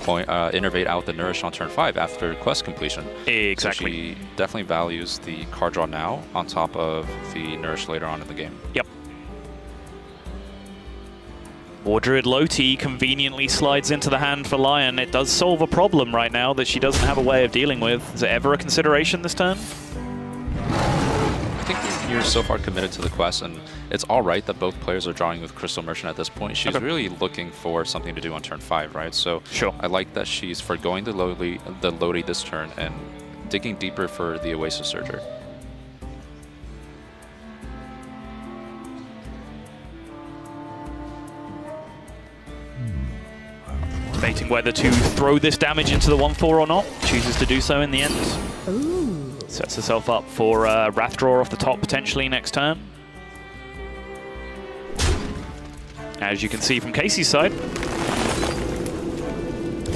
C: Innervate out the Nourish on turn 5 after quest completion.
B: Exactly.
C: So she definitely values the card draw now on top of the Nourish later on in the game.
B: Yep. War Druid Loti conveniently slides into the hand for Lyon. It does solve a problem right now that she doesn't have a way of dealing with. Is it ever a consideration this turn?
C: I think you're so far committed to the quest, and it's all right that both players are drawing with Crystal Merchant at this point. She's really looking for something to do on turn 5, right? So I like that she's forgoing the Loti this turn and digging deeper for the Oasis Surger.
B: Debating whether to throw this damage into the 1/4 or not. Chooses to do so in the end. Sets herself up for Wrath Draw off the top potentially next turn. As you can see from Casey's side.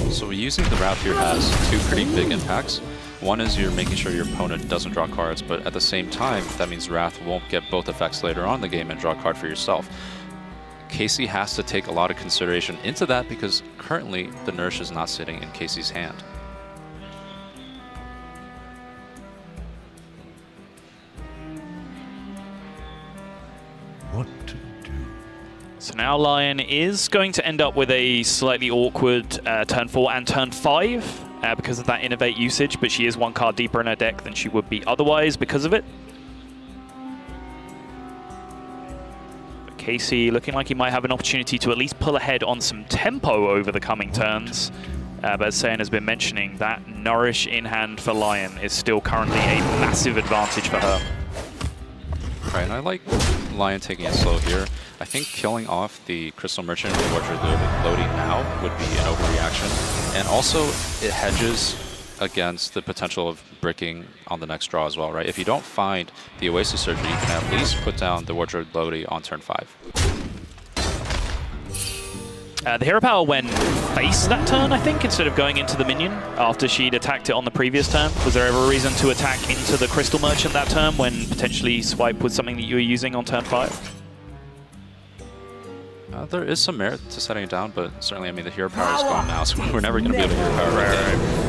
C: So using the Wrath here has 2 pretty big impacts. One is you're making sure your opponent doesn't draw cards, but at the same time, that means Wrath won't get both effects later on in the game and draw a card for yourself. Casey has to take a lot of consideration into that because currently the Nourish is not sitting in Casey's hand.
D: What to do?
B: So now Lyon is going to end up with a slightly awkward turn 4 and turn 5 because of that Innovate usage, but she is 1 card deeper in her deck than she would be otherwise because of it. Casey looking like he might have an opportunity to at least pull ahead on some tempo over the coming turns. But as Sayan has been mentioning, that Nourish in hand for Lyon is still currently a massive advantage for her.
C: Right, and I like Lyon taking it slow here. I think killing off the Crystal Merchant with Wardrobe Lodi now would be an overreaction. And also, it hedges against the potential of bricking on the next draw as well, right? If you don't find the Oasis Surgery, you can at least put down the Wardrobe Lodi on turn 5.
B: The hero power when face that turn, I think, instead of going into the minion after she'd attacked it on the previous turn. Was there ever a reason to attack into the Crystal Merchant that turn when potentially swipe was something that you were using on turn 5?
C: There is some merit to setting it down, but certainly, I mean, the hero power is gone now, so we're never going to be able to hero power right.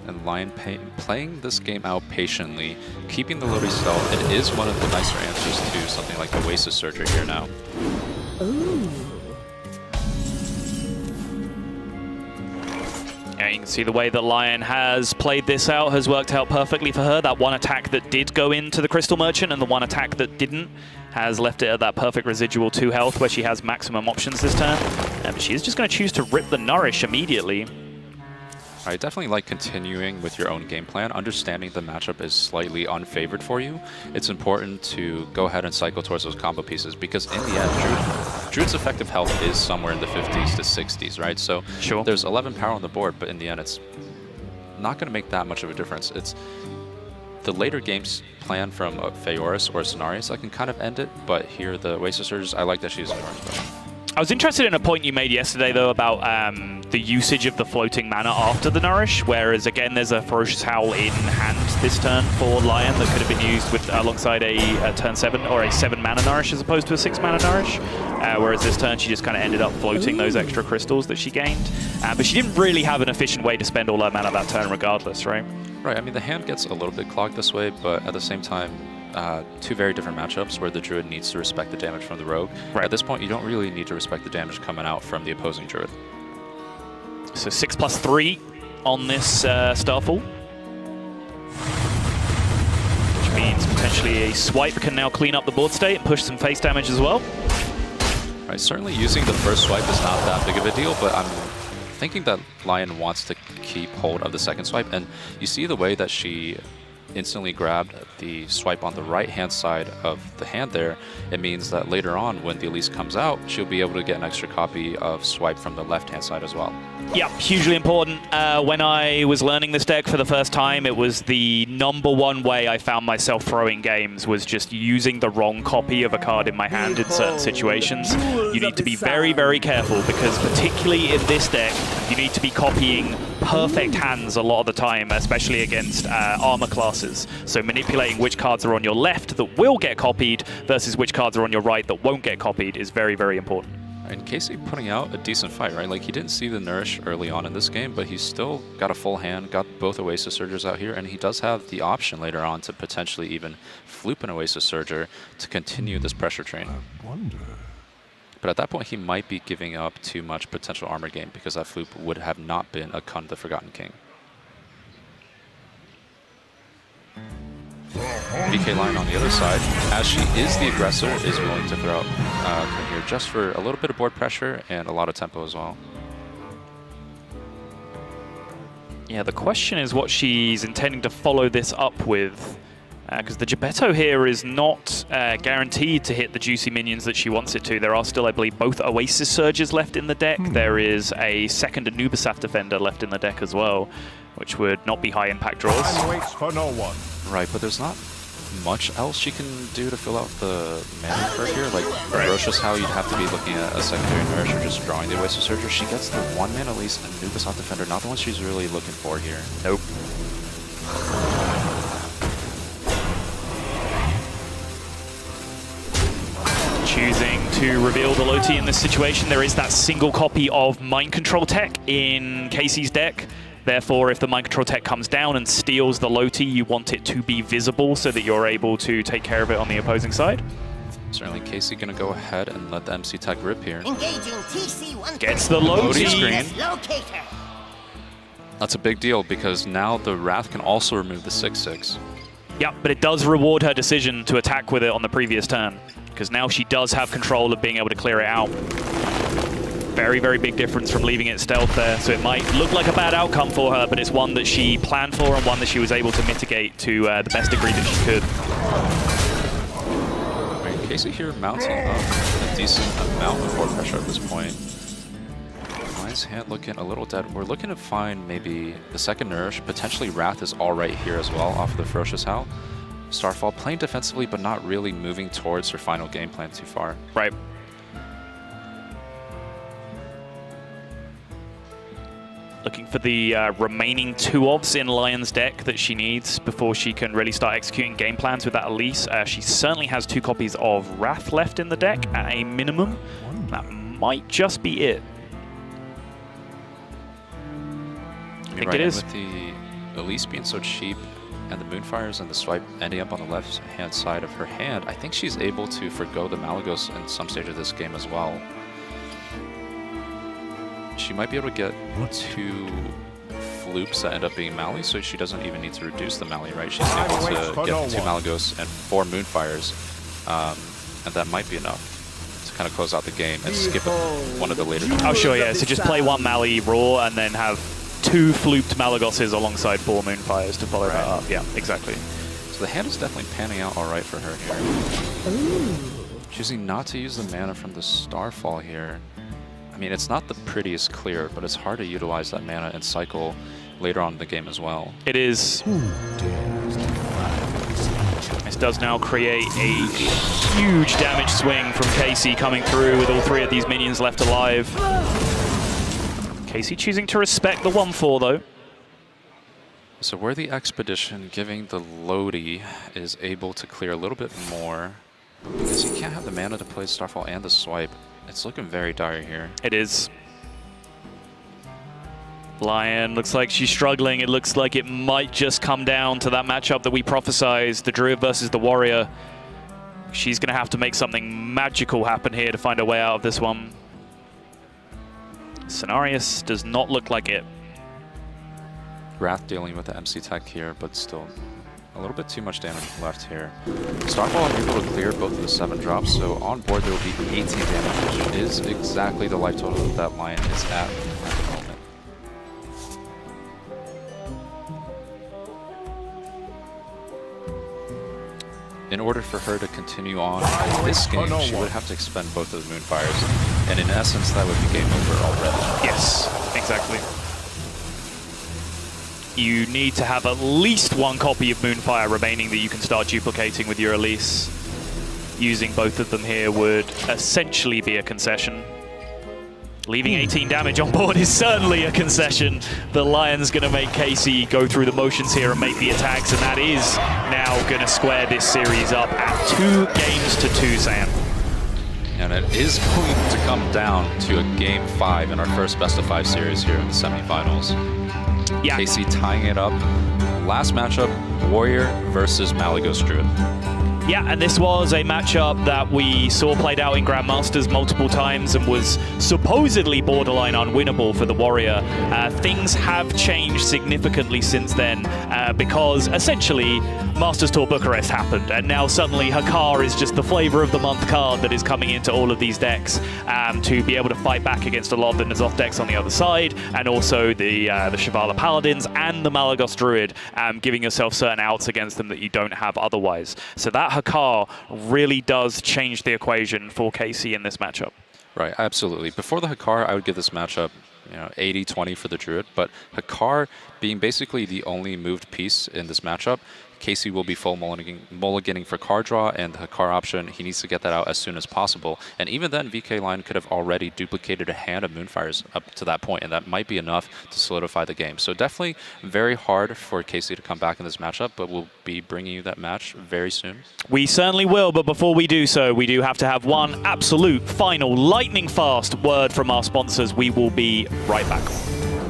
C: And Lyon playing this game out patiently, keeping the Lodi stealth, it is one of the nicer answers to something like Oasis Surgery here now.
K: Ooh.
B: Yeah, you can see the way that Lyon has played this out has worked out perfectly for her. That one attack that did go into the Crystal Merchant and the one attack that didn't has left it at that perfect residual 2 health where she has maximum options this turn. But she is just going to choose to rip the Nourish immediately.
C: I definitely like continuing with your own game plan. Understanding the matchup is slightly unfavored for you, it's important to go ahead and cycle towards those combo pieces because in the end, Druid's effective health is somewhere in the 50s to 60s, right? So
B: sure.
C: There's 11 power on the board, but in the end, it's not going to make that much of a difference. It's the later games plan from a Feoris or a Cenarius that can kind of end it, but here the Oasis Surges, I like that she's in orange though.
B: I was interested in a point you made yesterday, though, about the usage of the floating mana after the Nourish, whereas, again, there's a Ferocious Howl in hand this turn for Lyon that could have been used with alongside a turn 7 or a 7 mana Nourish as opposed to a 6 mana Nourish, whereas this turn she just kind of ended up floating those extra crystals that she gained. But she didn't really have an efficient way to spend all her mana that turn regardless, right?
C: Right, I mean, the hand gets a little bit clogged this way, but at the same time, 2 very different matchups where the Druid needs to respect the damage from the Rogue. Right. At this point, you don't really need to respect the damage coming out from the opposing Druid.
B: So 6+3 on this Starfall. Which means potentially a swipe can now clean up the board state and push some face damage as well.
C: Right, certainly using the first swipe is not that big of a deal, but I'm thinking that Lyon wants to keep hold of the second swipe, and you see the way that she instantly grabbed the swipe on the right-hand side of the hand there. It means that later on, when the Elise comes out, she'll be able to get an extra copy of swipe from the left-hand side as well.
B: Yeah, hugely important. When I was learning this deck for the first time, it was the #1 way I found myself throwing games was just using the wrong copy of a card in my hand in certain situations. You need to be very, very careful because particularly in this deck, you need to be copying perfect hands a lot of the time, especially against armor classes. So manipulating which cards are on your left that will get copied versus which cards are on your right that won't get copied is very, very important.
C: And Casey putting out a decent fight, right? Like, he didn't see the Nourish early on in this game, but he's still got a full hand, got both Oasis Surgers out here, and he does have the option later on to potentially even floop an Oasis Surger to continue this pressure train.
D: I wonder.
C: But at that point, he might be giving up too much potential armor gain because that floop would have not been a Kun the Forgotten King. PK Lyon on the other side, as she is the aggressor, is willing to throw out Kun here just for a little bit of board pressure and a lot of tempo as well.
B: Yeah, the question is what she's intending to follow this up with. Because the Geppetto here is not guaranteed to hit the juicy minions that she wants it to. There are still, I believe, both Oasis Surges left in the deck. There is a second Anubisat Defender left in the deck as well, which would not be high impact draws.
D: Time waits for no one.
C: Right, but there's not much else she can do to fill out the mana curve here. Like, Ferocious Howl, you'd have to be looking at a secondary Nourish or just drawing the Oasis Surger. She gets the 1 mana at least, Anubisat Defender, not the one she's really looking for here.
B: Nope. Choosing to reveal the Loti in this situation. There is that single copy of Mind Control Tech in Casey's deck. Therefore, if the Mind Control Tech comes down and steals the Loti, you want it to be visible so that you're able to take care of it on the opposing side.
C: Certainly, Casey gonna go ahead and let the MC Tech rip here.
K: Engaging TC-1.
B: Gets the Loti.
C: Screen.
K: Locator.
C: That's a big deal because now the Wrath can also remove the 6/6.
B: Yeah, but it does reward her decision to attack with it on the previous turn, because now she does have control of being able to clear it out. Very, very big difference from leaving it stealth there. So it might look like a bad outcome for her, but it's one that she planned for and one that she was able to mitigate to the best degree that she could.
C: Right, Casey here mounting up a decent amount of board pressure at this point. Lion's hand looking a little dead. We're looking to find maybe the second Nourish. Potentially Wrath is all right here as well off of the Ferocious Howl. Starfall playing defensively, but not really moving towards her final game plan too far.
B: Right. Looking for the remaining 2-ofs in Lyon's deck that she needs before she can really start executing game plans with that Elise. She certainly has 2 copies of Wrath left in the deck at a minimum. That might just be it. I think it is.
C: With the Elise being so cheap and the Moonfires and the swipe ending up on the left-hand side of her hand, I think she's able to forgo the Malygos in some stage of this game as well. She might be able to get 2 floops that end up being Mally, so she doesn't even need to reduce the Mally, right? She's able to get 2 Malygos and 4 Moonfires, and that might be enough to kind of close out the game and skip one of the later.
B: Oh, sure, yeah. So just play 1 Mally raw and then have 2 flooped Malygoses alongside 4 Moonfires to follow that up. Yeah, exactly.
C: So the hand is definitely panning out all right for her here. Choosing not to use the mana from the Starfall here. I mean, it's not the prettiest clear, but it's hard to utilize that mana and cycle later on in the game as well.
B: It is. This does now create a huge damage swing from Casey coming through with all 3 of these minions left alive. Casey choosing to respect the 1/4 though.
C: So where the Expedition giving the Lodi is able to clear a little bit more, because he can't have the mana to play Starfall and the swipe. It's looking very dire here.
B: It is. Lyon looks like she's struggling. It looks like it might just come down to that matchup that we prophesized, the Druid versus the Warrior. She's going to have to make something magical happen here to find a way out of this one. Cenarius does not look like it.
C: Wrath dealing with the MC tech here, but still a little bit too much damage left here. Starfall able to clear both of the 7 drops, so on board there will be 18 damage, which is exactly the life total that Lyon is at the moment. In order for her to continue on in this game, she would have to expend both of the Moonfires, and in essence that would be game over already.
B: Yes, exactly. You need to have at least 1 copy of Moonfire remaining that you can start duplicating with your Elise. Using both of them here would essentially be a concession. Leaving 18 damage on board is certainly a concession. The Lyon's going to make Casey go through the motions here and make the attacks, and that is now going to square this series up at 2 games to 2, Sam.
C: And it is going to come down to a Game 5 in our first best-of-5 series here in the semifinals.
B: Yeah.
C: Casey tying it up. Last matchup, Warrior versus Malygos Druid.
B: Yeah, and this was a matchup that we saw played out in Grandmasters multiple times and was supposedly borderline unwinnable for the Warrior. Things have changed significantly since then because essentially Masters Tour Bucharest happened, and now suddenly Hakar is just the flavor of the month card that is coming into all of these decks to be able to fight back against a lot of the N'Zoth decks on the other side, and also the Shivala Paladins and the Malygos Druid, giving yourself certain outs against them that you don't have otherwise. So that Hakar really does change the equation for Casey in this matchup.
C: Right, absolutely. Before the Hakar, I would give this matchup 80-20 for the Druid, but Hakar being basically the only moved piece in this matchup, Casey will be full mulliganing for card draw, and the Hakar option, he needs to get that out as soon as possible. And even then, VK Lyon could have already duplicated a hand of Moonfires up to that point, and that might be enough to solidify the game. So definitely very hard for Casey to come back in this matchup, but we'll be bringing you that match very soon.
B: We certainly will, but before we do so, we do have to have one absolute final lightning fast word from our sponsors. We will be right back.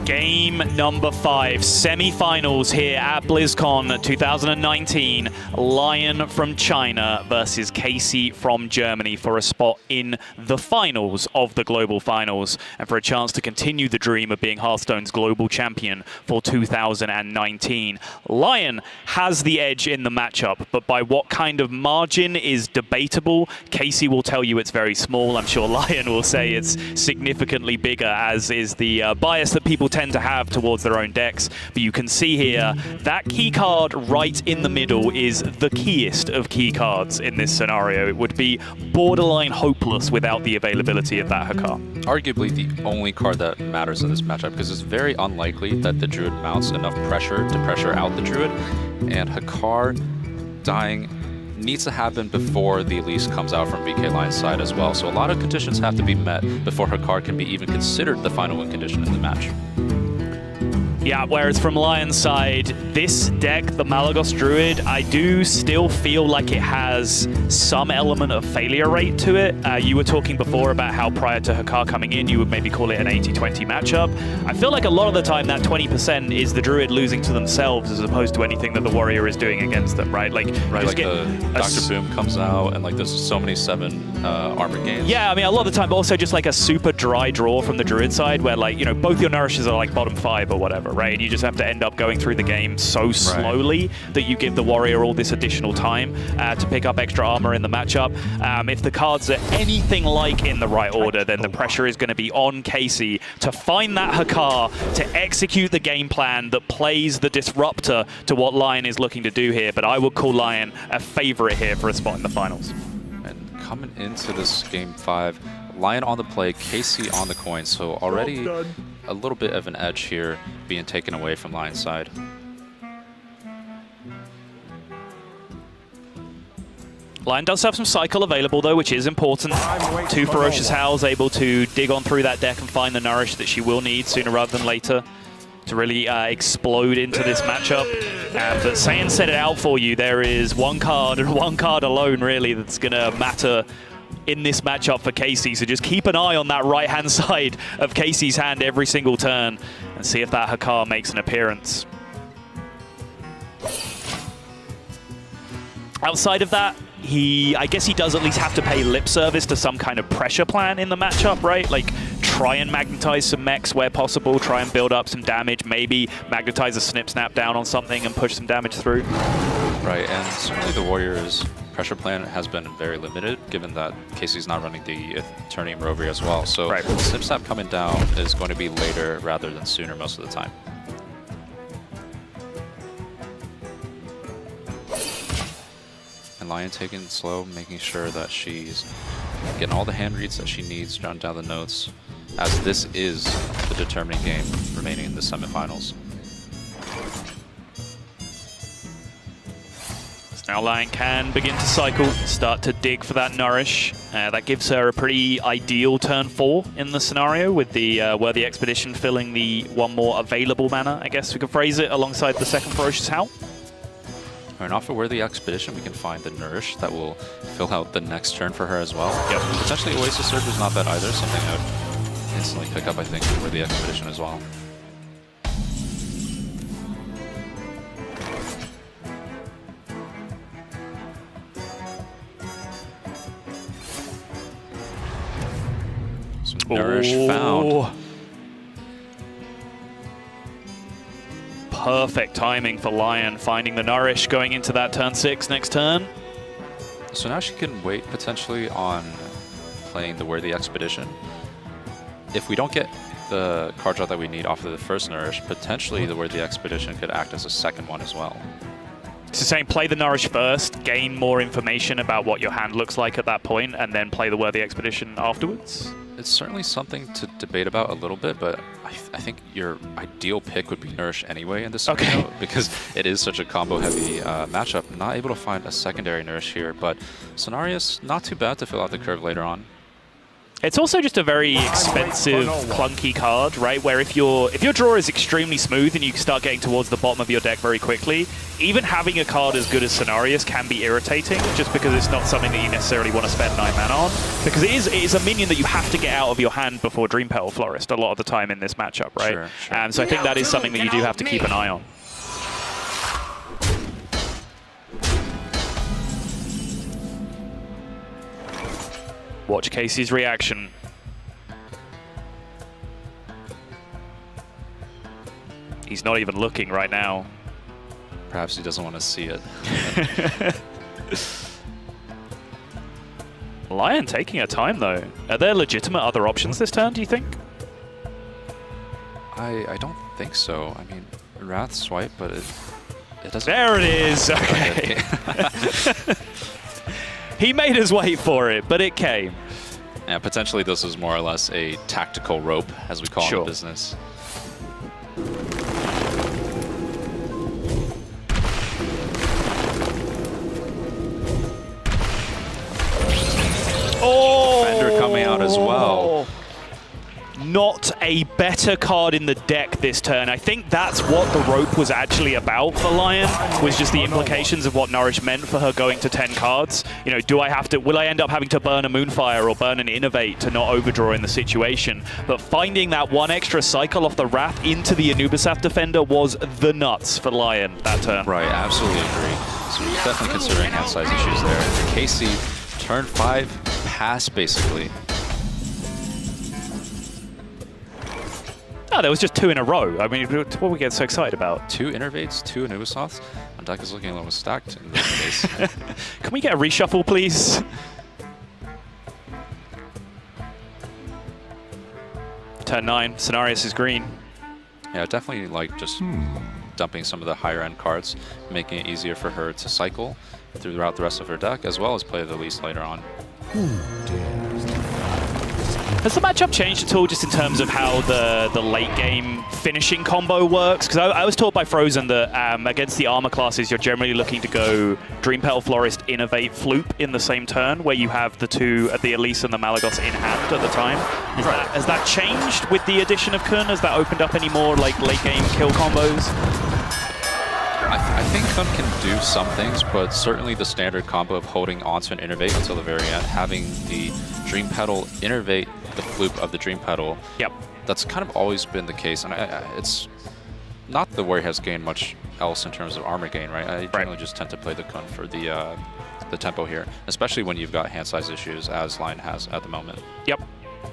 B: Game number 5, semifinals here at BlizzCon 2019. Lyon from China versus Casey from Germany for a spot in the finals of the global finals and for a chance to continue the dream of being Hearthstone's global champion for 2019. Lyon has the edge in the matchup, but by what kind of margin is debatable. Casey will tell you it's very small. I'm sure Lyon will say it's significantly bigger, as is the bias that people tend to have towards their own decks. But you can see here, that key card right in the middle is the keyest of key cards in this scenario. It would be borderline hopeless without the availability of that Hakar.
C: Arguably the only card that matters in this matchup, because it's very unlikely that the Druid mounts enough pressure to pressure out the Druid, and Hakar dying needs to happen before the Elise comes out from VK Lyon's side as well. So a lot of conditions have to be met before Hakar can be even considered the final win condition in the match.
B: Yeah, whereas from Lyon's side, this deck, the Malagos Druid, I do still feel like it has some element of failure rate to it. You were talking before about how prior to Hakar coming in, you would maybe call it an 80-20 matchup. I feel like a lot of the time that 20% is the Druid losing to themselves as opposed to anything that the Warrior is doing against them, right? Like,
C: like the Dr. Boom comes out and like there's so many 7 armor gains.
B: Yeah, I mean, a lot of the time also just like a super dry draw from the Druid side where like, you know, both your nourishes are like bottom 5 or whatever, right? And you just have to end up going through the game so slowly that you give the Warrior all this additional time to pick up extra armor in the matchup. If the cards are anything like in the right order, then the pressure is going to be on Casey to find that Hakar, to execute the game plan that plays the disruptor to what Lyon is looking to do here. But I would call Lyon a favorite here for a spot in the finals.
C: And coming into this game 5, Lyon on the play, Casey on the coin, so already a little bit of an edge here being taken away from Lyon's side.
B: Lyon does have some cycle available though, which is important. 2 Ferocious Howls able to dig on through that deck and find the nourish that she will need sooner rather than later to really explode into this matchup. But Saiyan set it out for you. There is one card and one card alone really that's going to matter in this matchup for Casey. So just keep an eye on that right-hand side of Casey's hand every single turn and see if that Hakar makes an appearance. Outside of that, I guess he does at least have to pay lip service to some kind of pressure plan in the matchup, right? Like, try and magnetize some mechs where possible, try and build up some damage, maybe magnetize a snip snap down on something and push some damage through.
C: Right, and certainly the Warriors' pressure plan has been very limited, given that Casey's not running the Eternium Rover as well. So snip snap coming down is going to be later rather than sooner most of the time. And Lyon taking it slow, making sure that she's getting all the hand reads that she needs, jotting down the notes, as this is the determining game remaining in the semifinals.
B: So now Lyon can begin to cycle, start to dig for that nourish. That gives her a pretty ideal turn 4 in the scenario, with the Worthy Expedition filling the one more available mana, I guess we could phrase it, alongside the second Ferocious Howl.
C: And off a Worthy Expedition, we can find the Nourish that will fill out the next turn for her as well. Yep. Potentially Oasis Surge is not bad either, something I would instantly pick up, I think, for Worthy Expedition as well. Some Nourish found.
B: Perfect timing for Lyon, finding the nourish going into that turn 6 next turn.
C: So now she can wait potentially on playing the Worthy Expedition. If we don't get the card draw that we need off of the first nourish, potentially the Worthy Expedition could act as a second one as well.
B: So saying play the nourish first, gain more information about what your hand looks like at that point, and then play the Worthy Expedition afterwards?
C: It's certainly something to debate about a little bit, but I think your ideal pick would be Nourish anyway in this scenario, because it is such a combo-heavy matchup. Not able to find a secondary Nourish here, but Cenarius, not too bad to fill out the curve later on.
B: It's also just a very expensive, clunky card, right? Where if your draw is extremely smooth and you start getting towards the bottom of your deck very quickly, even having a card as good as Cenarius can be irritating, just because it's not something that you necessarily want to spend 9 mana on. Because it is a minion that you have to get out of your hand before Dream Petal Florist a lot of the time in this matchup, right?
C: Sure.
B: So I think that is something that you do have to keep an eye on. Watch Casey's reaction. He's not even looking right now.
C: Perhaps he doesn't want to see it.
B: Lyon taking her time, though. Are there legitimate other options this turn, do you think?
C: I don't think so. I mean, Wrath swipe, but it doesn't...
B: There it is! Okay. He made us wait for it, but it came.
C: Yeah, potentially this is more or less a tactical rope, as we call it in the business.
B: Oh!
C: Defender coming out as well.
B: Not a better card in the deck this turn. I think that's what the rope was actually about for Lyon, was just the implications of what Nourish meant for her going to 10 cards. You know, will I end up having to burn a Moonfire or burn an Innovate to not overdraw in the situation? But finding that one extra cycle off the Wrath into the Anubisath Defender was the nuts for Lyon that turn.
C: Right, absolutely agree. So we're definitely considering hand size issues there. Casey, turn 5, pass basically.
B: Oh, there was just 2 in a row. I mean, what are we getting so excited about?
C: 2 Innervates, 2 Anubisaths. My deck is looking a little stacked in this case.
B: Can we get a reshuffle, please? Turn 9, Cenarius is green.
C: Yeah, I definitely like just dumping some of the higher end cards, making it easier for her to cycle throughout the rest of her deck, as well as play the least later on.
B: Has the matchup changed at all just in terms of how the late game finishing combo works? Because I was taught by Frozen that against the armor classes, you're generally looking to go Dream Petal Florist, Innovate, Floop in the same turn, where you have the Elise and the Malagos in hand at the time. Has that changed with the addition of Kun? Has that opened up any more like late game kill combos?
C: I think Kun can do some things, but certainly the standard combo of holding onto an Innervate until the very end, having the Dream Petal Innervate the Floop of the Dream Petal.
B: Yep.
C: That's kind of always been the case, and it's not the Warrior has gained much else in terms of armor gain, right? I generally just tend to play the Kun for the tempo here, especially when you've got hand size issues, as Lyon has at the moment.
B: Yep.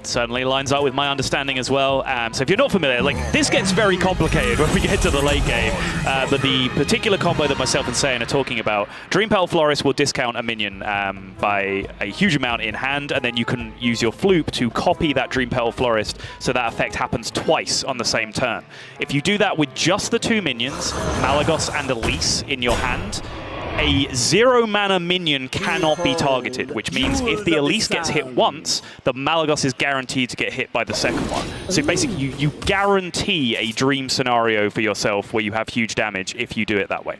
B: Certainly lines up with my understanding as well. So if you're not familiar, like this gets very complicated when we get to the late game. But the particular combo that myself and Sayan are talking about, Dream Petal Florist will discount a minion by a huge amount in hand, and then you can use your Floop to copy that Dream Petal Florist, so that effect happens twice on the same turn. If you do that with just the 2 minions, Malagos and Elise in your hand, a 0 mana minion cannot be targeted, which means if the Elise gets hit once, the Malagos is guaranteed to get hit by the second one. So basically, you guarantee a dream scenario for yourself where you have huge damage if you do it that way.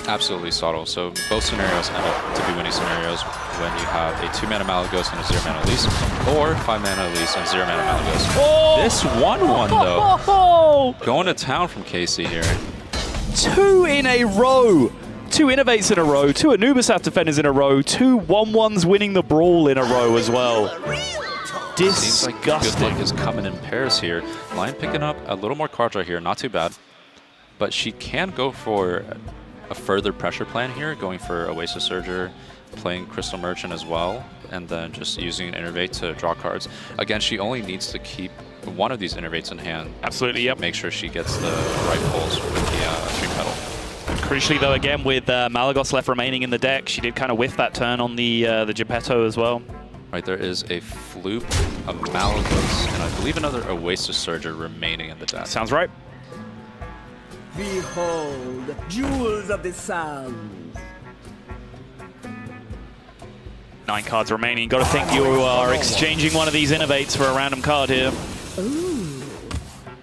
C: Absolutely subtle. So both scenarios end up to be winning scenarios when you have a 2 mana Malagos and a 0 mana Elise, or 5 mana Elise and 0 mana Malagos.
B: Oh!
C: This 1-1 though, going to town from Casey here.
B: 2 in a row. 2 Innovates in a row, 2 Anubisath Defenders in a row, 2 1-1s winning the Brawl in a row as well. Disgusting.
C: Seems like good luck is coming in pairs here. Lyon picking up a little more cards right here, not too bad. But she can go for a further pressure plan here, going for Oasis Surger, playing Crystal Merchant as well, and then just using an Innervate to draw cards. Again, she only needs to keep one of these Innervates in hand.
B: Absolutely, yep.
C: Make sure she gets the right pulls with the Dream Petal.
B: Crucially, though, again, with Malagos left remaining in the deck, she did kind of whiff that turn on the Geppetto as well.
C: Right, there is a Floop, a Malagos, and I believe another Oasis Surger remaining in the deck.
B: Sounds right.
J: Behold, jewels of the sun.
B: 9 cards remaining. Got to think you are exchanging one of these Innovates for a random card here.
J: Ooh.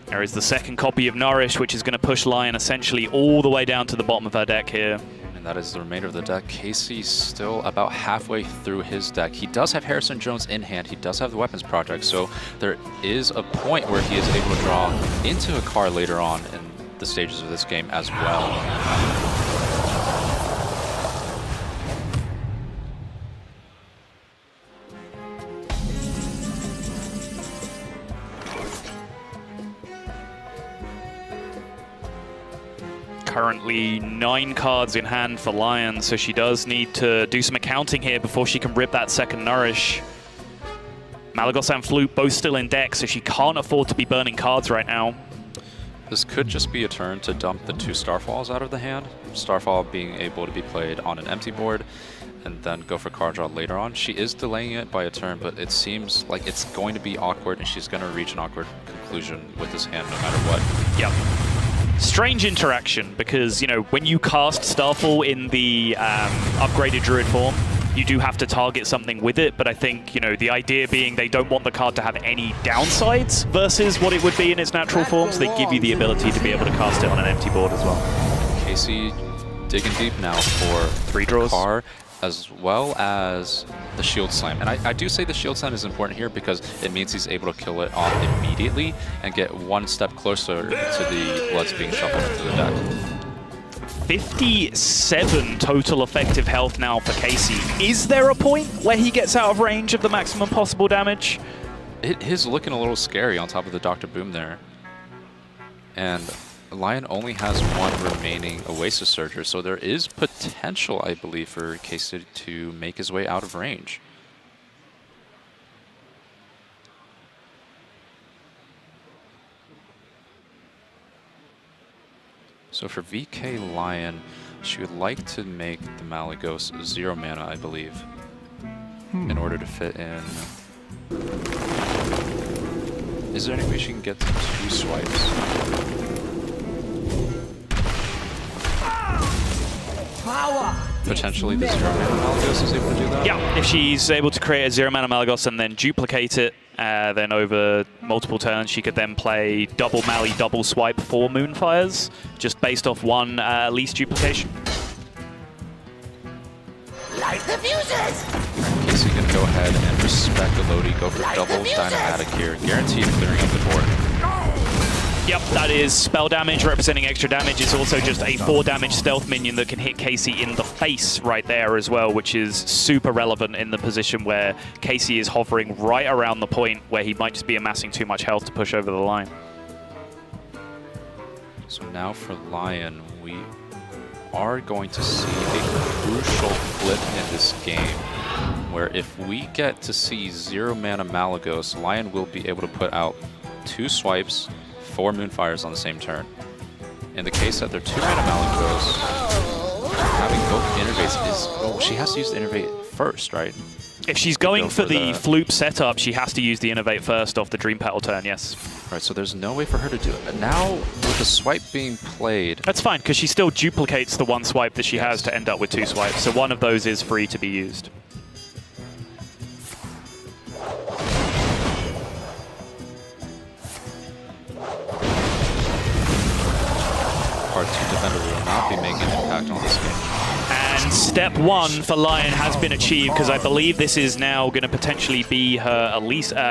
B: There is the second copy of Nourish, which is going to push Lyon essentially all the way down to the bottom of her deck here.
C: And that is the remainder of the deck. Casey's still about halfway through his deck. He does have Harrison Jones in hand. He does have the Weapons Project, so there is a point where he is able to draw into a card later on in the stages of this game as well.
B: Currently 9 cards in hand for Lyon, so she does need to do some accounting here before she can rip that second Nourish. Malygos and Flute both still in deck, so she can't afford to be burning cards right now.
C: This could just be a turn to dump the 2 Starfalls out of the hand. Starfall being able to be played on an empty board and then go for card draw later on. She is delaying it by a turn, but it seems like it's going to be awkward and she's going to reach an awkward conclusion with this hand no matter what.
B: Yep. Strange interaction, because, you know, when you cast Starfall in the upgraded Druid form, you do have to target something with it, but I think, you know, the idea being they don't want the card to have any downsides versus what it would be in its natural form, so they give you the ability to be able to cast it on an empty board as well.
C: Casey digging deep now for
B: 3 draws.
C: Car, as well as the Shield Slam. And I do say the Shield Slam is important here because it means he's able to kill it off immediately and get one step closer to the Bloods being shuffled into the deck.
B: 57 total effective health now for Casey. Is there a point where he gets out of range of the maximum possible damage?
C: It is looking a little scary on top of the Dr. Boom there. And Lyon only has 1 remaining Oasis Surger, so there is potential, I believe, for Casey to make his way out of range. So for VK Lyon, she would like to make the Malygos 0 mana, I believe, in order to fit in. Is there any way she can get to 2 swipes? Potentially the 0 mana Malygos is able to do that?
B: Yeah, if she's able to create a 0 mana Malygos and then duplicate it, then over multiple turns she could then play double Mally, double swipe 4 Moonfires, just based off 1 least duplication.
K: Light the fuses!
C: Casey can go ahead and respect the Lodi, go for double Dynamatic here, guaranteed clearing up the board.
B: Yep, that is spell damage representing extra damage. It's also just a 4 damage stealth minion that can hit Casey in the face right there as well, which is super relevant in the position where Casey is hovering right around the point where he might just be amassing too much health to push over the line.
C: So now for Lyon, we are going to see a crucial flip in this game, where if we get to see 0 mana Malygos, Lyon will be able to put out 2 swipes, 4 Moonfires on the same turn. In the case that they're 2 mana Malygos, having both innervates is... Oh, she has to use the innervate first, right?
B: If she's going for the Floop setup, she has to use the innervate first off the Dream Petal turn, yes.
C: Right, so there's no way for her to do it. But now, with the swipe being played...
B: That's fine, because she still duplicates the 1 swipe that she has to end up with 2 swipes, so one of those is free to be used.
C: Part 2 defender will not be making an impact on this game.
B: And step 1 for Lyon has been achieved, because I believe this is now going to potentially be her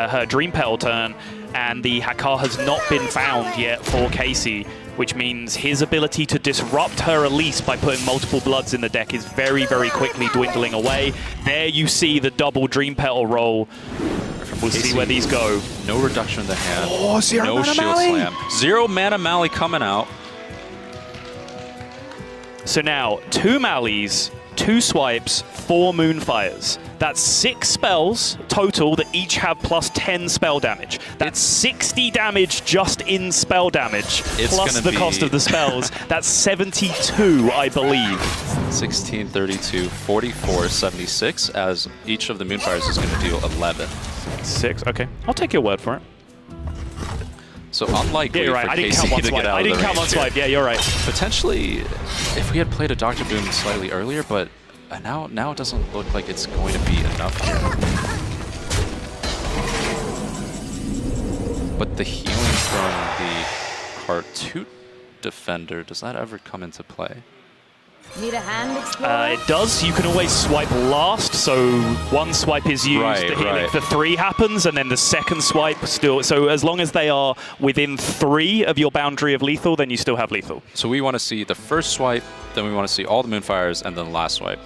B: her Dream Petal turn, and the Hakar has not been found yet for Casey, which means his ability to disrupt her Elise by putting multiple Bloods in the deck is very, very quickly dwindling away. There you see the double Dream Petal roll. We'll see where these go.
C: No reduction in the hand.
B: Oh, 0
C: no
B: mana
C: shield
B: Mally.
C: slam. 0 mana Mally coming out.
B: So now, 2 Mallies, 2 swipes, 4 Moonfires. That's 6 spells total that each have plus 10 spell damage. That's 60 damage just in spell damage, plus the cost of the spells. That's 72, I believe.
C: 16, 32, 44, 76, as each of the Moonfires is going to deal 11.
B: 6, okay. I'll take your word for it.
C: So unlikely
B: right.
C: for Casey to get out of the range.
B: I didn't count one swipe. Yeah, you're right.
C: Potentially, if we had played a Dr. Boom slightly earlier, but now it doesn't look like it's going to be enough here. But the healing from the Cartoot defender, does that ever come into play?
J: Need a hand, Explorer?
B: It does. You can always swipe last, so one swipe is used, the healing for 3 happens, and then the second swipe still. So as long as they are within 3 of your boundary of lethal, then you still have lethal.
C: So we want to see the first swipe, then we want to see all the Moonfires, and then the last swipe.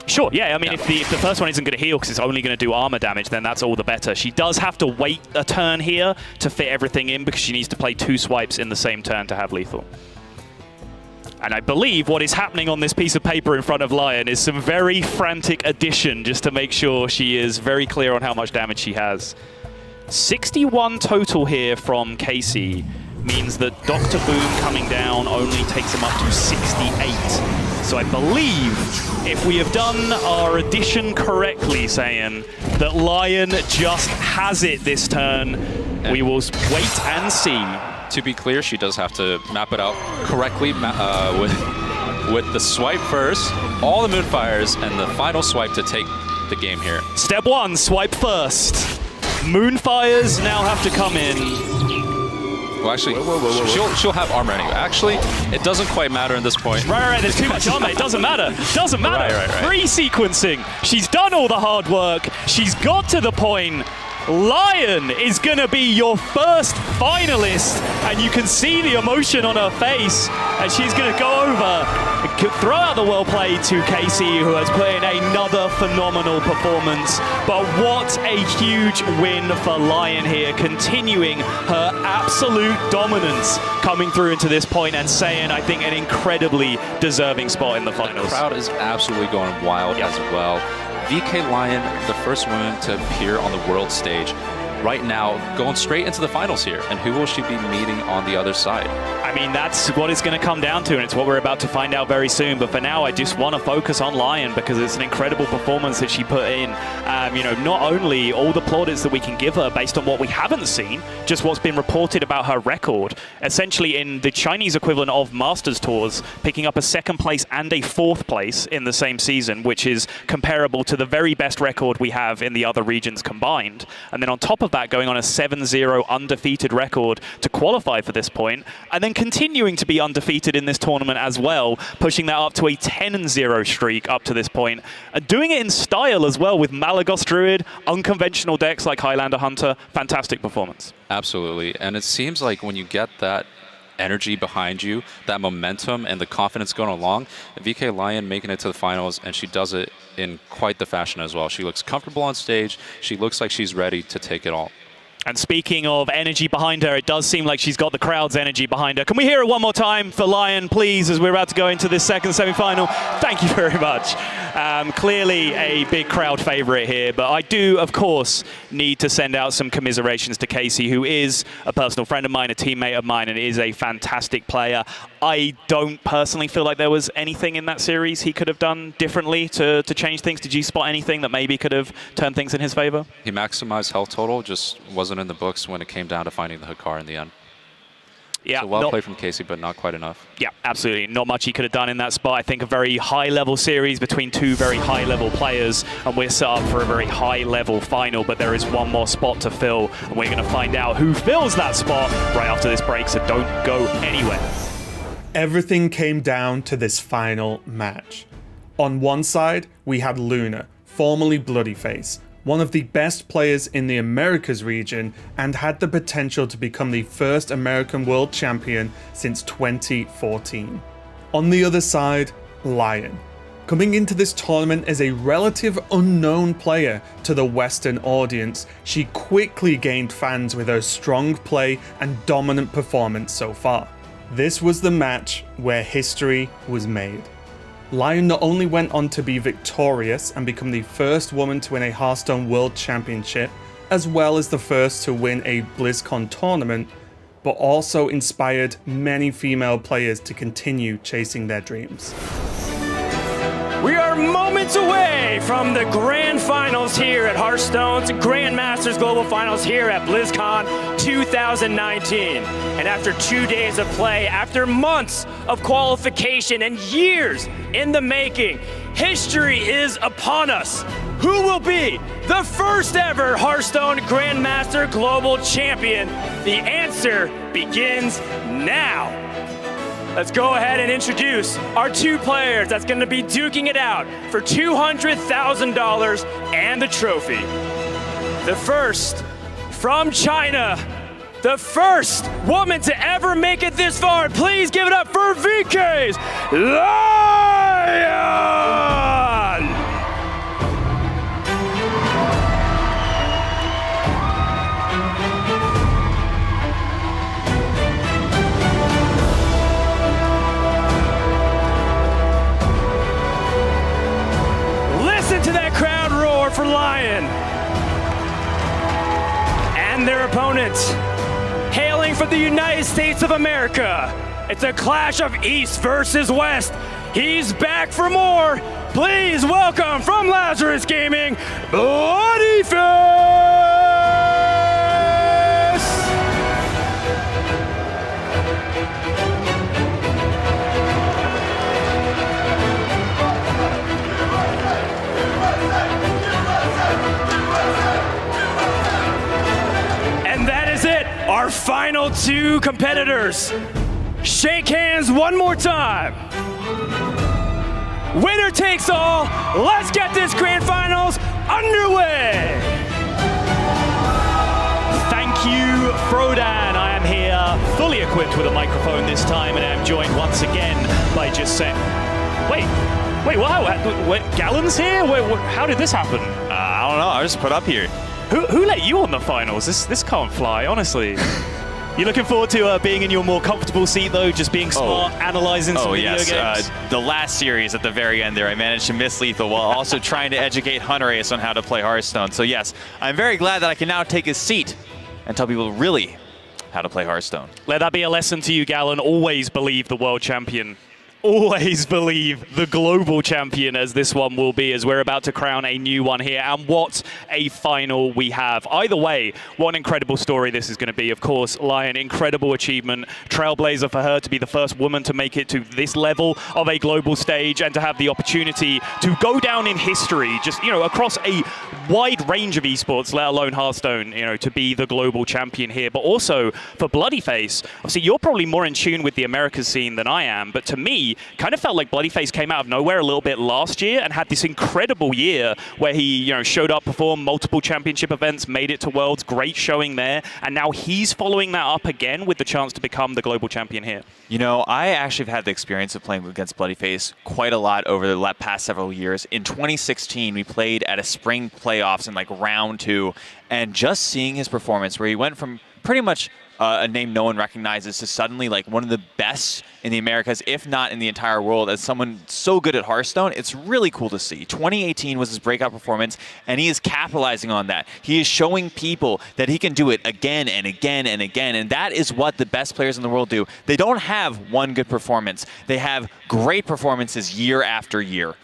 B: Sure, yeah, I mean, if the first one isn't going to heal because it's only going to do armor damage, then that's all the better. She does have to wait a turn here to fit everything in because she needs to play 2 swipes in the same turn to have lethal. And I believe what is happening on this piece of paper in front of Lyon is some very frantic addition just to make sure she is very clear on how much damage she has. 61 total here from Casey means that Dr. Boom coming down only takes him up to 68. So I believe if we have done our addition correctly, saying that Lyon just has it this turn, we will wait and see.
C: To be clear, she does have to map it out correctly with the swipe first, all the Moonfires, and the final swipe to take the game here.
B: Step 1, swipe first. Moonfires now have to come in.
C: Well, actually, she'll have armor anyway. Actually, it doesn't quite matter at this point.
B: Right, there's too much armor. It doesn't matter. Doesn't matter.
C: Right.
B: Free sequencing. She's done all the hard work. She's got to the point. Lyon is going to be your first finalist, and you can see the emotion on her face as she's going to go over, throw out the well played to Casey, who has put in another phenomenal performance. But what a huge win for Lyon here, continuing her absolute dominance, coming through into this point and saying, I think, an incredibly deserving spot in the finals.
C: The crowd is absolutely going wild as well. VK Lyon, the first woman to appear on the world stage, right now going straight into the finals here. And who will she be meeting on the other side?
B: I mean, that's what it's going to come down to, and it's what we're about to find out very soon. But for now, I just want to focus on Lyon because it's an incredible performance that she put in. You know, not only all the plaudits that we can give her based on what we haven't seen, just what's been reported about her record. Essentially, in the Chinese equivalent of Masters Tours, picking up a 2nd place and a 4th place in the same season, which is comparable to the very best record we have in the other regions combined. And then on top of that, going on a 7-0 undefeated record to qualify for this point, and then continuing to be undefeated in this tournament as well, pushing that up to a 10-0 streak up to this point, and doing it in style as well with Malagos Druid, unconventional decks like Highlander Hunter. Fantastic performance.
C: Absolutely, and it seems like when you get that energy behind you, that momentum and the confidence going along, VK Lyon making it to the finals, and she does it in quite the fashion as well. She looks comfortable on stage. She looks like she's ready to take it all.
B: And speaking of energy behind her, it does seem like she's got the crowd's energy behind her. Can we hear it one more time for Lyon, please, as we're about to go into this 2nd semi-final? Thank you very much. Clearly a big crowd favorite here, but I do, of course, need to send out some commiserations to Casey, who is a personal friend of mine, a teammate of mine, and is a fantastic player. I don't personally feel like there was anything in that series he could have done differently to change things. Did you spot anything that maybe could have turned things in his favor?
C: He maximized health total, just wasn't in the books when it came down to finding the Hakaar in the end.
B: Yeah,
C: so well played from Casey, but not quite enough.
B: Yeah, absolutely. Not much he could have done in that spot. I think a very high-level series between 2 very high-level players, and we're set up for a very high-level final, but there is one more spot to fill, and we're going to find out who fills that spot right after this break, so don't go anywhere.
A: Everything came down to this final match. On one side, we had Luna, formerly Bloodyface, one of the best players in the Americas region, and had the potential to become the first American world champion since 2014. On the other side, Lyon, coming into this tournament as a relative unknown player to the Western audience. She quickly gained fans with her strong play and dominant performance so far. This was the match where history was made. Lyon not only went on to be victorious and become the first woman to win a Hearthstone World Championship, as well as the first to win a BlizzCon tournament, but also inspired many female players to continue chasing their dreams.
F: We are moments away from the Grand Finals here at Hearthstone's Grandmasters Global Finals here at BlizzCon 2019. And after 2 days of play, after months of qualification and years in the making, history is upon us. Who will be the first ever Hearthstone Grandmaster Global Champion? The answer begins now. let's go ahead and introduce our 2 players that's going to be duking it out for $200,000 and the trophy. The first, from China, the first woman to ever make it this far. Please give it up for VK's Lyon! Listen to that crowd roar for Lyon. And their opponents, hailing from the United States of America. It's a clash of East versus West. He's back for more. Please welcome from Lazarus Gaming, Bloodyface! Our final 2 competitors. Shake hands one more time. Winner takes all. Let's get this grand finals underway.
B: Thank you, Frodan. I am here fully equipped with a microphone this time, and I'm joined once again by just saying, wait, what? Gallon's here? How did this happen?
G: I don't know. I was just put up here.
B: Who let you on the finals? This can't fly, honestly. You looking forward to being in your more comfortable seat, though, just being smart, analyzing some video games?
G: The last series at the very end there, I managed to miss lethal while also trying to educate Hunter Ace on how to play Hearthstone. So yes, I'm very glad that I can now take his seat and tell people really how to play Hearthstone.
B: Let that be a lesson to you, Gallon. Always believe the world champion. Always believe the global champion, as this one will be, as we're about to crown a new one here. And what a final we have. Either way, what an incredible story this is going to be. Of course, Lyon, incredible achievement. Trailblazer for her to be the first woman to make it to this level of a global stage and to have the opportunity to go down in history, just, across a wide range of esports, let alone Hearthstone, to be the global champion here. But also for Bloodyface, obviously you're probably more in tune with the Americas scene than I am, but to me, kind of felt like Bloodyface came out of nowhere a little bit last year and had this incredible year where he, showed up, performed multiple championship events, made it to Worlds, great showing there, and now he's following that up again with the chance to become the global champion here.
G: I actually have had the experience of playing against Bloodyface quite a lot over the past several years. In 2016, we played at a spring playoffs in round 2, and just seeing his performance where he went from pretty much a name no one recognizes to suddenly one of the best in the Americas, if not in the entire world, as someone so good at Hearthstone. It's really cool to see. 2018 was his breakout performance, and he is capitalizing on that. He is showing people that he can do it again and again and again, and that is what the best players in the world do. They don't have one good performance. They have great performances year after year.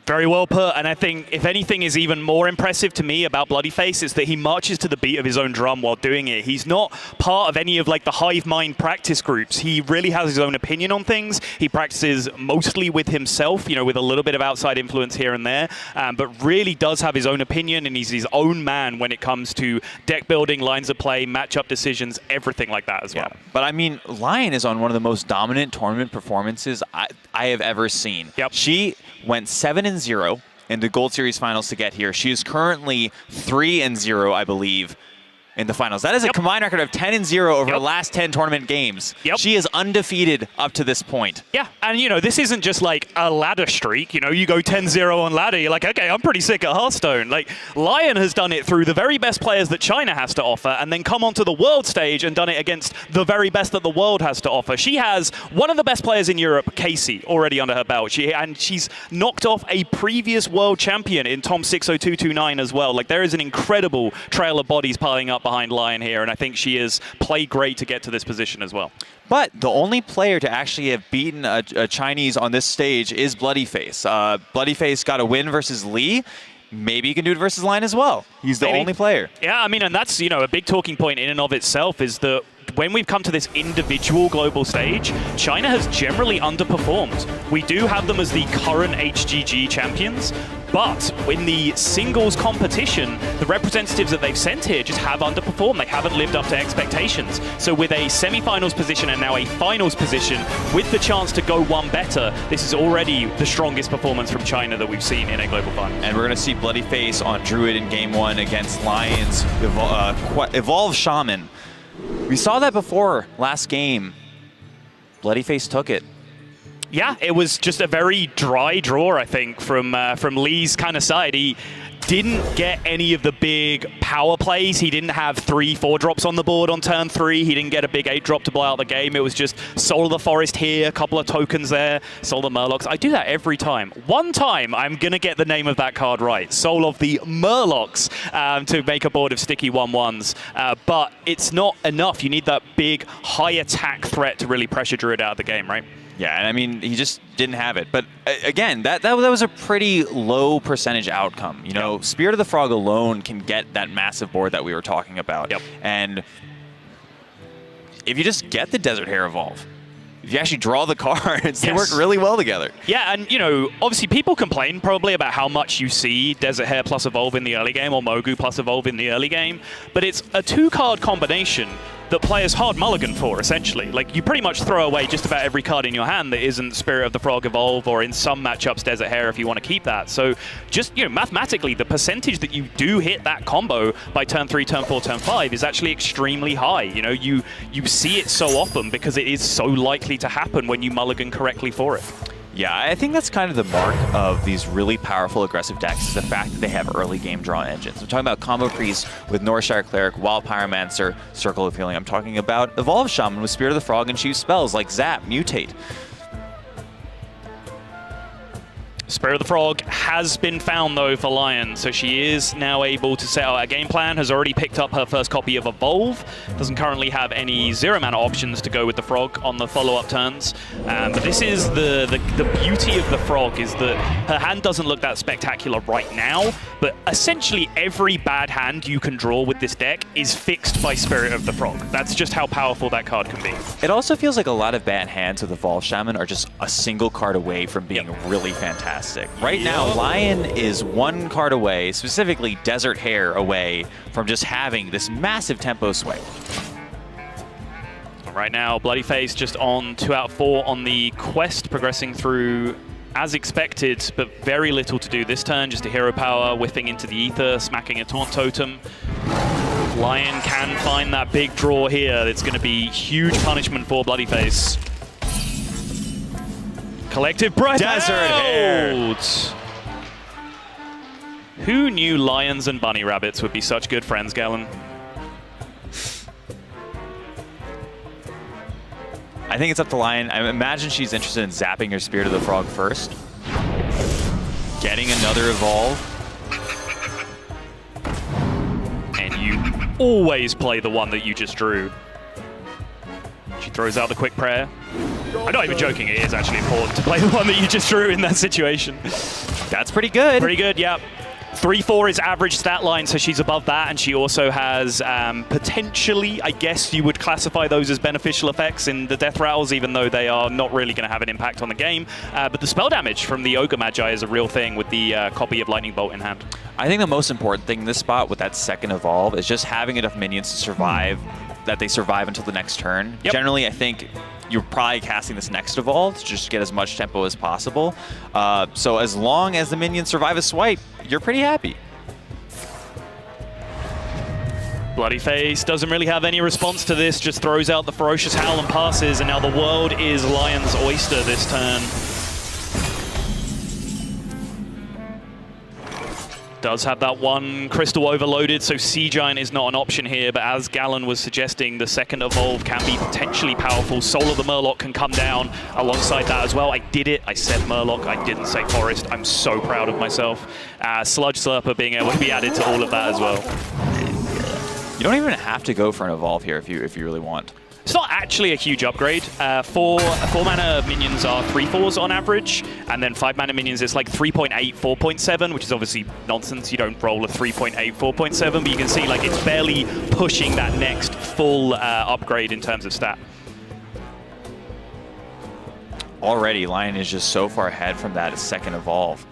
B: Very well put, and I think if anything is even more impressive to me about Bloodyface is that he marches to the beat of his own drum while doing it. He's not part of any of the hive mind practice groups. He really has his own opinion on things. He practices mostly with himself, with a little bit of outside influence here and there, but really does have his own opinion, and he's his own man when it comes to deck building, lines of play, matchup decisions, everything like that as well.
G: Yeah. But I mean, Lyon is on one of the most dominant tournament performances I have ever seen.
B: Yep.
G: She went 7-0 in the Gold Series finals to get here. She is currently 3-0, I believe, in the finals. That is a combined record of 10-0 over the last 10 tournament games. She is undefeated up to this point.
B: Yeah, and this isn't just a ladder streak. You go 10-0 on ladder, you're like, okay, I'm pretty sick at Hearthstone. Lyon has done it through the very best players that China has to offer, and then come onto the world stage and done it against the very best that the world has to offer. She has one of the best players in Europe, Casey, already under her belt. She's knocked off a previous world champion in Tom 60229 as well. There is an incredible trail of bodies piling up behind Lyon here, and I think she has played great to get to this position as well.
G: But the only player to actually have beaten a Chinese on this stage is Bloodyface. Bloodyface got a win versus Lee. Maybe he can do it versus Lyon as well. He's the only player.
B: Yeah, I mean, and that's, a big talking point in and of itself is that when we've come to this individual global stage, China has generally underperformed. We do have them as the current HGG champions, But in the singles competition, the representatives that they've sent here just have underperformed. They haven't lived up to expectations. So with a semi-finals position and now a finals position, with the chance to go one better, this is already the strongest performance from China that we've seen in a global final.
G: And we're going to see Bloody Face on Druid in game 1 against Lyon's Evolve Shaman. We saw that before last game. Bloody Face took it.
B: Yeah, it was just a very dry draw, I think, from Lee's kind of side. He didn't get any of the big power plays. He didn't have 3-4 drops on the board on turn 3. He didn't get a big 8 drop to blow out the game. It was just Soul of the Forest here, a couple of tokens there, Soul of the Murlocs. I do that every time. One time, I'm going to get the name of that card right. Soul of the Murlocs to make a board of sticky 1/1s. But it's not enough. You need that big, high attack threat to really pressure Druid out of the game, right?
G: Yeah, and I mean, he just didn't have it. But again, that was a pretty low percentage outcome. You know, Spirit of the Frog alone can get that massive board that we were talking about.
B: Yep.
G: And if you just get the Desert Hare Evolve, if you actually draw the cards, they work really well together.
B: Yeah, and you know, obviously people complain probably about how much you see Desert Hare plus Evolve in the early game or Mogu plus Evolve in the early game, but it's a 2-card combination that players hard mulligan for, essentially. Like, you pretty much throw away just about every card in your hand that isn't Spirit of the Frog Evolve, or in some matchups Desert Hare if you want to keep that. So just, you know, mathematically, the percentage that you do hit that combo by turn 3, turn 4, turn 5 is actually extremely high. You know, you see it so often because it is so likely to happen when you mulligan correctly for it.
G: Yeah, I think that's kind of the mark of these really powerful aggressive decks, is the fact that they have early game draw engines. I'm talking about Combo Priest with Northshire Cleric, Wild Pyromancer, Circle of Healing. I'm talking about Evolve Shaman with Spirit of the Frog and choose spells like Zap, Mutate.
B: Spirit of the Frog has been found, though, for Lyon, so she is now able to set out a game plan, has already picked up her first copy of Evolve, doesn't currently have any 0-mana options to go with the Frog on the follow-up turns. But this is the beauty of the Frog, is that her hand doesn't look that spectacular right now, but essentially every bad hand you can draw with this deck is fixed by Spirit of the Frog. That's just how powerful that card can be.
G: It also feels like a lot of bad hands with Evolve Shaman are just a single card away from being really fantastic. Right now, Lyon is 1 card away, specifically Desert Hare away, from just having this massive tempo swing.
B: Right now, Bloody Face just on 2 out of 4 on the quest, progressing through as expected, but very little to do this turn. Just a hero power, whiffing into the ether, smacking a Taunt Totem. Lyon can find that big draw here. It's going to be huge punishment for Bloody Face. Collective Breath
G: Desert Hare.
B: Who knew lions and bunny rabbits would be such good friends, Galen?
G: I think it's up to Lyon. I imagine she's interested in zapping her Spirit of the Frog first. Getting another Evolve.
B: And you always play the one that you just drew. She throws out the Quick Prayer. I'm not even joking, it is actually important to play the one that you just drew in that situation.
G: That's pretty good.
B: Pretty good, yeah. 3-4 is average stat line, so she's above that, and she also has potentially, I guess you would classify those as beneficial effects in the death rattles, even though they are not really going to have an impact on the game. But the spell damage from the Ogre Magi is a real thing with the copy of Lightning Bolt in hand.
G: I think the most important thing in this spot with that second Evolve is just having enough minions to survive, that they survive until the next turn.
B: Yep.
G: Generally, I think you're probably casting this next Evolve to just get as much tempo as possible. So as long as the minions survive a swipe, you're pretty happy.
B: Bloody Face doesn't really have any response to this, just throws out the Ferocious Howl and passes, and now the world is Lyon's oyster this turn. Does have that one Crystal overloaded, so Sea Giant is not an option here, but as Galen was suggesting, the second Evolve can be potentially powerful. Soul of the Murloc can come down alongside that as well. I did it. I said Murloc. I didn't say Forest. I'm so proud of myself. Sludge Slurper being able to be added to all of that as well.
G: You don't even have to go for an Evolve here if you really want.
B: It's not actually a huge upgrade. 4-mana minions are 3/4s on average, and then 5-mana minions is like 3.8, 4.7, which is obviously nonsense. You don't roll a 3.8, 4.7, but you can see like it's barely pushing that next full upgrade in terms of stat.
G: Already, Lyon is just so far ahead from that second Evolve.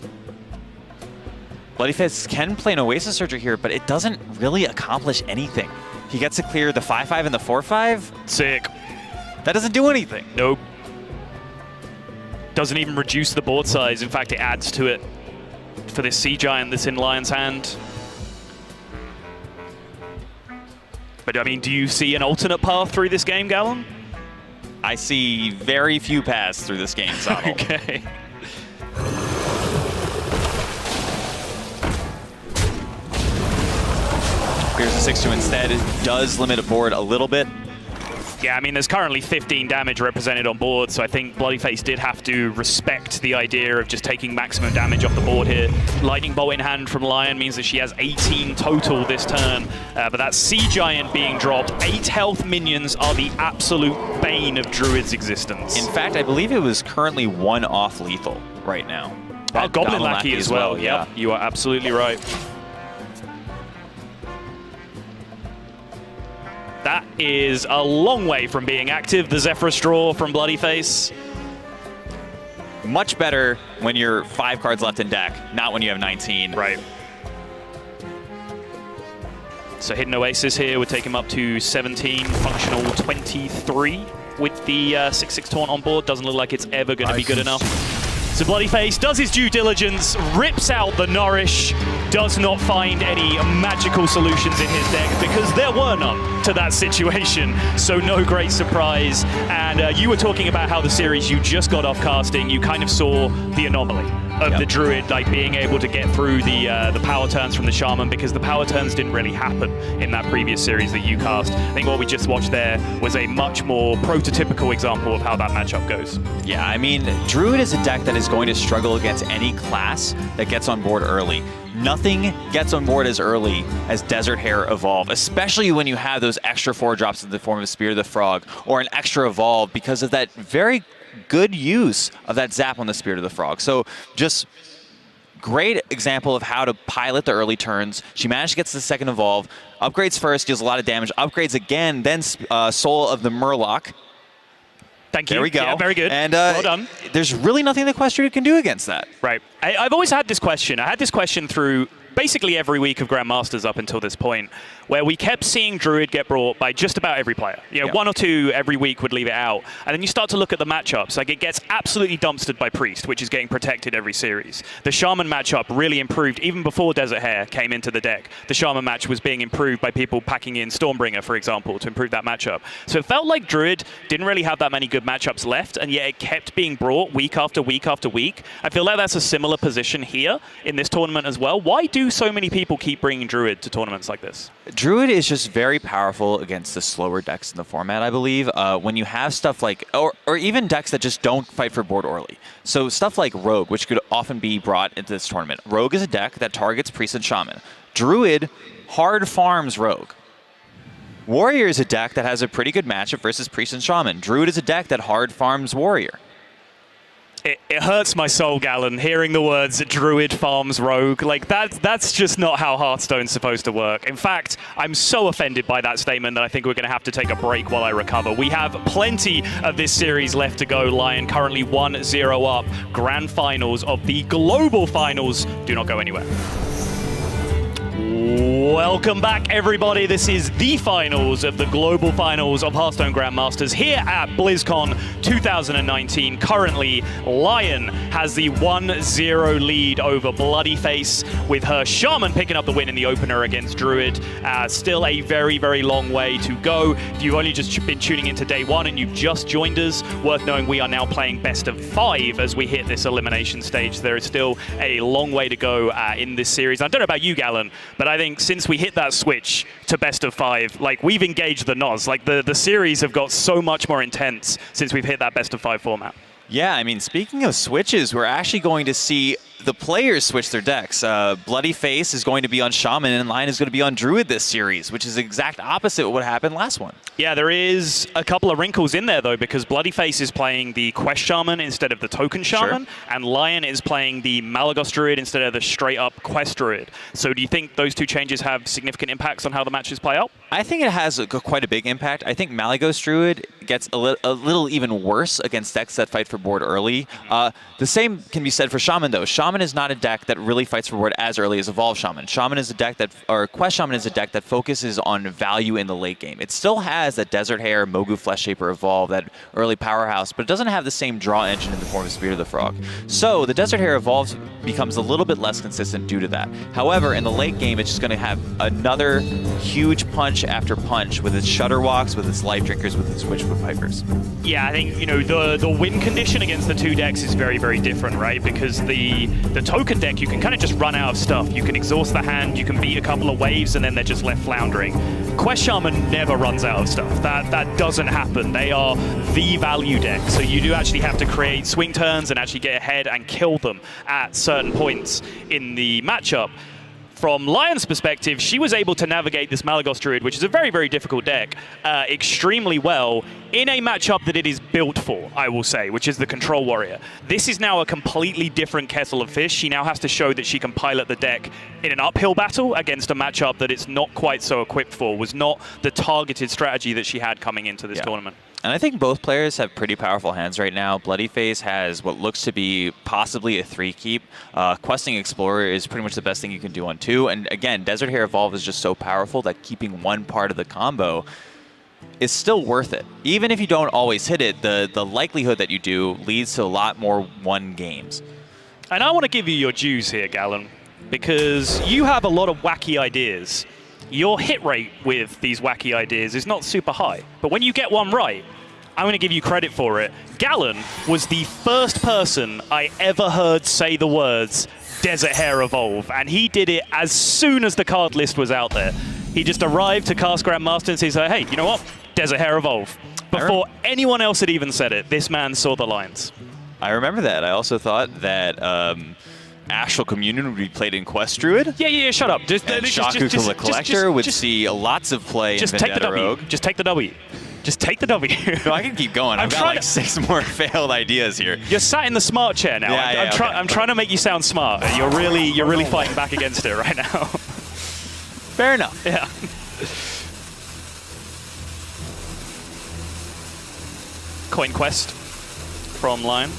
G: Bloodyface can play an Oasis Surger here, but it doesn't really accomplish anything. He gets to clear the 5-5 and the 4-5.
B: Sick.
G: That doesn't do anything.
B: Nope. Doesn't even reduce the board size. In fact, it adds to it for this Sea Giant that's in Lion's hand. But I mean, do you see an alternate path through this game, Gallon?
G: I see very few paths through this game, Zotl.
B: Okay.
G: Clears the 6-2 instead. It does limit a board a little bit.
B: Yeah, I mean, there's currently 15 damage represented on board, so I think Bloodyface did have to respect the idea of just taking maximum damage off the board here. Lightning Bolt in hand from Lyon means that she has 18 total this turn, but that Sea Giant being dropped, 8 health minions are the absolute bane of Druid's existence.
G: In fact, I believe it was currently 1 off lethal right now.
B: Oh, Goblin Lackey as well,
G: yeah.
B: Yep, you are absolutely right. That is a long way from being active. The Zephyrus Draw from Bloodyface.
G: Much better when you're 5 cards left in deck, not when you have 19.
B: Right. So Hidden Oasis here would take him up to 17, functional 23 with the 6/6 taunt on board. Doesn't look like it's ever going to be good enough. So Bloodyface does his due diligence, rips out the Nourish, does not find any magical solutions in his deck because there were none to that situation. So no great surprise. And you were talking about how the series you just got off casting, you kind of saw the anomaly of the Druid, like being able to get through the power turns from the Shaman, because the power turns didn't really happen in that previous series that you cast. I think what we just watched there was a much more prototypical example of how that matchup goes.
G: Yeah, I mean, Druid is a deck that is going to struggle against any class that gets on board early. Nothing gets on board as early as Desert Hare Evolve, especially when you have those extra 4-drops in the form of Spear of the Frog or an extra Evolve because of that very good use of that zap on the Spirit of the Frog. So just great example of how to pilot the early turns. She managed to get to the second Evolve, upgrades first, deals a lot of damage, upgrades again, then Soul of the Murloc.
B: Thank you.
G: There we go.
B: Yeah, very good.
G: And
B: well done.
G: There's really nothing the Quest Druid can do against that.
B: Right. I've always had this question. I had this question through basically every week of Grandmasters up until this point, where we kept seeing Druid get brought by just about every player. You know, 1 or 2 every week would leave it out. And then you start to look at the matchups. Like, it gets absolutely dumpstered by Priest, which is getting protected every series. The Shaman matchup really improved even before Desert Hare came into the deck. The Shaman match was being improved by people packing in Stormbringer, for example, to improve that matchup. So it felt like Druid didn't really have that many good matchups left, and yet it kept being brought week after week after week. I feel like that's a similar position here in this tournament as well. Why do so many people keep bringing Druid to tournaments like this?
G: Druid is just very powerful against the slower decks in the format, I believe. When you have stuff like, or even decks that just don't fight for board early. So stuff like Rogue, which could often be brought into this tournament. Rogue is a deck that targets Priest and Shaman. Druid hard farms Rogue. Warrior is a deck that has a pretty good matchup versus Priest and Shaman. Druid is a deck that hard farms Warrior.
B: It hurts my soul, Gallon, hearing the words Druid farms Rogue. Like, that's just not how Hearthstone's supposed to work. In fact, I'm so offended by that statement that I think we're going to have to take a break while I recover. We have plenty of this series left to go. Lyon currently 1-0 up. Grand finals of the global finals. Do not go anywhere. Welcome back, everybody. This is the finals of the global finals of Hearthstone Grandmasters here at BlizzCon 2019. Currently, Lyon has the 1-0 lead over Bloodyface, with her Shaman picking up the win in the opener against Druid. Still a very, very long way to go. If you've only just been tuning into day 1 and you've just joined us, worth knowing we are now playing best of 5 as we hit this elimination stage. There is still a long way to go in this series. I don't know about you, Gallon, but I think since we hit that switch to best of 5, like, we've engaged the NOS. Like, the series have got so much more intense since we've hit that best of 5 format.
G: Yeah, I mean, speaking of switches, we're actually going to see the players switch their decks. Bloodyface is going to be on Shaman, and Lyon is going to be on Druid this series, which is the exact opposite of what happened last one. Yeah,
B: there is a couple of wrinkles in there, though, because Bloodyface is playing the Quest Shaman instead of the Token Shaman, and Lyon is playing the Malagos Druid instead of the straight-up Quest Druid. So do you think those two changes have significant impacts on how the matches play out?
G: I think it has quite a big impact. I think Malagos Druid gets a little even worse against decks that fight for board early. The same can be said for Shaman, though. Shaman Shaman is not a deck that really fights for reward as early as Evolve Shaman. Shaman is a deck that, or Quest Shaman is a deck that focuses on value in the late game. It still has that Desert Hare, Mogu Flesh Shaper Evolve, that early powerhouse, but it doesn't have the same draw engine in the form of Spirit of the Frog. So the Desert Hare Evolve becomes a little bit less consistent due to that. However, in the late game, it's just going to have another huge punch after punch with its Shutter Walks, with its Life Drinkers, with its Witchwood Pipers.
B: Yeah, I think, you know, the win condition against the two decks is very, very different, right? Because the token deck, you can kind of just run out of stuff. You can exhaust the hand, you can beat a couple of waves, and then they're just left floundering. Quest Shaman never runs out of stuff. That doesn't happen. They are the value deck, so you do actually have to create swing turns and actually get ahead and kill them at certain points in the matchup. From Lyon's perspective, she was able to navigate this Malygos Druid, which is a very, very difficult deck, extremely well in a matchup that it is built for, I will say, which is the Control Warrior. This is now a completely different kettle of fish. She now has to show that she can pilot the deck in an uphill battle against a matchup that it's not quite so equipped for, was not the targeted strategy that she had coming into this tournament.
G: And I think both players have pretty powerful hands right now. Bloodyface has what looks to be possibly a 3-keep. Questing Explorer is pretty much the best thing you can do on 2. And again, Desert Hare Evolve is just so powerful that keeping one part of the combo is still worth it. Even if you don't always hit it, the likelihood that you do leads to a lot more won games.
B: And I want to give you your dues here, Gallon, because you have a lot of wacky ideas. Your hit rate with these wacky ideas is not super high, but when you get one right, I'm going to give you credit for it. Gallon was the first person I ever heard say the words Desert Hare Evolve, and he did it as soon as the card list was out there. He just arrived to cast Grandmaster and said, hey, you know what? Desert Hare Evolve. Before anyone else had even said it, this man saw the lines.
G: I remember that. I also thought that Astral Communion would be played in Quest Druid.
B: Yeah, shut up.
G: Shaku the Collector would see lots of play in Vendetta Rogue.
B: Just take the W. Just take the W.
G: No, I can keep going. I've got like 6 more failed ideas here.
B: You're sat in the smart chair now. I'm trying to make you sound smart. You're really fighting back against it right now.
G: Fair enough.
B: Yeah. Coin Quest from Lyon.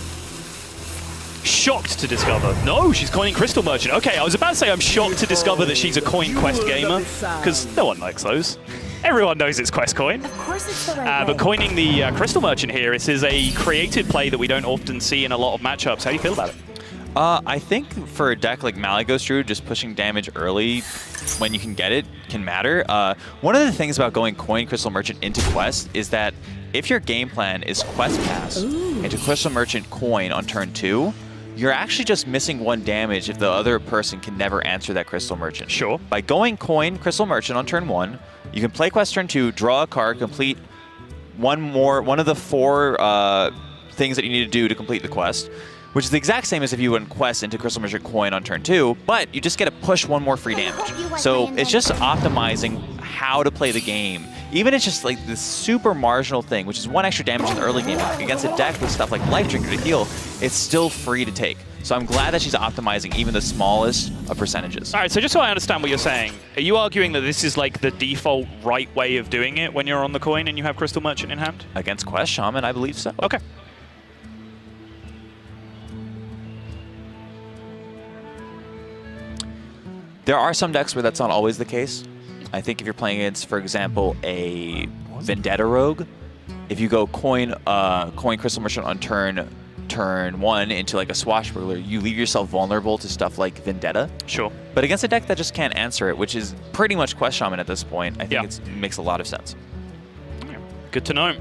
B: Shocked to discover. No, she's coining Crystal Merchant. Okay, I was about to say I'm shocked to discover that she's a Coin Quest gamer, because no one likes those. Everyone knows it's Quest Coin.
K: Of course it's the right
B: but coining the Crystal Merchant here, this is a created play that we don't often see in a lot of matchups. How do you feel about it?
G: I think for a deck like Malygos Druid, just pushing damage early when you can get it can matter. One of the things about going Coin Crystal Merchant into Quest is that if your game plan is Quest Pass into Crystal Merchant Coin on turn 2, you're actually just missing 1 damage if the other person can never answer that Crystal Merchant.
B: Sure.
G: By going Coin Crystal Merchant on turn 1, you can play Quest turn 2, draw a card, complete one of the 4 things that you need to do to complete the quest, which is the exact same as if you went Quest into Crystal Merchant Coin on turn 2, but you just get to push 1 more free damage. So it's just optimizing how to play the game. Even it's just like this super marginal thing, which is 1 extra damage in the early game against a deck with stuff like Life Drinker to heal, it's still free to take. So I'm glad that she's optimizing even the smallest of percentages.
B: All right, so just so I understand what you're saying, are you arguing that this is like the default right way of doing it when you're on the coin and you have Crystal Merchant in hand?
G: Against Quest Shaman, I believe so.
B: Okay.
G: There are some decks where that's not always the case. I think if you're playing against, for example, a Vendetta Rogue, if you go Coin Crystal Merchant on turn 1 into like a Swashbuckler, you leave yourself vulnerable to stuff like Vendetta.
B: Sure.
G: But against a deck that just can't answer it, which is pretty much Quest Shaman at this point, I think it makes a lot of sense.
B: Good to know.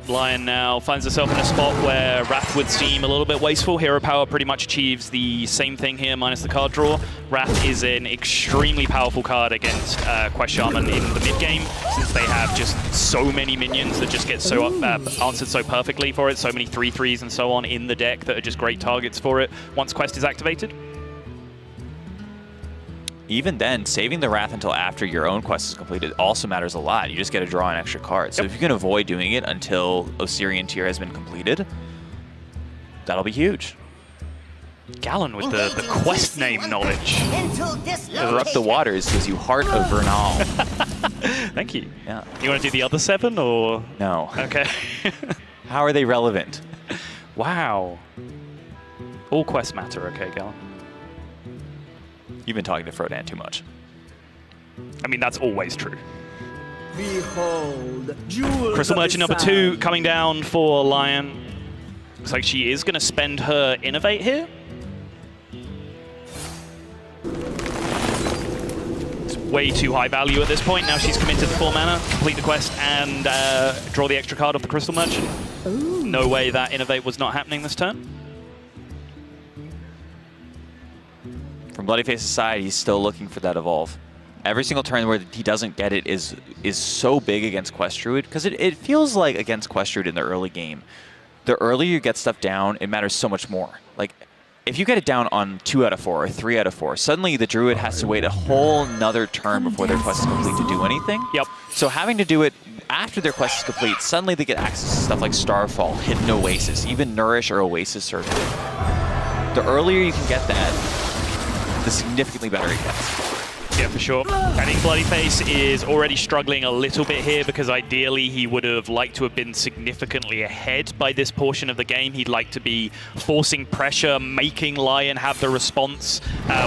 B: Lyon now finds herself in a spot where Wrath would seem a little bit wasteful. Hero Power pretty much achieves the same thing here, minus the card draw. Wrath is an extremely powerful card against Quest Shaman in the mid-game, since they have just so many minions that just get so answered so perfectly for it, so many 3/3s and so on in the deck that are just great targets for it once Quest is activated.
G: Even then, saving the Wrath until after your own quest is completed also matters a lot. You just get to draw an extra card. So if you can avoid doing it until Osirian Tier has been completed, that'll be huge.
B: Gallon with the quest name knowledge.
G: Corrupt the Waters gives you Heart of Vernal.
B: Thank you.
G: Yeah.
B: You want to do the other 7 or?
G: No.
B: Okay.
G: How are they relevant?
B: Wow. All quests matter, okay, Gallon.
G: You've been talking to Frodan too much.
B: I mean, that's always true.
J: Behold, jewels
B: Crystal
J: of
B: Merchant
J: the
B: number 2
J: sun.
B: coming down for Lyon. Looks like she is going to spend her Innovate here. It's way too high value at this point. Now she's committed to 4 mana, complete the quest, and draw the extra card off the Crystal Merchant.
J: Ooh.
B: No way that Innovate was not happening this turn.
G: From Bloodyface's side, he's still looking for that evolve. Every single turn where he doesn't get it is so big against Quest Druid, because it feels like against Quest Druid in the early game, the earlier you get stuff down, it matters so much more. Like, if you get it down on 2 out of 4 or 3 out of 4, suddenly the Druid has to wait a whole nother turn before their quest is complete to do anything.
B: Yep.
G: So having to do it after their quest is complete, suddenly they get access to stuff like Starfall, Hidden Oasis, even Nourish or Oasis Circuit. The earlier you can get that, the significantly better it gets.
B: Yeah, for sure. I think Bloodyface is already struggling a little bit here because ideally he would have liked to have been significantly ahead by this portion of the game. He'd like to be forcing pressure, making Lyon have the response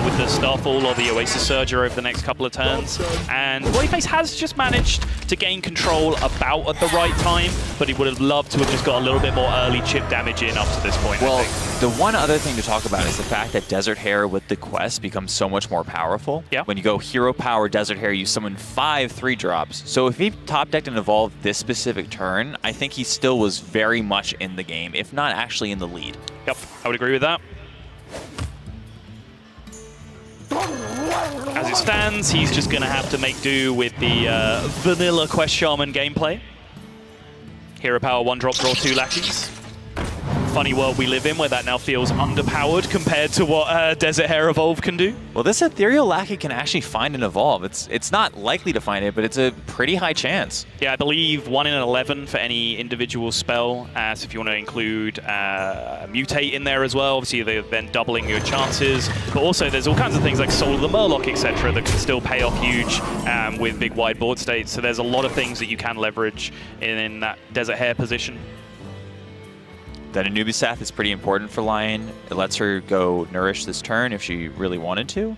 B: with the Starfall or the Oasis Surger over the next couple of turns. And Bloodyface has just managed to gain control about at the right time, but he would have loved to have just got a little bit more early chip damage in up to this point.
G: Well, the one other thing to talk about is the fact that Desert Hare with the quest becomes so much more powerful.
B: Yeah.
G: When you go Hero Power Desert Hare, you summon 5 3-drops. So if he top decked and evolved this specific turn, I think he still was very much in the game, if not actually in the lead.
B: Yep, I would agree with that. As it stands, he's just going to have to make do with the vanilla Quest Shaman gameplay. Hero Power, 1-drop, draw 2 lackeys. Funny world we live in where that now feels underpowered compared to what Desert Hare Evolve can do.
G: Well, this Ethereal Lackey can actually find an evolve. It's not likely to find it, but it's a pretty high chance.
B: Yeah, I believe 1 in 11 for any individual spell. So if you want to include Mutate in there as well, obviously they're then doubling your chances. But also there's all kinds of things like Soul of the Murloc, etc. that can still pay off huge with big wide board states. So there's a lot of things that you can leverage in that Desert Hare position.
G: That Anubisath is pretty important for Lyon. It lets her go Nourish this turn if she really wanted to,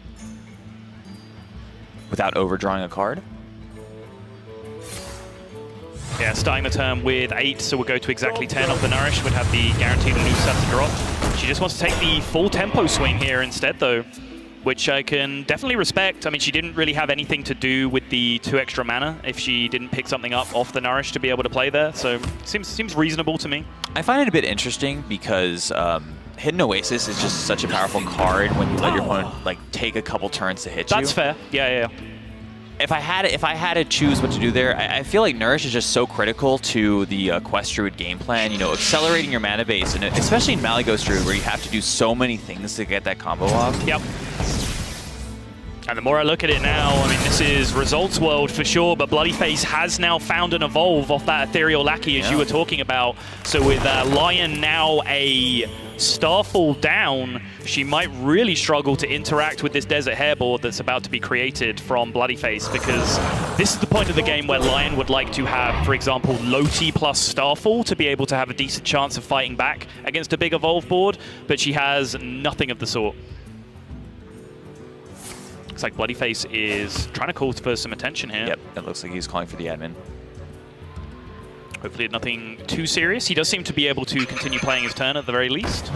G: without overdrawing a card.
B: Yeah, starting the turn with 8, so we'll go to exactly 10 off the Nourish. Would have the guaranteed Anubisath to drop. She just wants to take the full tempo swing here instead, though, which I can definitely respect. I mean, she didn't really have anything to do with the 2 extra mana if she didn't pick something up off the Nourish to be able to play there, so seems reasonable to me.
G: I find it a bit interesting because Hidden Oasis is just such a powerful card when you let your opponent like take a couple turns to hit you.
B: That's fair. Yeah.
G: If I had to choose what to do there, I feel like Nourish is just so critical to the Quest Druid game plan. You know, accelerating your mana base, and especially in Malygos Druid, where you have to do so many things to get that combo off.
B: Yep. And the more I look at it now, I mean, this is Results World for sure, but Bloodyface has now found an evolve off that Ethereal Lackey, as you were talking about. So with Lyon now a Starfall down, she might really struggle to interact with this Desert Hare board that's about to be created from Bloodyface, because this is the point of the game where Lyon would like to have, for example, Loti plus Starfall to be able to have a decent chance of fighting back against a big evolve board, but she has nothing of the sort. Looks like Bloodyface is trying to call for some attention here.
G: Yep, it looks like he's calling for the admin.
B: Hopefully nothing too serious. He does seem to be able to continue playing his turn at the very least.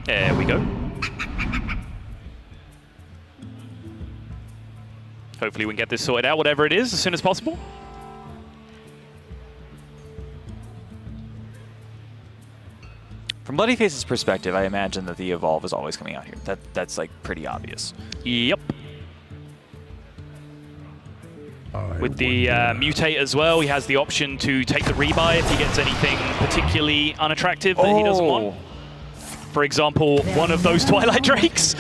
B: There we go. Hopefully we can get this sorted out, whatever it is, as soon as possible.
G: From Bloodyface's perspective, I imagine that the evolve is always coming out here. That's like pretty obvious.
B: Yep. With the Mutate as well, he has the option to take the rebuy if he gets anything particularly unattractive that he doesn't want. For example, one of those Twilight Drakes.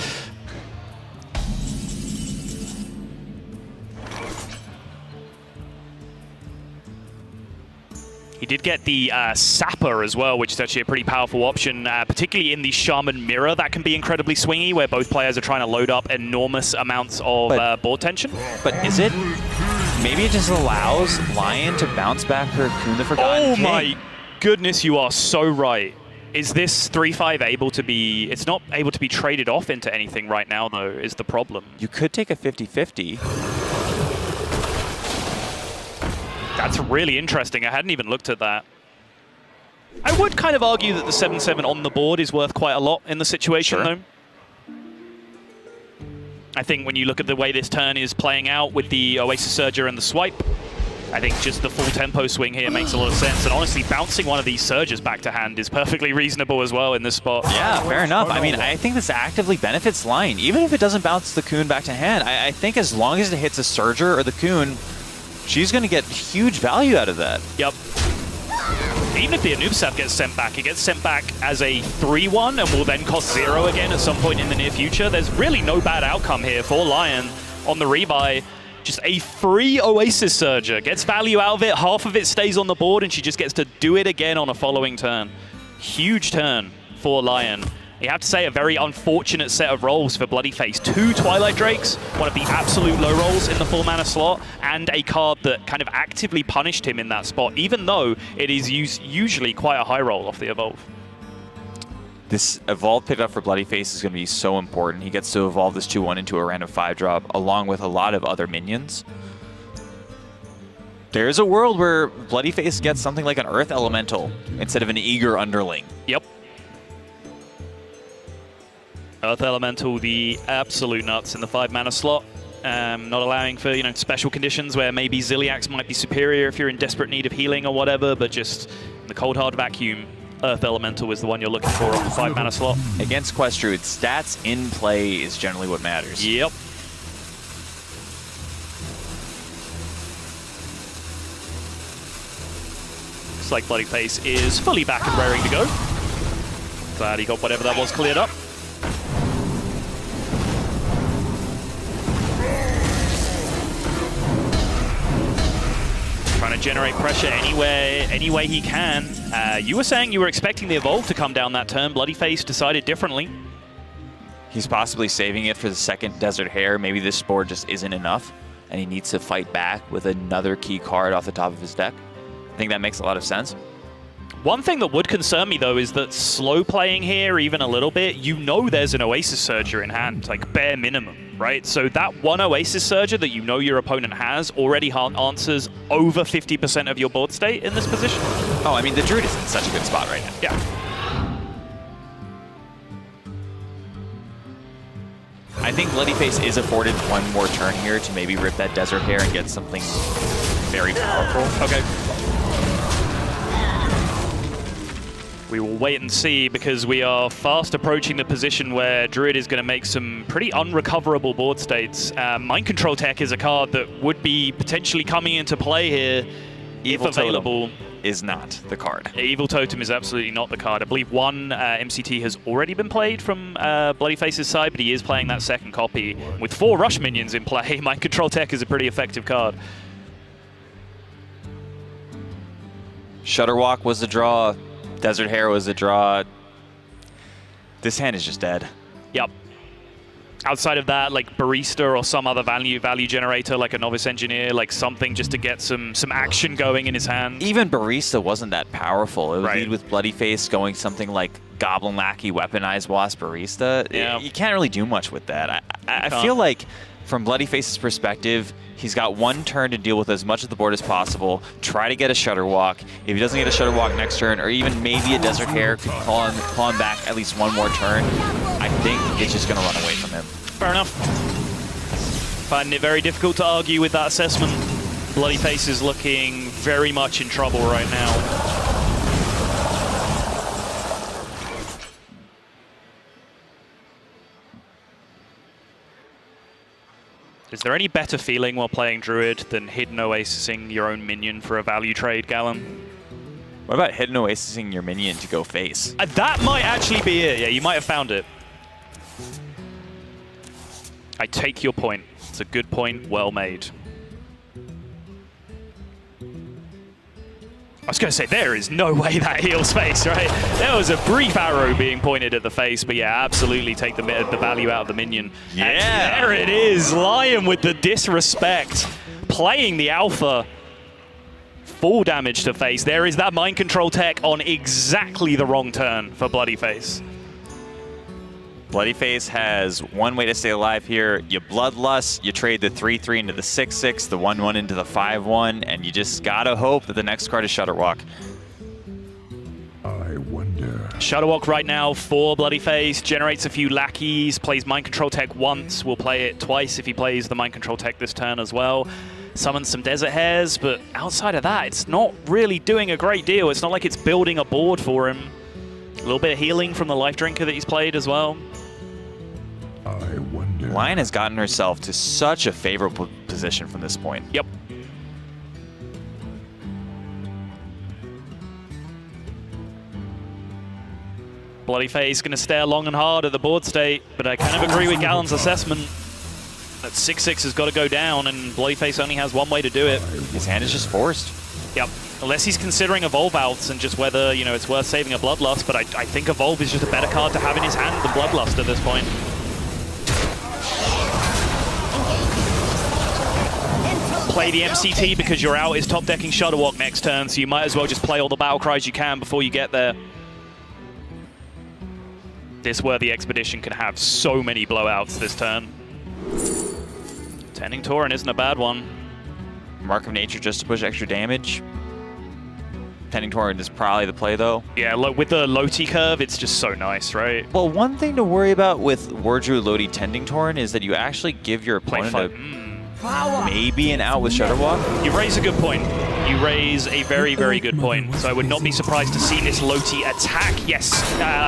B: He did get the Sapper as well, which is actually a pretty powerful option, particularly in the Shaman Mirror. That can be incredibly swingy, where both players are trying to load up enormous amounts of board tension.
G: But is it? Maybe it just allows Lyon to bounce back her Coon the Forgotten King.
B: Oh my goodness, you are so right. Is this 3-5 able to be... It's not able to be traded off into anything right now, though, is the problem.
G: You could take a 50-50.
B: That's really interesting. I hadn't even looked at that. I would kind of argue that the 7-7 on the board is worth quite a lot in the situation, though. I think when you look at the way this turn is playing out with the Oasis Surger and the swipe, I think just the full tempo swing here makes a lot of sense. And honestly, bouncing one of these Surges back to hand is perfectly reasonable as well in this spot.
G: Yeah, fair enough. I mean, I think this actively benefits Lyon. Even if it doesn't bounce the Coon back to hand, I think as long as it hits a Surger or the Coon, she's going to get huge value out of that.
B: Yep. Even if the Anubisat gets sent back, it gets sent back as a 3-1 and will then cost 0 again at some point in the near future. There's really no bad outcome here for Lyon on the rebuy. Just a free Oasis Surger. Gets value out of it, half of it stays on the board, and she just gets to do it again on a following turn. Huge turn for Lyon. You have to say a very unfortunate set of rolls for Bloodyface. 2 Twilight Drakes, one of the absolute low rolls in the 4-mana slot, and a card that kind of actively punished him in that spot, even though it is usually quite a high roll off the Evolve.
G: This Evolve pickup for Bloodyface is going to be so important. He gets to evolve this 2-1 into a random 5-drop, along with a lot of other minions. There's a world where Bloodyface gets something like an Earth Elemental instead of an Eager Underling.
B: Yep. Earth Elemental, the absolute nuts in the 5-mana slot. Not allowing for, special conditions where maybe Ziliax might be superior if you're in desperate need of healing or whatever, but just in the cold hard vacuum, Earth Elemental is the one you're looking for on the 5-mana slot.
G: Against Quest Druid, stats in play is generally what matters.
B: Yep. Looks like Bloodyface is fully back and raring to go. Glad he got whatever that was cleared up. Trying to generate pressure any way he can. You were saying you were expecting the Evolve to come down that turn. Bloodyface decided differently.
G: He's possibly saving it for the second Desert Hare. Maybe this board just isn't enough, and he needs to fight back with another key card off the top of his deck. I think that makes a lot of sense.
B: One thing that would concern me, though, is that slow playing here, even a little bit, there's an Oasis Surger in hand, like bare minimum, right? So that one Oasis Surger that your opponent has already answers over 50% of your board state in this position.
G: Oh, I mean, the Druid is in such a good spot right now.
B: Yeah.
G: I think Bloodyface is afforded one more turn here to maybe rip that Desert Hare and get something very powerful.
B: Okay. We will wait and see, because we are fast approaching the position where Druid is going to make some pretty unrecoverable board states. Mind Control Tech is a card that would be potentially coming into play here if available.
G: Is not the card.
B: Evil Totem is absolutely not the card. I believe one MCT has already been played from Bloodyface's side, but he is playing that second copy. With 4 Rush minions in play, Mind Control Tech is a pretty effective card.
G: Shutterwalk was the draw. Desert Hare was a draw. This hand is just dead.
B: Yep. Outside of that, like Barista or some other value generator, like a Novice Engineer, like something just to get some action going in his hand.
G: Even Barista wasn't that powerful. It would
B: Right.
G: lead with Bloodyface going something like Goblin Lackey, Weaponized Wasp, Barista.
B: Yeah.
G: You can't really do much with that. I feel like from Bloodyface's perspective, he's got one turn to deal with as much of the board as possible, try to get a Shutterwalk. If he doesn't get a Shutterwalk next turn, or even maybe a Desert Hare could call him back at least one more turn, I think it's just going to run away from him.
B: Fair enough. Finding it very difficult to argue with that assessment. Bloodyface is looking very much in trouble right now. Is there any better feeling while playing Druid than hidden oasising your own minion for a value trade, Gallon?
G: What about hidden oasising your minion to go face?
B: That might actually be it. Yeah, you might have found it. I take your point. It's a good point, well made. I was going to say, there is no way that heals face, right? There was a brief arrow being pointed at the face, but yeah, absolutely take the value out of the minion.
G: Yeah.
B: And there it is, Lyon with the disrespect, playing the alpha. full damage to face. There is that mind control tech on exactly the wrong turn for Bloodyface.
G: Bloodyface has one way to stay alive here. You Bloodlust, you trade the 3-3 into the 6-6, the 1-1 into the 5-1, and you just gotta hope that the next card is Shutterwalk.
D: I wonder.
B: Shutterwalk right now for Bloodyface, generates a few lackeys, plays Mind Control Tech once, will play it twice if he plays the Mind Control Tech this turn as well. Summons some Desert Hares, but outside of that, it's not really doing a great deal. It's not like it's building a board for him. A little bit of healing from the Life Drinker that he's played as well.
D: I wonder.
G: Lyon has gotten herself to such a favorable position from this point.
B: Yep. Bloodyface going to stare long and hard at the board state, but I kind of agree with Gallon's assessment that 6-6 has got to go down, and Bloodyface only has one way to do it.
G: His hand is just forced.
B: Yep. Unless he's considering Evolve outs and just whether, you know, it's worth saving a Bloodlust, but I think Evolve is just a better card to have in his hand than Bloodlust at this point. Play the MCT because you're out is top decking Shutterwalk next turn, so you might as well just play all the battle cries you can before you get there. This worthy expedition can have so many blowouts this turn. Tending Tauren isn't a bad one.
G: Mark of Nature just to push extra damage. Tending Tauren is probably the play, though.
B: Yeah, look, with the Loti curve, it's just so nice, right?
G: Well, one thing to worry about with Wardrew Loti Tending Tauren is that you actually give your opponent maybe an out with Shutterwalk.
B: You raise a good point. You raise a very, very good point. So I would not be surprised to see this Loti attack. Yes,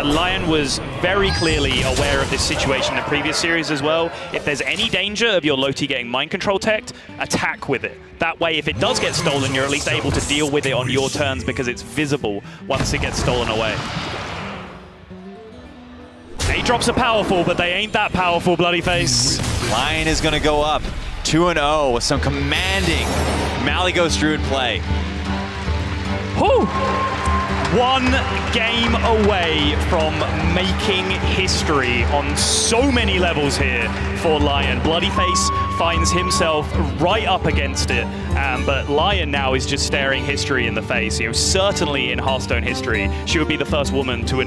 B: Lyon was very clearly aware of this situation in the previous series as well. If there's any danger of your Loti getting mind control teched, attack with it. That way, if it does get stolen, you're at least able to deal with it on your turns because it's visible once it gets stolen away. 8 drops are powerful, but they ain't that powerful, Bloodyface.
G: Lyon is going to go up 2-0 with some commanding Malygos Druid play.
B: Whew. One game away from making history on so many levels here for Lyon. Bloodyface finds himself right up against it, but Lyon now is just staring history in the face. You know, certainly in Hearthstone history, she would be the first woman to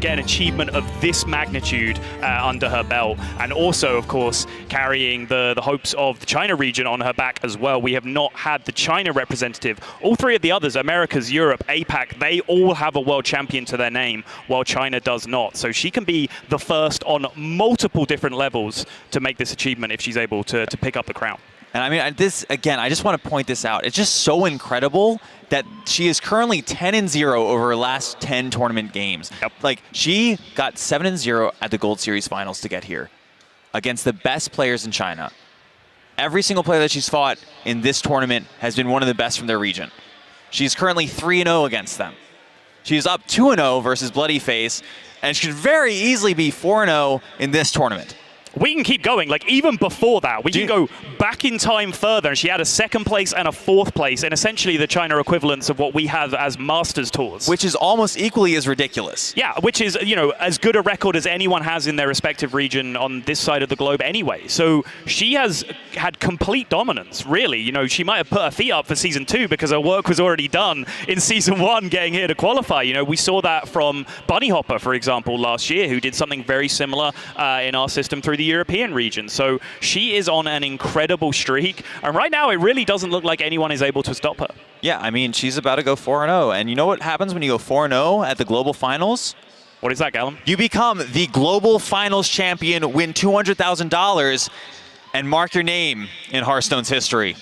B: get an achievement of this magnitude under her belt, and also, of course, carrying the hopes of the China region on her back as well. We have not had the China representative. All three of the others, Americas, Europe, APAC, they all have a world champion to their name, while China does not. So she can be the first on multiple different levels to make this achievement if she's able to pick up the crown.
G: And I mean, this, again, I just want to point this out. It's just so incredible that she is currently 10-0 over her last 10 tournament games.
B: Yep.
G: Like, she got 7-0 at the Gold Series Finals to get here against the best players in China. Every single player that she's fought in this tournament has been one of the best from their region. She's currently 3-0 against them. She's up 2-0 versus Bloodyface, and she could very easily be 4-0 in this tournament.
B: We can keep going, like even before that, we can go back in time further, and she had a 2nd place and a 4th place, and essentially the China equivalents of what we have as Masters tours.
G: Which is almost equally as ridiculous.
B: Yeah, which is, you know, as good a record as anyone has in their respective region on this side of the globe anyway. So she has had complete dominance, really. You know, she might have put her feet up for Season 2 because her work was already done in Season 1 getting here to qualify. You know, we saw that from Bunny Hopper, for example, last year, who did something very similar in our system through the European region. So she is on an incredible streak, and right now it really doesn't look like anyone is able to stop her.
G: Yeah, I mean, she's about to go 4-0, and you know what happens when you go 4-0 at the Global Finals?
B: What is that, Gallon?
G: You become the Global Finals champion, win $200,000, and mark your name in Hearthstone's history.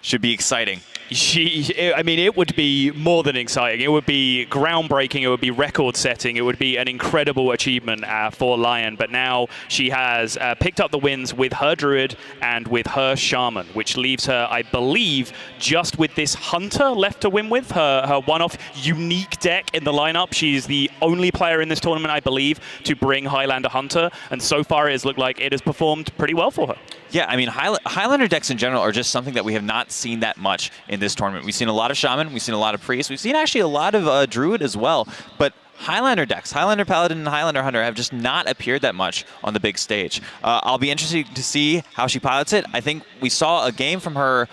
G: Should be exciting.
B: I mean, it would be more than exciting. It would be groundbreaking. It would be record-setting. It would be an incredible achievement for Lyon. But now she has picked up the wins with her Druid and with her Shaman, which leaves her, I believe, just with this Hunter left to win with, her one-off unique deck in the lineup. She's the only player in this tournament, I believe, to bring Highlander Hunter. And so far, it has looked like it has performed pretty well for her.
G: Yeah, I mean, Highlander decks in general are just something that we have not seen that much in this tournament. We've seen a lot of Shaman, we've seen a lot of Priest, we've seen actually a lot of Druid as well, but Highlander decks, Highlander Paladin and Highlander Hunter, have just not appeared that much on the big stage. I'll be interested to see how she pilots it. I think we saw a game from her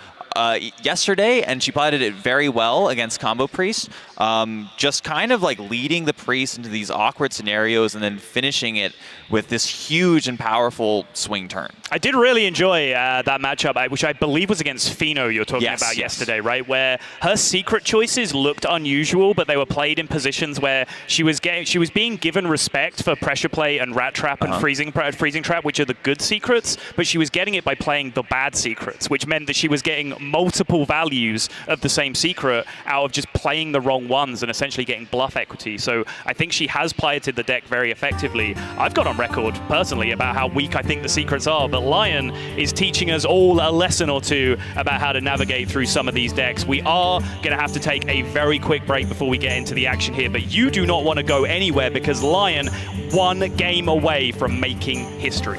G: yesterday, and she piloted it very well against Combo Priest. Just kind of like leading the Priest into these awkward scenarios and then finishing it with this huge and powerful swing turn.
B: I did really enjoy that matchup, which I believe was against Fino you're talking about yesterday, right? Where her secret choices looked unusual, but they were played in positions where she was being given respect for pressure play and rat trap and freezing trap, which are the good secrets, but she was getting it by playing the bad secrets, which meant that she was getting multiple values of the same secret out of just playing the wrong ones and essentially getting bluff equity. So I think she has piloted the deck very effectively. I've got on record personally about how weak I think the secrets are, but Lyon is teaching us all a lesson or two about how to navigate through some of these decks. We are going to have to take a very quick break before we get into the action here, but you do not want to go anywhere because Lyon 1 game away from making history.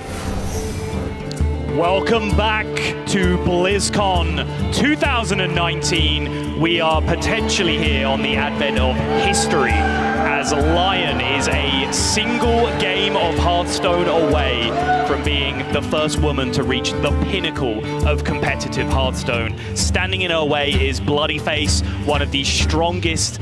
B: Welcome back to BlizzCon 2019. We are potentially here on the advent of history as Lyon is a single game of Hearthstone away from being the first woman to reach the pinnacle of competitive Hearthstone. Standing in her way is Bloodyface, one of the strongest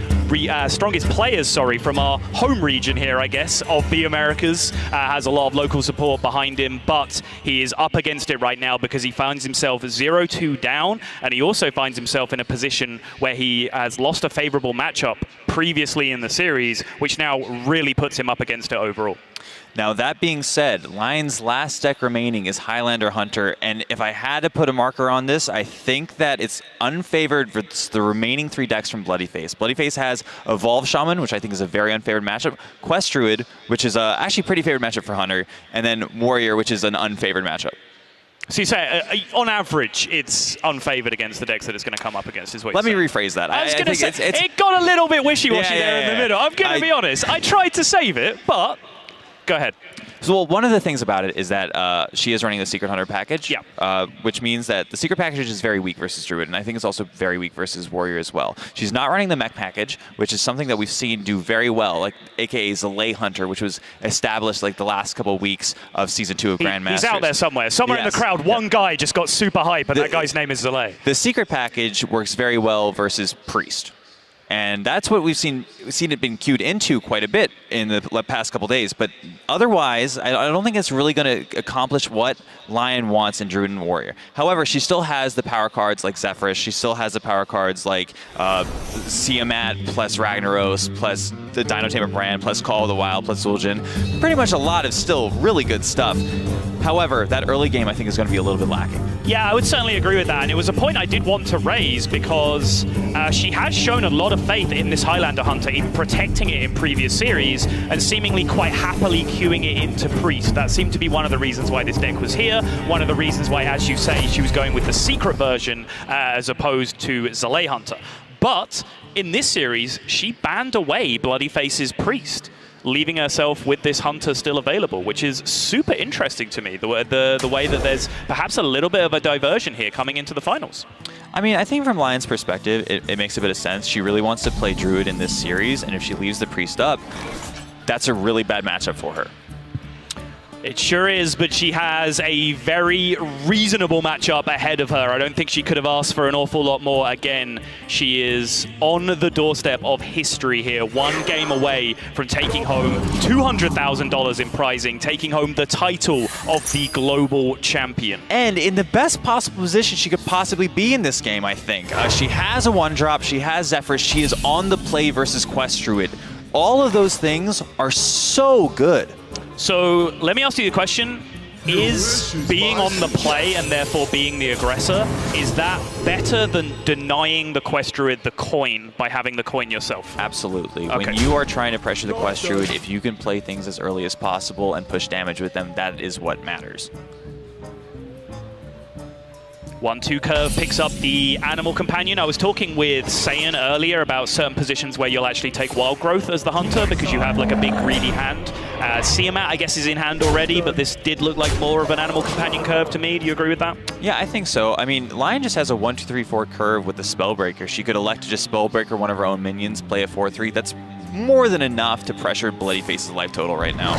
B: players, from our home region here, I guess, of the Americas. Has a lot of local support behind him, but he is up against it right now because he finds himself 0-2 down, and he also finds himself in a position where he has lost a favorable matchup previously in the series, which now really puts him up against it overall.
G: Now, that being said, Lyon's last deck remaining is Highlander Hunter, and if I had to put a marker on this, I think that it's unfavored for the remaining 3 decks from Bloodyface. Bloodyface has Evolved Shaman, which I think is a very unfavored matchup, Quest Druid, which is actually a pretty favored matchup for Hunter, and then Warrior, which is an unfavored matchup.
B: So you say, on average, it's unfavored against the decks that it's going to come up against, is what
G: Let me rephrase that.
B: I was going to say, it got a little bit wishy-washy there in the middle. I'm going to be honest. I tried to save it, but go ahead.
G: So, well, one of the things about it is that she is running the Secret Hunter package, which means that the Secret package is very weak versus Druid, and I think it's also very weak versus Warrior as well. She's not running the Mech package, which is something that we've seen do very well, like aka Zalay Hunter, which was established like the last couple of weeks of Season 2 of Grandmasters.
B: He's out there somewhere. Somewhere in the crowd, one guy just got super hype, and that guy's name is Zalay.
G: The Secret package works very well versus Priest. And that's what we've seen it been queued into quite a bit in the past couple days. But otherwise, I don't think it's really going to accomplish what Lyon wants in Druid and Warrior. However, she still has the power cards like Zephyrus. She still has the power cards like Tiamat plus Ragnaros plus the Dino Tamer Brand plus Call of the Wild plus Zul'jin. Pretty much a lot of still really good stuff. However, that early game I think is going to be a little bit lacking.
B: Yeah, I would certainly agree with that. And it was a point I did want to raise because she has shown a lot of faith in this Highlander Hunter, in protecting it in previous series and seemingly quite happily queuing it into Priest. That seemed to be one of the reasons why this deck was here, one of the reasons why, as you say, she was going with the secret version as opposed to Zalay Hunter. But in this series, she banned away Bloodyface's Priest, leaving herself with this Hunter still available, which is super interesting to me, the way that there's perhaps a little bit of a diversion here coming into the finals.
G: I mean, I think from Lyon's perspective, it makes a bit of sense. She really wants to play Druid in this series, and if she leaves the Priest up, that's a really bad matchup for her.
B: It sure is, but she has a very reasonable matchup ahead of her. I don't think she could have asked for an awful lot more. Again, she is on the doorstep of history here, 1 game away from taking home $200,000 in prizing, taking home the title of the global champion.
G: And in the best possible position she could possibly be in this game, I think. She has a 1-drop, she has Zephyrus, she is on the play versus Quest Druid. All of those things are so good.
B: So let me ask you the question, is being on the play and therefore being the aggressor, is that better than denying the Quest Druid the coin by having the coin yourself?
G: Absolutely.
B: Okay.
G: When you are trying to pressure the Quest Druid, if you can play things as early as possible and push damage with them, that is what matters.
B: 1-2 curve picks up the Animal Companion. I was talking with Saiyan earlier about certain positions where you'll actually take Wild Growth as the Hunter because you have like a big greedy hand. Tiamat, I guess, is in hand already, but this did look like more of an Animal Companion curve to me. Do you agree with that?
G: Yeah, I think so. I mean, Lyon just has a 1-2-3-4 curve with the Spellbreaker. She could elect to just Spellbreaker one of her own minions, play a 4-3. That's more than enough to pressure Bloodyface's life total right now.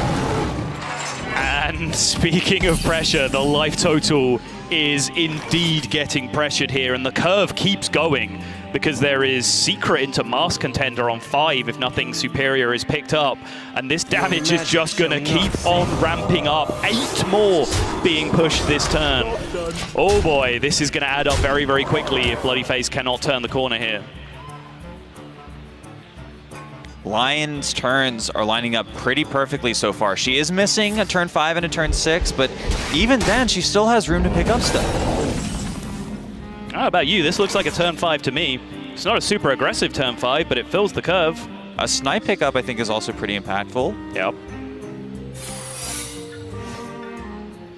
B: And speaking of pressure, the life total is indeed getting pressured here, and the curve keeps going because there is secret into Mask Contender on 5 if nothing superior is picked up. And this damage is just going to keep on ramping up. 8 more being pushed this turn. Oh boy, this is going to add up very, very quickly if Bloodyface cannot turn the corner here.
G: Lyon's turns are lining up pretty perfectly so far. She is missing a turn 5 and a turn 6, but even then, she still has room to pick up stuff.
B: How about you? This looks like a turn 5 to me. It's not a super aggressive turn 5, but it fills the curve.
G: A snipe pickup, I think, is also pretty impactful.
B: Yep.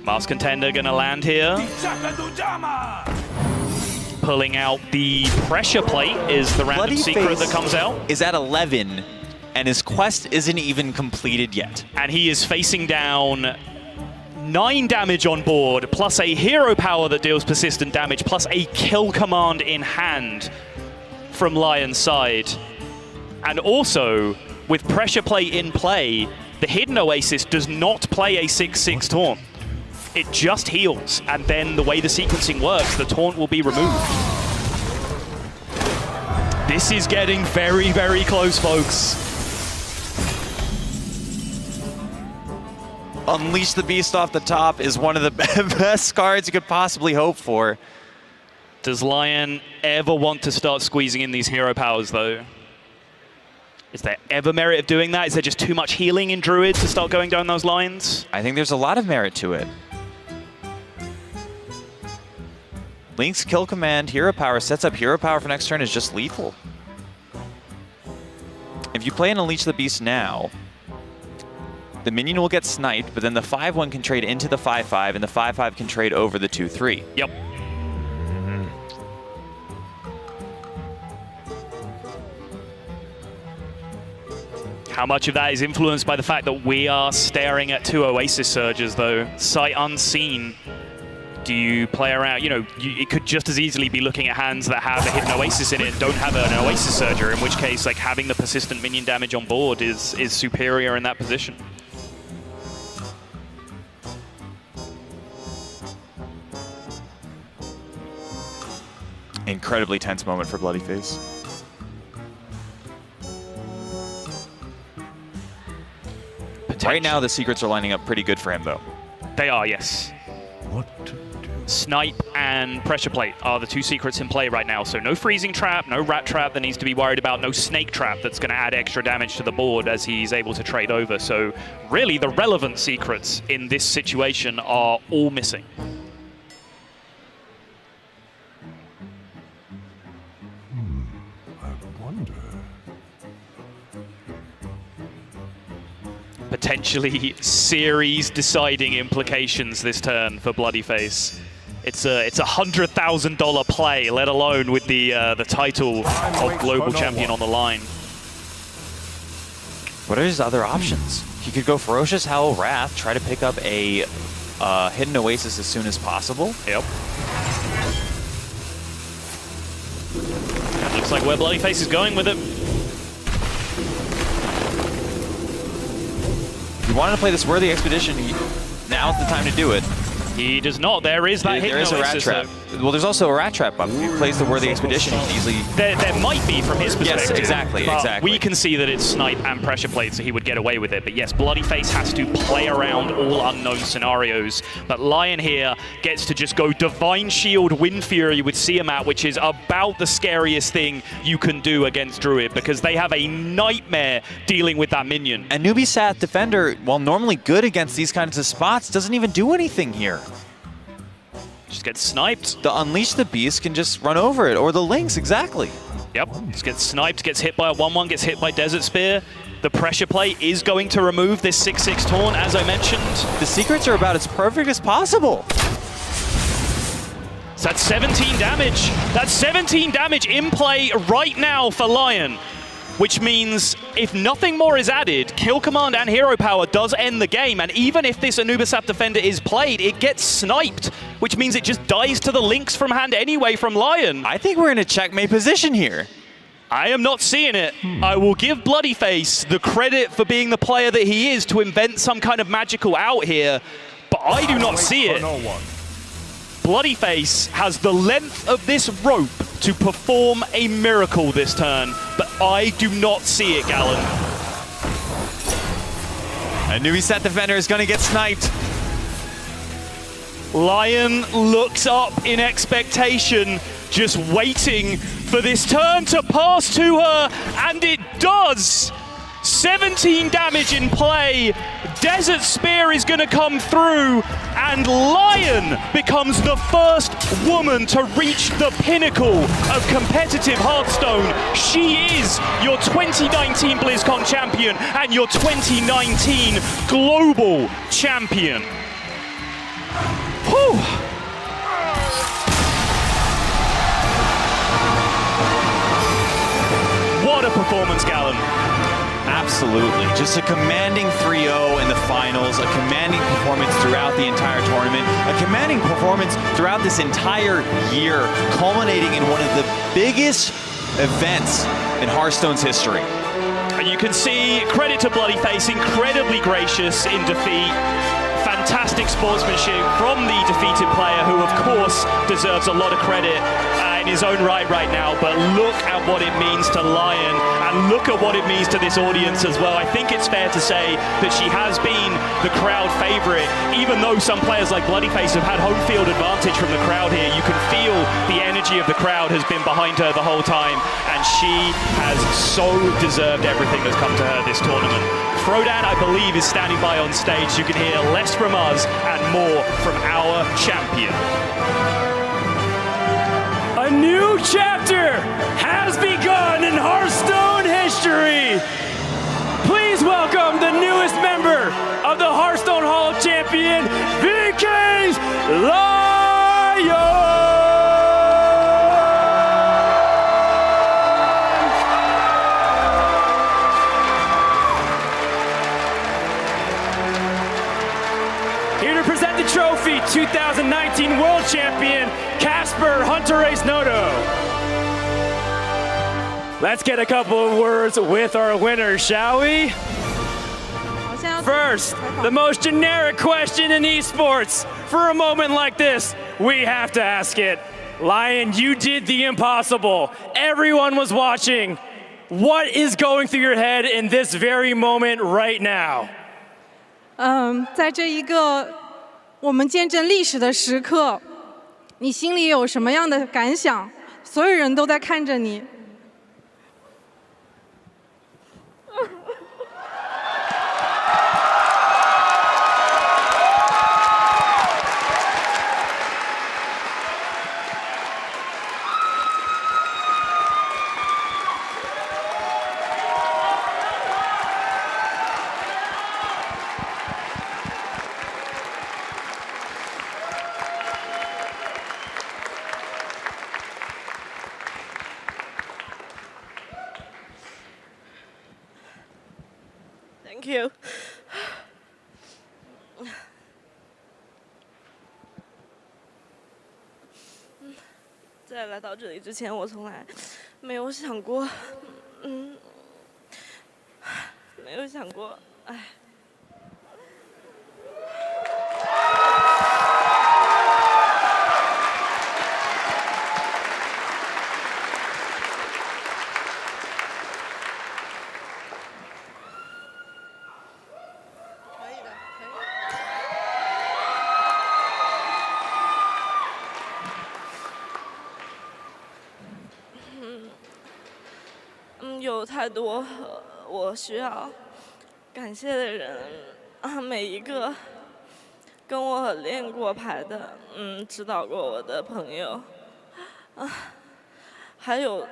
B: Mask Contender gonna land here. Pulling out the pressure plate is the random secret that comes out.
G: Is at 11, and his quest isn't even completed yet.
B: And he is facing down 9 damage on board, plus a hero power that deals persistent damage, plus a kill command in hand from Lyon's side. And also, with pressure plate in play, the Hidden Oasis does not play a 6/6 taunt. It just heals, and then the way the sequencing works, the taunt will be removed. This is getting very, very close, folks.
G: Unleash the Beast off the top is one of the best cards you could possibly hope for.
B: Does Lyon ever want to start squeezing in these hero powers, though? Is there ever merit of doing that? Is there just too much healing in Druid to start going down those lines?
G: I think there's a lot of merit to it. Link's kill command, hero power, sets up hero power for next turn is just lethal. If you play an Unleash the Beast now, the minion will get sniped, but then the 5/1 can trade into the 5/5, and the 5/5 can trade over the 2/3.
B: Yep. How much of that is influenced by the fact that we are staring at 2 Oasis Surges, though? Sight unseen. Do you play around? You know, it could just as easily be looking at hands that have a Hidden Oasis in it and don't have an Oasis Surger, in which case, like, having the persistent minion damage on board is superior in that position.
G: Incredibly tense moment for Bloodyface. Right now, the secrets are lining up pretty good for him, though.
B: They are, yes.
D: What to do?
B: Snipe and Pressure Plate are the 2 secrets in play right now. So no Freezing Trap, no Rat Trap that needs to be worried about, no Snake Trap that's going to add extra damage to the board as he's able to trade over. So really, the relevant secrets in this situation are all missing.
D: I wonder.
B: Potentially series-deciding implications this turn for Bloodyface. It's a $100,000 play, let alone with the title of global champion on the line.
G: What are his other options? He could go Ferocious Howl, Wrath, try to pick up a Hidden Oasis as soon as possible.
B: Yep. That looks like where Bloodyface is going with it.
G: If you wanted to play this worthy expedition, now's the time to do it.
B: He does not. There is that Hidden Oasis.
G: There is a Rat Trap. Well, there's also a Rat Trap up. If he plays the worthy expedition, he can easily...
B: There might be from his perspective.
G: Yes, exactly, exactly.
B: We can see that it's Snipe and Pressure Plate, so he would get away with it. But yes, Bloodyface has to play around all unknown scenarios. But Lyon here gets to just go Divine Shield Wind Fury with Tiamat, which is about the scariest thing you can do against Druid, because they have a nightmare dealing with that minion.
G: And Newbie Sath Defender, while normally good against these kinds of spots, doesn't even do anything here.
B: Just gets sniped.
G: The Unleash the Beast can just run over it, or the Lynx, exactly.
B: Yep, just gets sniped, gets hit by a 1/1, gets hit by Desert Spear. The Pressure Plate is going to remove this 6/6 taunt, as I mentioned.
G: The secrets are about as perfect as possible.
B: So that's 17 damage. That's 17 damage in play right now for Lyon, which means if nothing more is added, Kill Command and Hero Power does end the game. And even if this Anubisap Defender is played, it gets sniped, which means it just dies to the Lynx from hand anyway from Lyon.
G: I think we're in a checkmate position here.
B: I am not seeing it. I will give Bloodyface the credit for being the player that he is to invent some kind of magical out here, but I do not see it. Bloodyface has the length of this rope to perform a miracle this turn, but I do not see it, Galen.
G: A newbie set defender is going to get sniped.
B: Lyon looks up in expectation, just waiting for this turn to pass to her, and it does! 17 damage in play, Desert Spear is going to come through, and Lyon becomes the first woman to reach the pinnacle of competitive Hearthstone. She is your 2019 BlizzCon champion and your 2019 global champion. Whew. What a performance, Galen.
G: Absolutely. Just a commanding 3-0 in the finals, a commanding performance throughout the entire tournament, a commanding performance throughout this entire year, culminating in one of the biggest events in Hearthstone's history.
B: And you can see, credit to Bloodyface, incredibly gracious in defeat. Fantastic sportsmanship from the defeated player, who of course deserves a lot of credit in his own right now, but look at what it means to Lyon, and look at what it means to this audience as well. I think it's fair to say that she has been the crowd favorite, even though some players like Bloodyface have had home field advantage from the crowd here. You can feel the energy of the crowd has been behind her the whole time, and she has so deserved everything that's come to her this tournament. Frodan, I believe, is standing by on stage. You can hear less from us and more from our champion.
F: A new chapter has begun in Hearthstone history. Please welcome the newest member of the Hearthstone Hall of Champion, VK's Lyon. Here to present the trophy, 2019 World Champion, Casper Hunter Ace Noto. Let's get a couple of words with our winner, shall we? First, the most generic question in esports. For a moment like this, we have to ask it. Lyon, you did the impossible. Everyone was watching. What is going through your head in this very moment right now?
M: 在这一个我们见证历史的时刻，你心里有什么样的感想？所有人都在看着你。
E: Thank you. 在来到这里之前，我从来没有想过，没有想过，哎。有太多我需要感谢的人啊，每一个跟我练过牌的，指导过我的朋友，啊，还有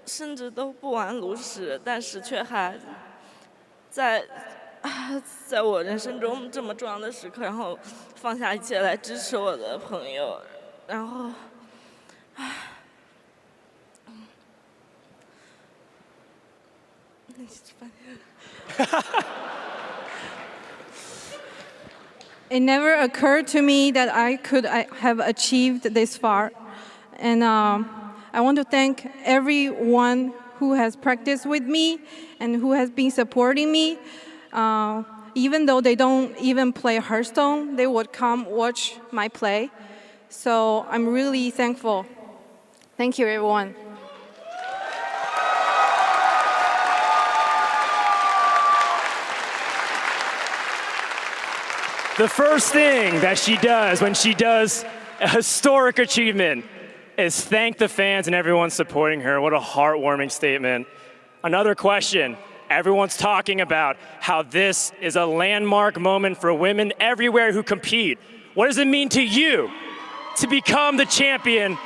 E: 甚至都不玩炉石，但是却还在我人生中这么重要的时刻，然后放下一切来支持我的朋友，然后，It
M: never occurred to me that I could have achieved this far. And I want to thank everyone who has practiced with me and who has been supporting me. Even though they don't even play Hearthstone, they would come watch my play. So I'm really thankful. Thank you, everyone.
F: The first thing that she does when she does a historic achievement is thank the fans and everyone supporting her. What a heartwarming statement. Another question. Everyone's talking about how this is a landmark moment for women everywhere who compete. What does it mean to you to become the champion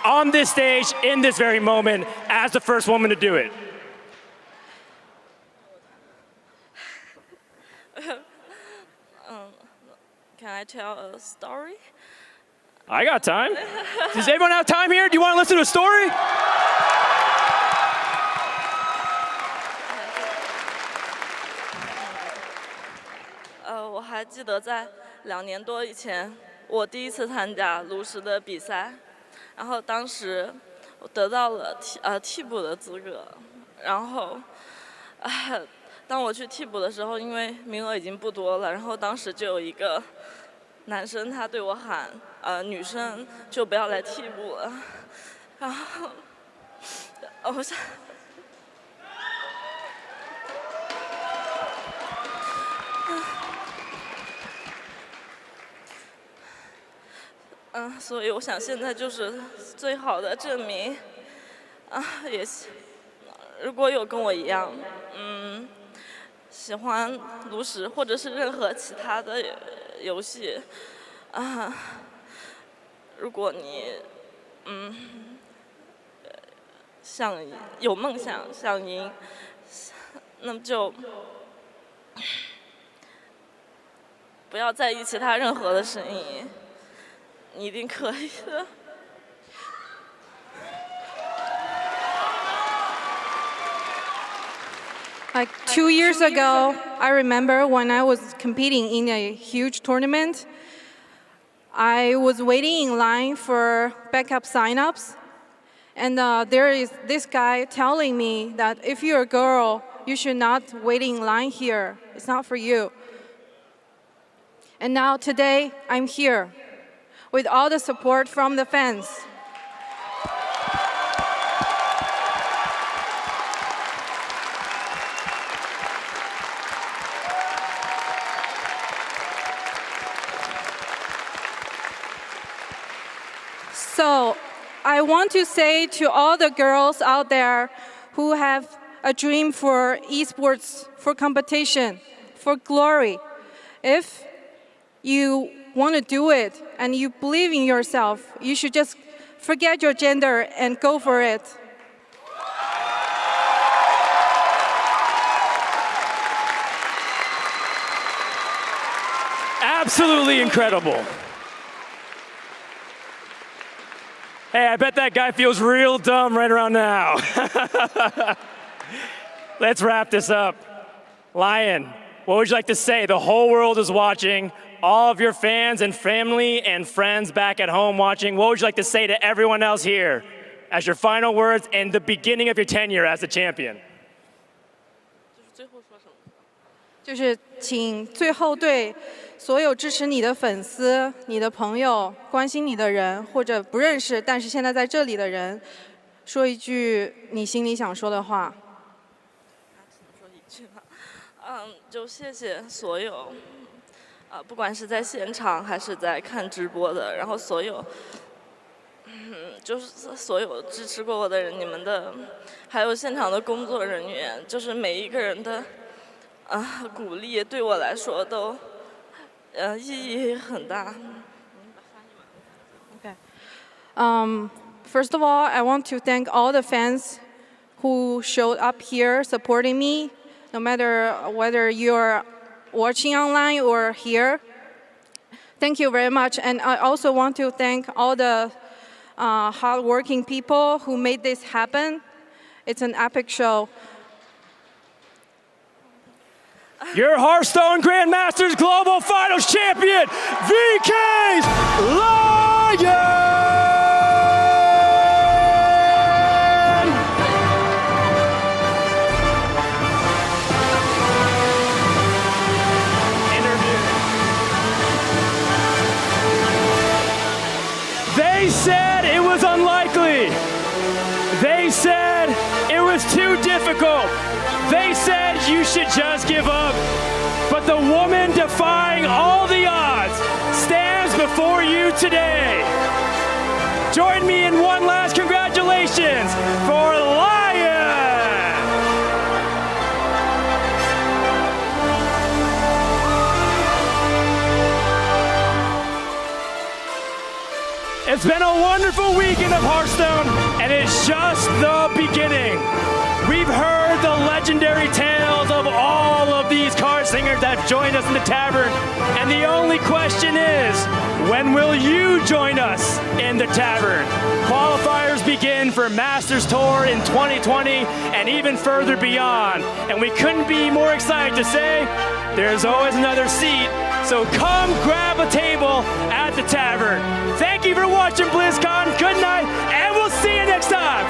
F: on this stage in this very moment as the first woman to do it?
E: Can I tell a story?
F: I got time. Does everyone have time here? Do you want to listen to a story?
E: 我还记得在2年多以前，我第一次参加炉石的比赛，然后当时我得到了替补的资格，然后当我去替补的时候，因为名额已经不多了，然后当时就有一个男生他对我喊，女生就不要来替补了，然后我想。所以我想现在就是最好的证明，也如果有跟我一样，喜欢炉石或者是任何其他的游戏，如果你想有梦想想赢，那么就不要在意其他任何的声音。你一定可以的。
M: Like 2 years ago, I remember when I was competing in a huge tournament, I was waiting in line for backup signups, and there is this guy telling me that if you're a girl, you should not wait in line here. It's not for you. And now today, I'm here with all the support from the fans. So I want to say to all the girls out there who have a dream for esports, for competition, for glory, if you want to do it and you believe in yourself, you should just forget your gender and go for it.
F: Absolutely incredible. Hey, I bet that guy feels real dumb right around now. Let's wrap this up. Lyon, what would you like to say? The whole world is watching. All of your fans and family and friends back at home watching, what would you like to say to everyone else here as your final words and the beginning of your tenure as the champion?
M: 就是请最后对所有支持你的粉丝、你的朋友、关心你的人，或者不认识但是现在在这里的人，说一句你心里想说的话。
E: 就谢谢所有。不管是在现场还是在看直播的，然后所有，就是所有支持过我的人，你们的，还有现场的工作人员，就是每一个人的，鼓励对我来说都，意义很大。
M: Okay. First of all, I want to thank all the fans who showed up here supporting me, no matter whether you're watching online or here. Thank you very much. And I also want to thank all the hardworking people who made this happen. It's an epic show.
F: Your Hearthstone Grandmasters Global Finals Champion, VK's Lyon! said it was too difficult. They said you should just give up. But the woman defying all the odds stands before you today. Join me in one last congratulations for Lyon! It's been a wonderful weekend of Hearthstone, and it's just the beginning. We've heard the legendary tales of all of these card singers that have joined us in the tavern, and the only question is, when will you join us in the tavern? Qualifiers begin for Masters Tour in 2020 and even further beyond, and we couldn't be more excited to say there's always another seat, so come grab a table at the tavern. Thank you for watching BlizzCon, good night, and we'll see you next time.